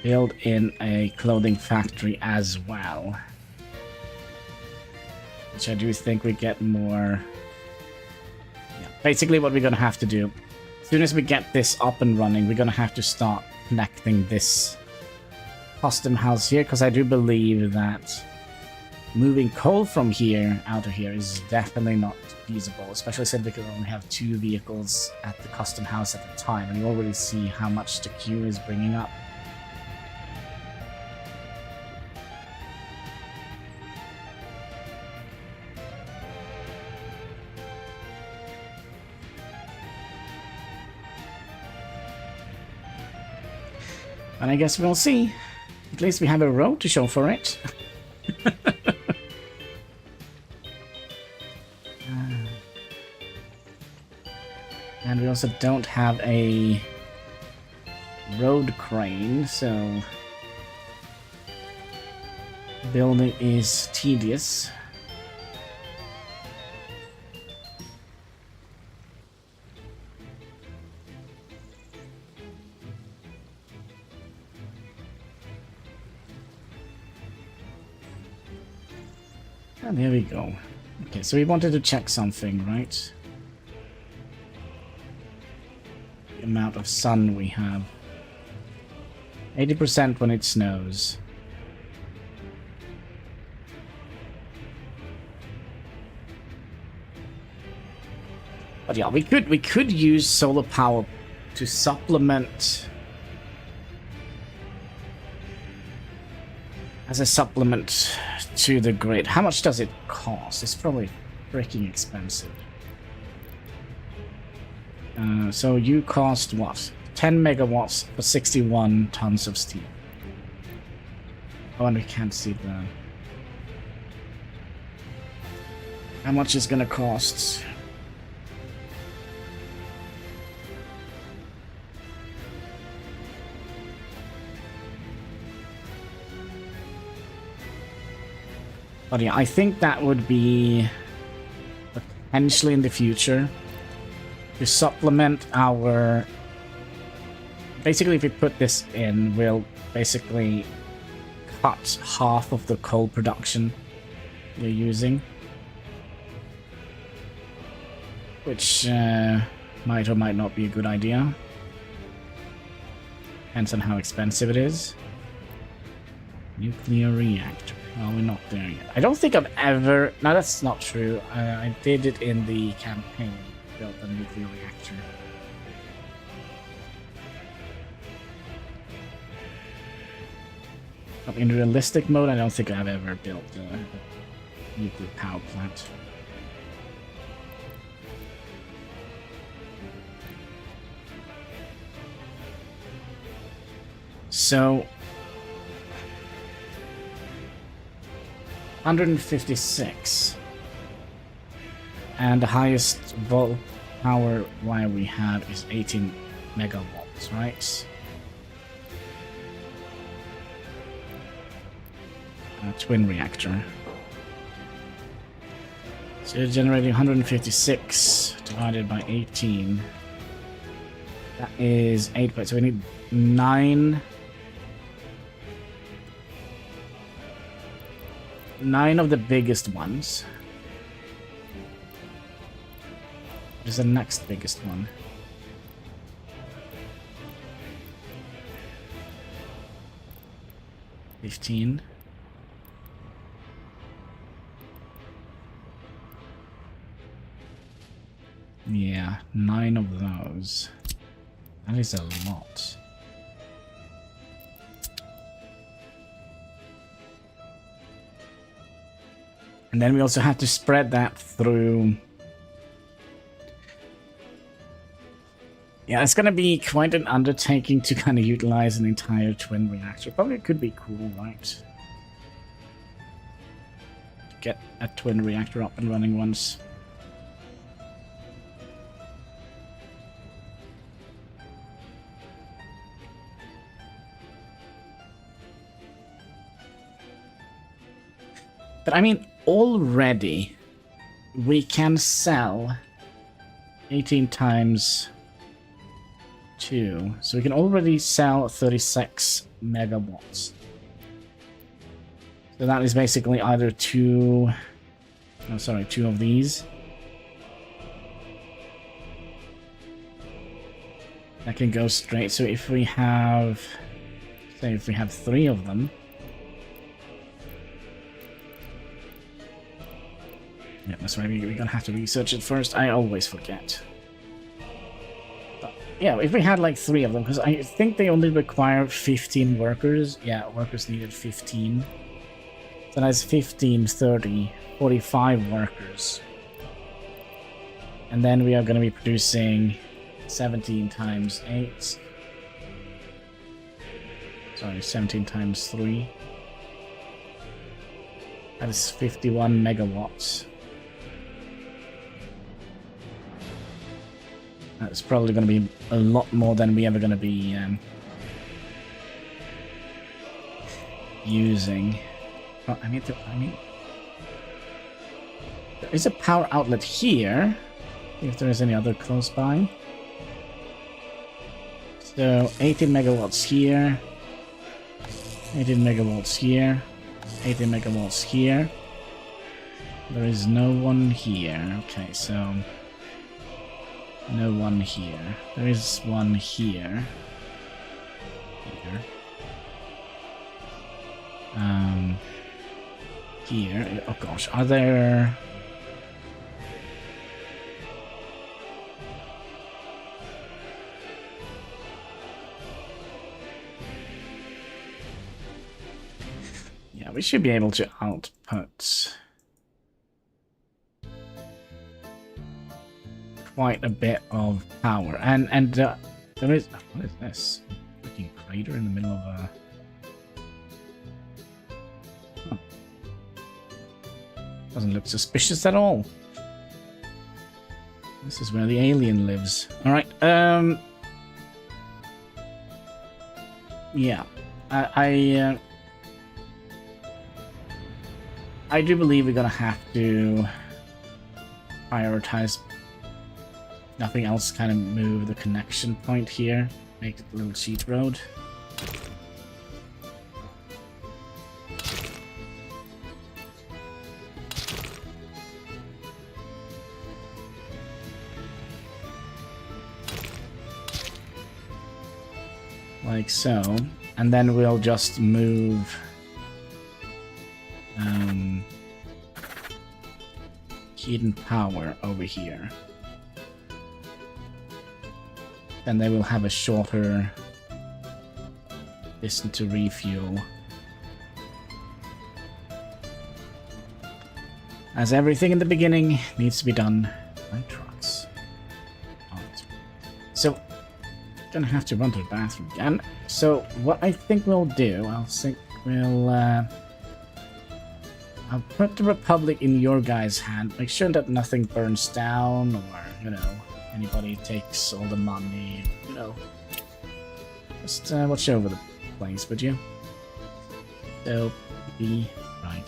Build in a clothing factory as well. Which I do think we get more... Yeah, basically what we're gonna have to do, as soon as we get this up and running, we're gonna have to start connecting this custom house here, because I do believe that moving coal from here out of here is definitely not feasible, especially since we can only have 2 vehicles at the custom house at the time, and you already see how much the queue is bringing up. And I guess we'll see. At least we have a road to show for it. And we also don't have a road crane, so building is tedious. And there we go. Okay, so we wanted to check something, right? The amount of sun we have. 80% when it snows. But yeah, we could use solar power to supplement as a supplement to the grid. How much does it cost? It's probably freaking expensive. So you cost what? 10 megawatts for 61 tons of steel. Oh, and we can't see the... How much is gonna cost? But yeah, I think that would be potentially in the future to supplement our... Basically, if we put this in, we'll basically cut half of the coal production we're using. Which might or might not be a good idea. Depends on how expensive it is. Nuclear reactor. Well, we're not there yet. I don't think I've ever... No, that's not true. I did it in the campaign. Built a nuclear reactor. But in realistic mode, I don't think I've ever built a nuclear power plant. So... 156. And the highest volt power wire we have is 18 megawatts, right? A twin reactor. So you're generating 156 divided by 18. That is 8, so we need 9 of the biggest ones. What is the next biggest one? $15. Yeah, 9 of those. That is a lot. And then we also have to spread that through... Yeah, it's gonna be quite an undertaking to kind of utilize an entire twin reactor. Probably could be cool, right? Get a twin reactor up and running once. But I mean, already we can sell 18 times 2. So we can already sell 36 megawatts. So that is basically either 2 of these. That can go straight. So if we have, say if we have 3 of them, yeah, that's right, we're gonna have to research it first. I always forget. But yeah, if we had like 3 of them, because I think they only require 15 workers. Yeah, workers needed 15. So that's 15, 30, 45 workers. And then we are gonna be producing 17 times 8. Sorry, 17 times 3. That is 51 megawatts. That's probably going to be a lot more than we ever going to be using. Oh, I mean, there is a power outlet here. If there is any other close by. So 18 megawatts here. 18 megawatts here. 18 megawatts here. There is no one here. Okay, so no one here. There is one here. Here. Here. Oh gosh, are there... Yeah, we should be able to output quite a bit of power. And there is... What is this? A freaking crater in the middle of a... Huh. Doesn't look suspicious at all. This is where the alien lives. Alright, yeah. I do believe we're gonna have to prioritize nothing else, kind of move the connection point here, make it a little cheat road. Like so, and then we'll just move hidden power over here. Then they will have a shorter distance to refuel. As everything in the beginning needs to be done by trucks. So, gonna have to run to the bathroom again. So, what I think we'll do, I'll put the Republic in your guys' hand. Make sure that nothing burns down or, you know, anybody takes all the money, you know. Just watch over the place, would you? So, be right back.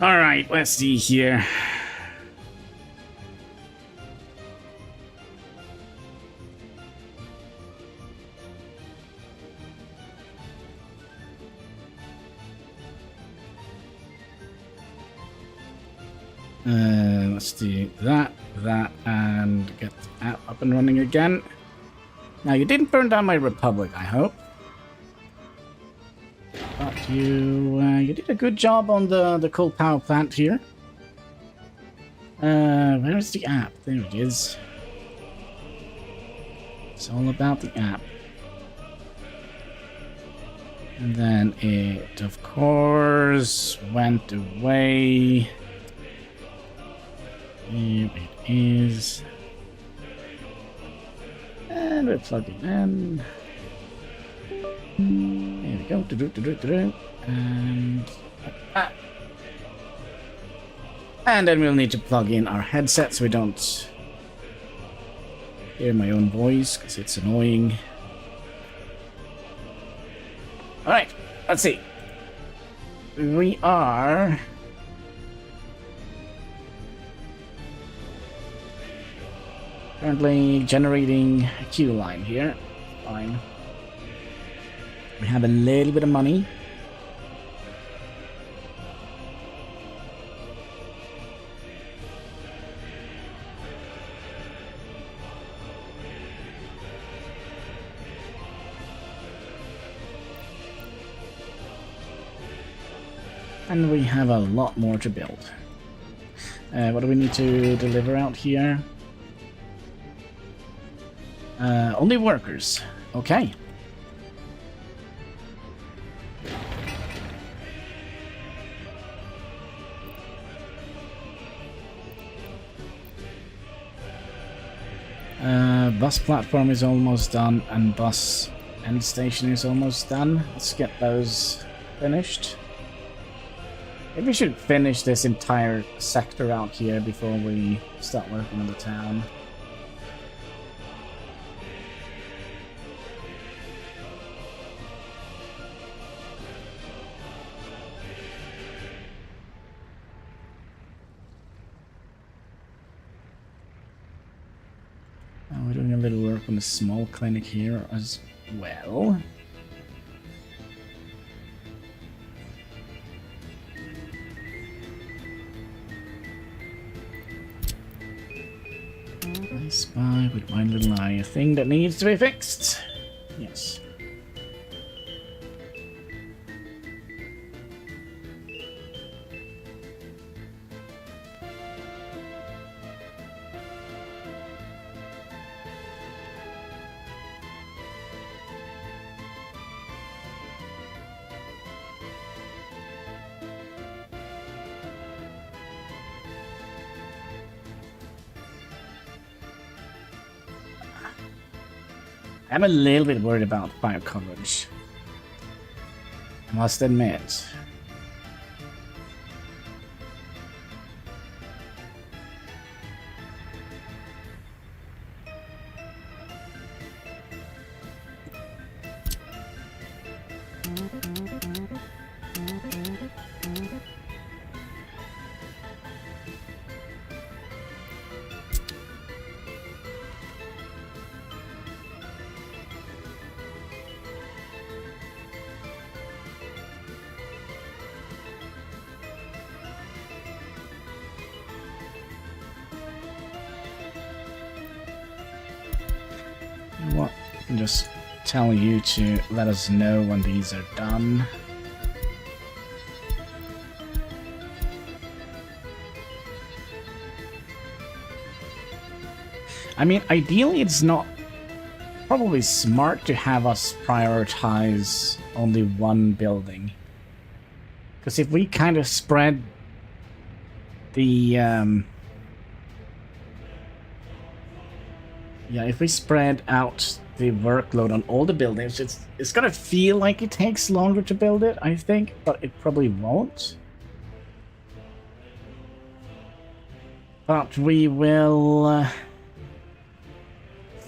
All right, let's see here. Let's do that, and get the app up and running again. Now, you didn't burn down my Republic, I hope. But you did a good job on the coal power plant here. Where is the app? There it is. It's all about the app. And then it, of course, went away. Here it is. And we're plugging in. There we go. And then we'll need to plug in our headset so we don't hear my own voice, because it's annoying. Alright, let's see. We are... currently generating a queue line here. Fine. We have a little bit of money. And we have a lot more to build. What do we need to deliver out here? Only workers. Okay. Bus platform is almost done, and bus end station is almost done. Let's get those finished. Maybe we should finish this entire sector out here before we start working on the town. We're doing a little work on the small clinic here as well. I spy with my little eye a thing that needs to be fixed. Yes. I'm a little bit worried about fire coverage, I must admit. What? I can just tell you to let us know when these are done. I mean, ideally it's not probably smart to have us prioritize only one building. Because if we kind of spread the if we spread out the workload on all the buildings, it's gonna feel like it takes longer to build it, I think, but it probably won't. But we will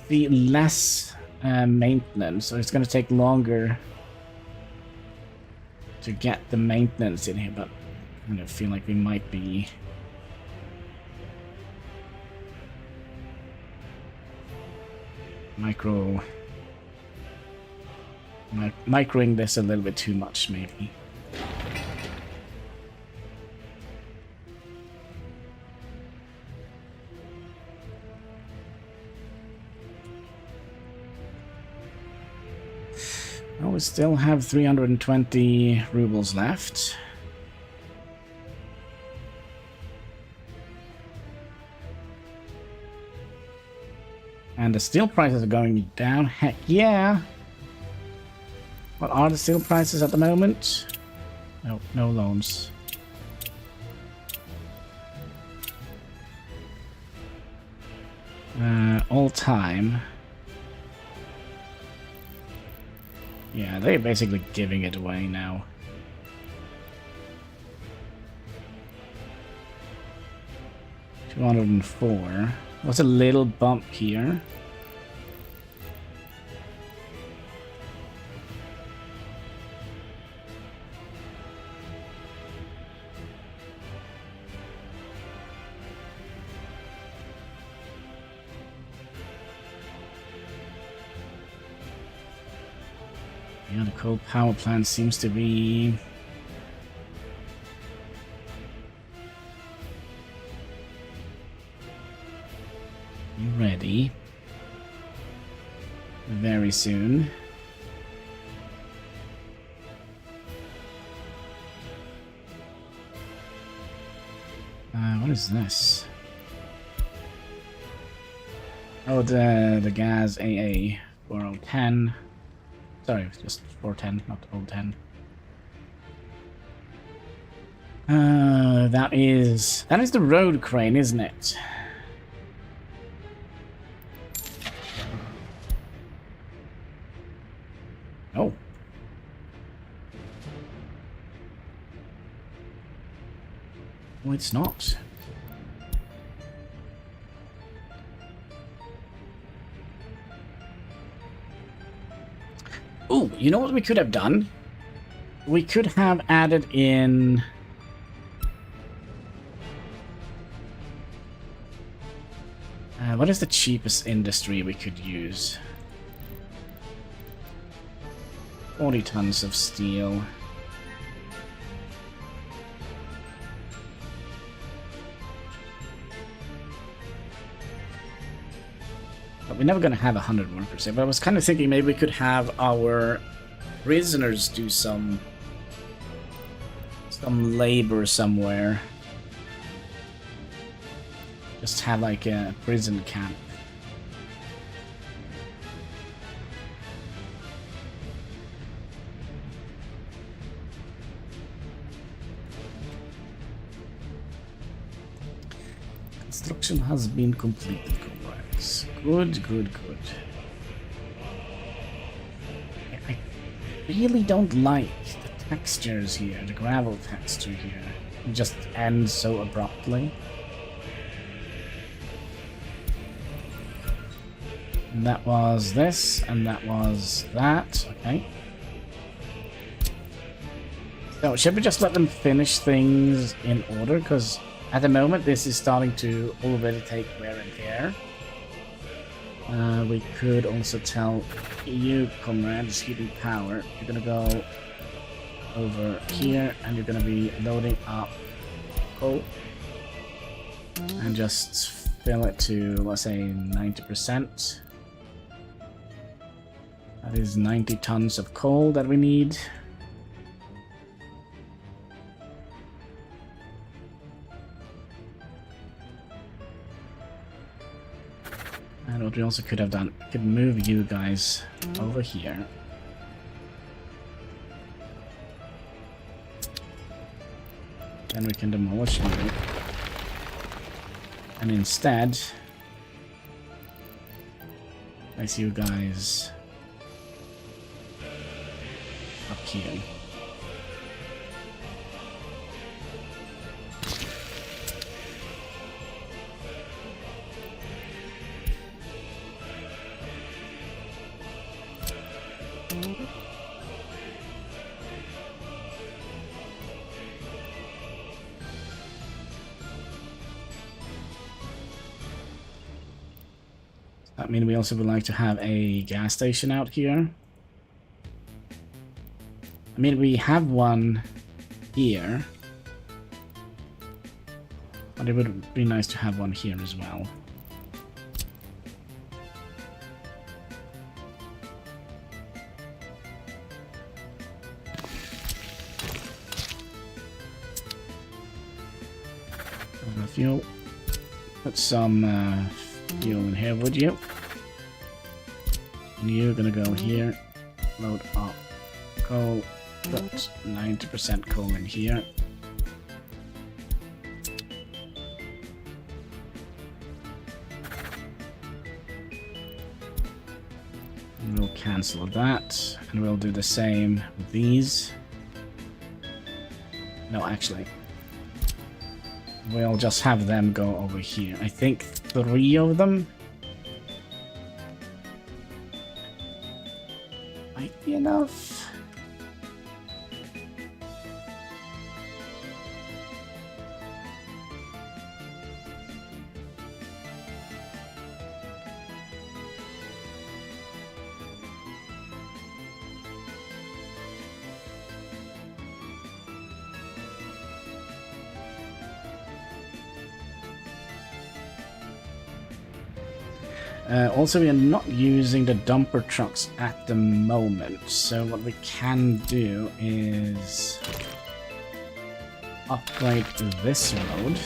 be less maintenance, so it's gonna take longer to get the maintenance in here, but I feel like we might be microing this a little bit too much, maybe. Well, we still have 320 rubles left. And the steel prices are going down. Heck yeah! What are the steel prices at the moment? No, no loans. All time. Yeah, they're basically giving it away now. $204. What's a little bump here? Yeah, the coal power plant seems to be ready very soon. What is this? Oh, the gas AA 4010. Sorry, just 410, not 010. That is the road crane, isn't it? Oh. Oh, it's not. Oh, you know what we could have done? We could have added in... what is the cheapest industry we could use? 40 tons of steel. But we're never going to have 101%. But I was kind of thinking maybe we could have our prisoners do some labor somewhere. Just have like a prison camp. Construction has been completed, comrades. Good, good, good. I really don't like the textures here, the gravel texture here. It just ends so abruptly. And that was this, and that was that. Okay. So, should we just let them finish things in order? Because at the moment, this is starting to already take wear and tear. We could also tell you, comrades, heating power, you're gonna go over here, and you're gonna be loading up coal. And just fill it to, let's say, 90%. That is 90 tons of coal that we need. And what we also could have done, we could move you guys over here. Then we can demolish you. And instead, place you guys up here. That means we also would like to have a gas station out here. I mean, we have one here. But it would be nice to have one here as well. Fuel. Put some fuel in here, would you? And you're gonna go here. Load up coal. Put 90% coal in here. And we'll cancel that. And we'll do the same with these. No, actually. We'll just have them go over here. I think 3 of them might be enough. Also, we are not using the dumper trucks at the moment, so what we can do is upgrade this road.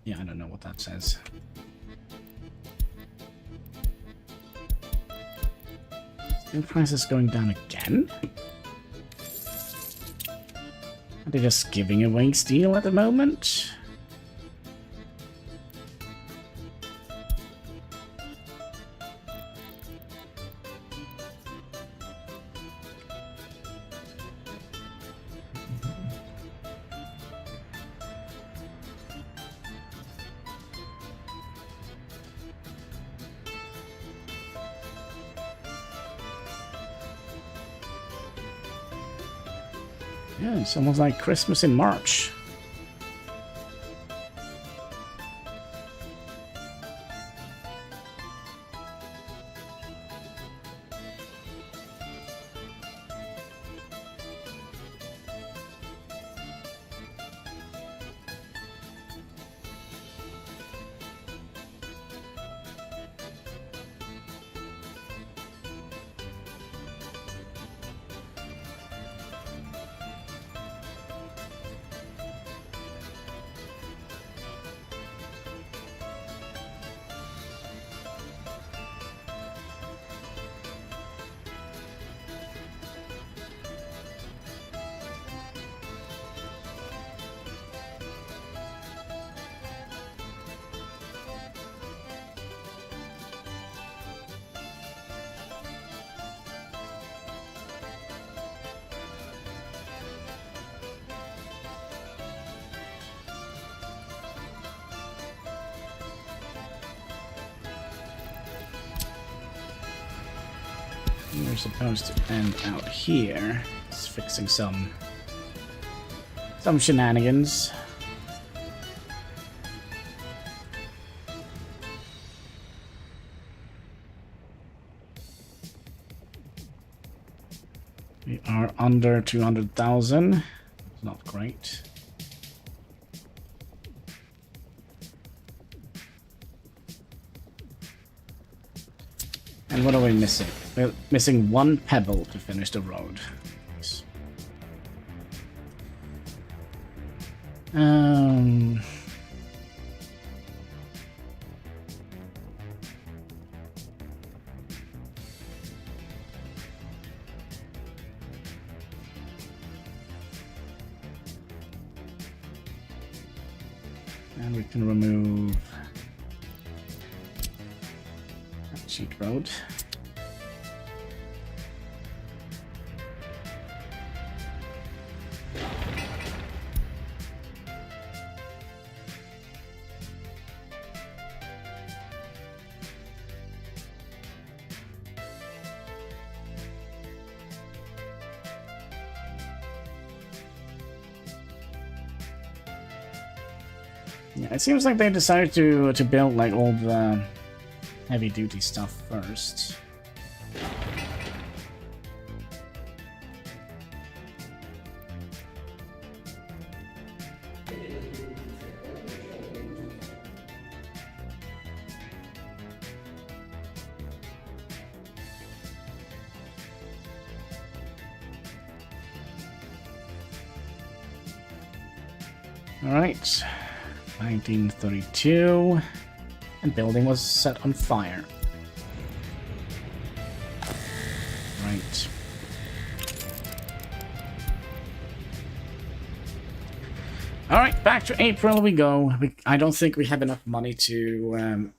Yeah, I don't know what that says. Steel prices going down again? Are they just giving away steel at the moment? Yeah, it's almost like Christmas in March. We're supposed to end out here. It's fixing some shenanigans. We are under 200,000. It's not great. And what are we missing? We're missing 1 pebble to finish the road. And we can remove that cheat road. Yeah, it seems like they decided to build like all the heavy duty stuff first. Alright, 1932, and building was set on fire. Right. Alright, back to April we go. I don't think we have enough money to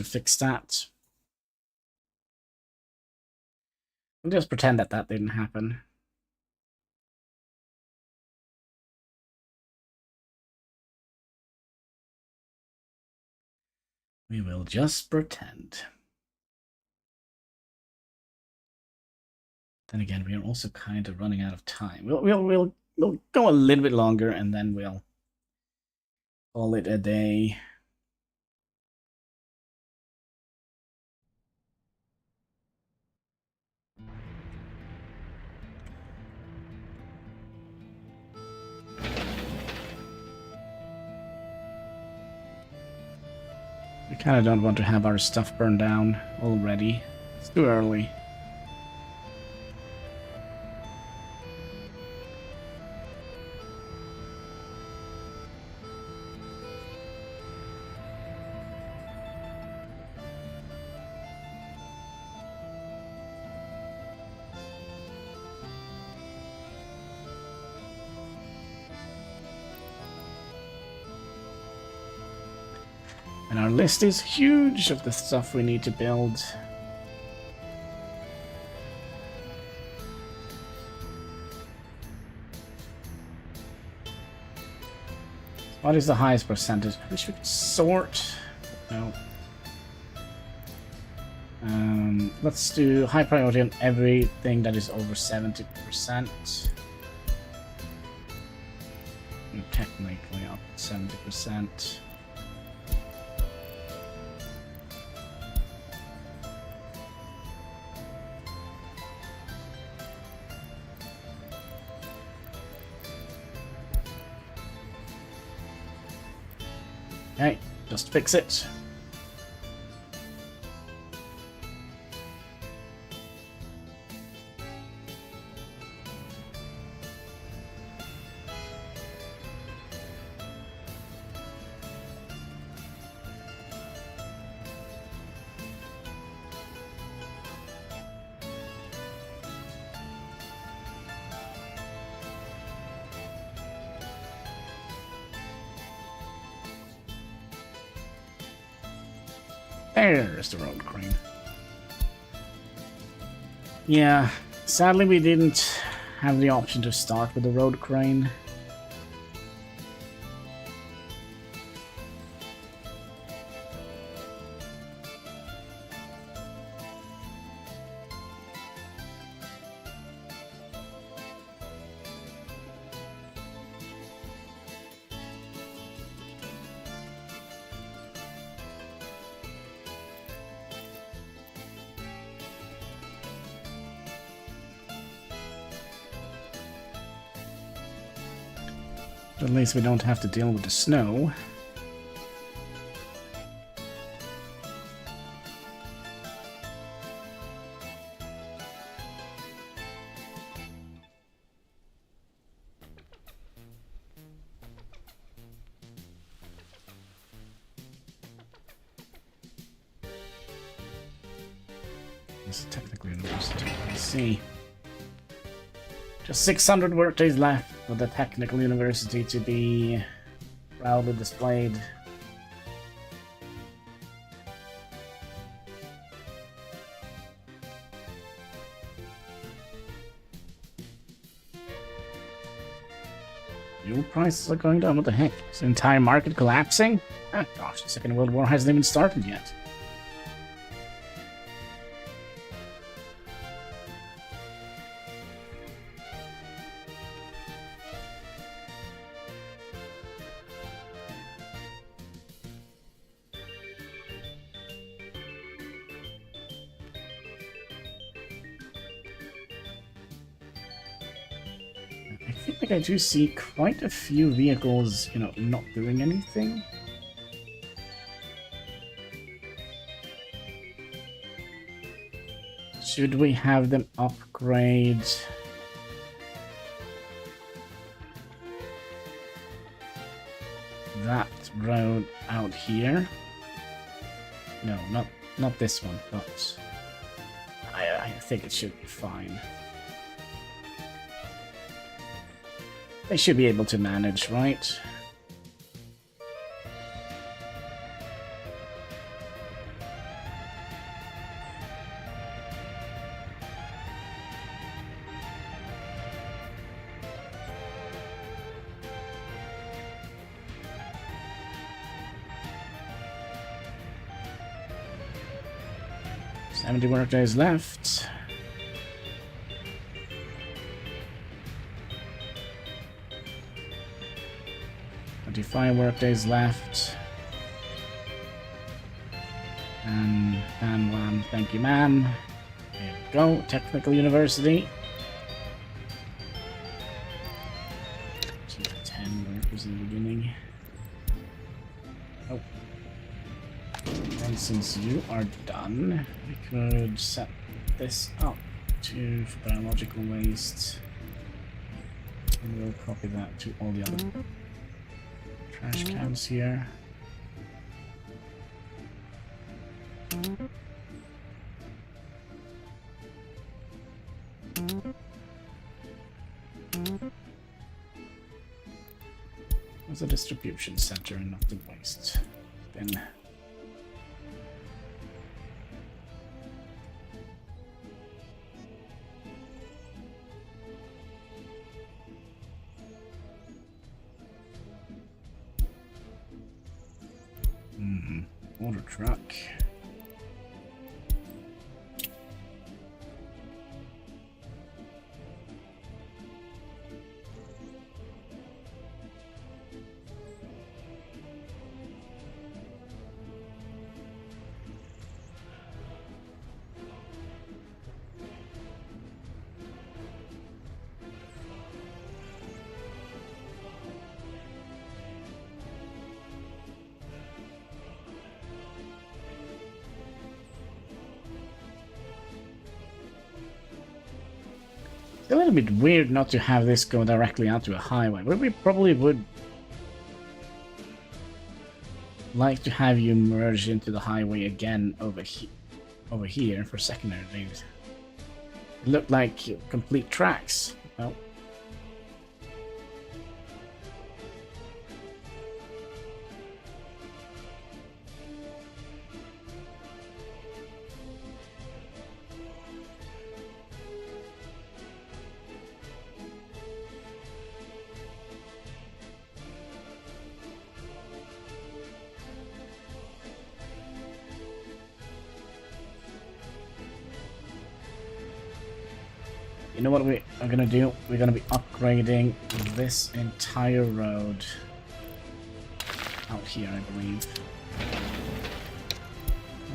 fix that. We'll just pretend that that didn't happen. We will just pretend. Then again, we are also kind of running out of time. We'll go a little bit longer, and then we'll call it a day. We kind of don't want to have our stuff burned down already. It's too early. And our list is huge of the stuff we need to build. What is the highest percentage? We should sort. No. Let's do high priority on everything that is over 70%. Technically up to 70%. Okay, just fix it. There's the road crane. Yeah, sadly we didn't have the option to start with the road crane. At least we don't have to deal with the snow. This is technically university. Let's see. Just 600 workdays left for the technical university to be proudly displayed. Fuel prices are going down. What the heck? Is the entire market collapsing? Ah, gosh, the Second World War hasn't even started yet. feel like I do see quite a few vehicles, you know, not doing anything. Should we have them upgrade that road out here? No, not this one, but I think it should be fine. They should be able to manage, right? Seventy work days left. Work days left. And bam, thank you, ma'am. There we go. Technical University. 10 workers in the beginning. Oh. And since you are done, we could set this up to biological waste. And we'll copy that to all the other trash cans here. There's a distribution center and not the waste bin. Water truck. It's a little bit weird not to have this go directly out to a highway, but we probably would like to have you merge into the highway again over here for secondary things. It looked like complete tracks. Well, you know what we are gonna do? We're gonna be upgrading this entire road out here, I believe.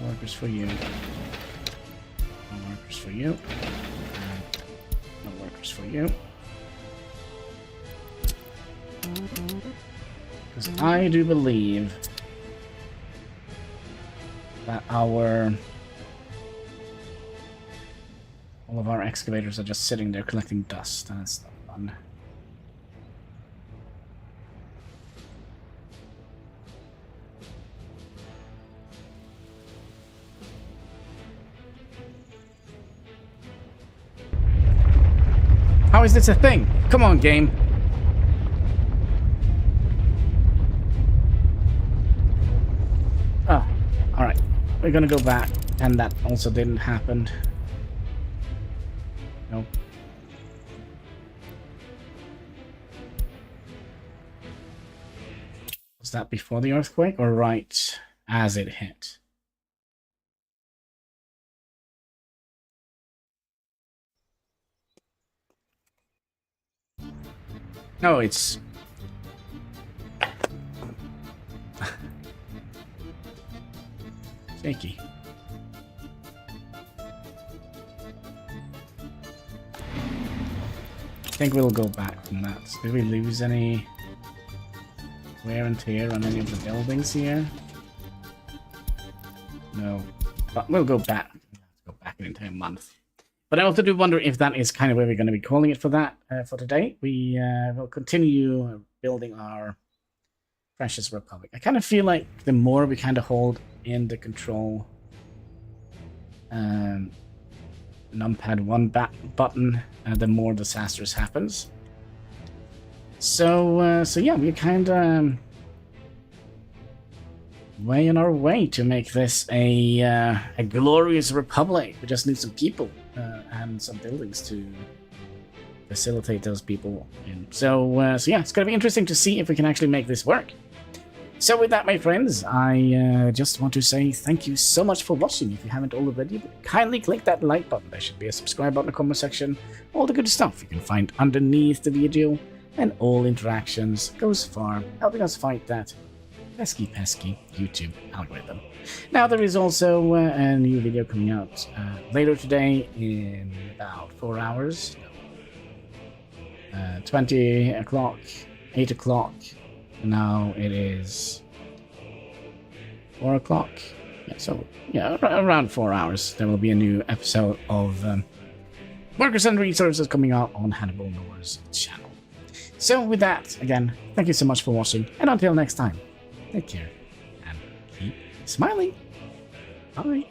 No workers for you. No workers for you. And no workers for you. Because I do believe that all of our excavators are just sitting there collecting dust, and that's not fun. How is this a thing? Come on, game. Oh, alright. We're gonna go back, and that also didn't happen. Nope. Was that before the earthquake or right as it hit? No, it's... shaky. think we'll go back from that. Did we lose any wear and tear on any of the buildings here? No. But we'll go back. Go back an entire month. But I also do wonder if that is kind of where we're going to be calling it for that for today. We will continue building our precious republic. I kind of feel like the more we kind of hold in the control numpad 1 button, the more disasters happens. So yeah, we're kind of way on our way to make this a glorious republic. We just need some people and some buildings to facilitate those people in. So yeah, it's going to be interesting to see if we can actually make this work. So with that, my friends, I just want to say thank you so much for watching. If you haven't already, kindly click that like button. There should be a subscribe button in the comment section. All the good stuff you can find underneath the video. And all interactions goes far, helping us fight that pesky YouTube algorithm. Now there is also a new video coming out later today in about 4 hours. 20 o'clock, 8 o'clock. Now it is 4 o'clock. Yeah, so yeah, around 4 hours there will be a new episode of Workers and Resources coming out on HanniballNOR's channel. So with that, again, thank you so much for watching, and until next time, take care and keep smiling. Bye.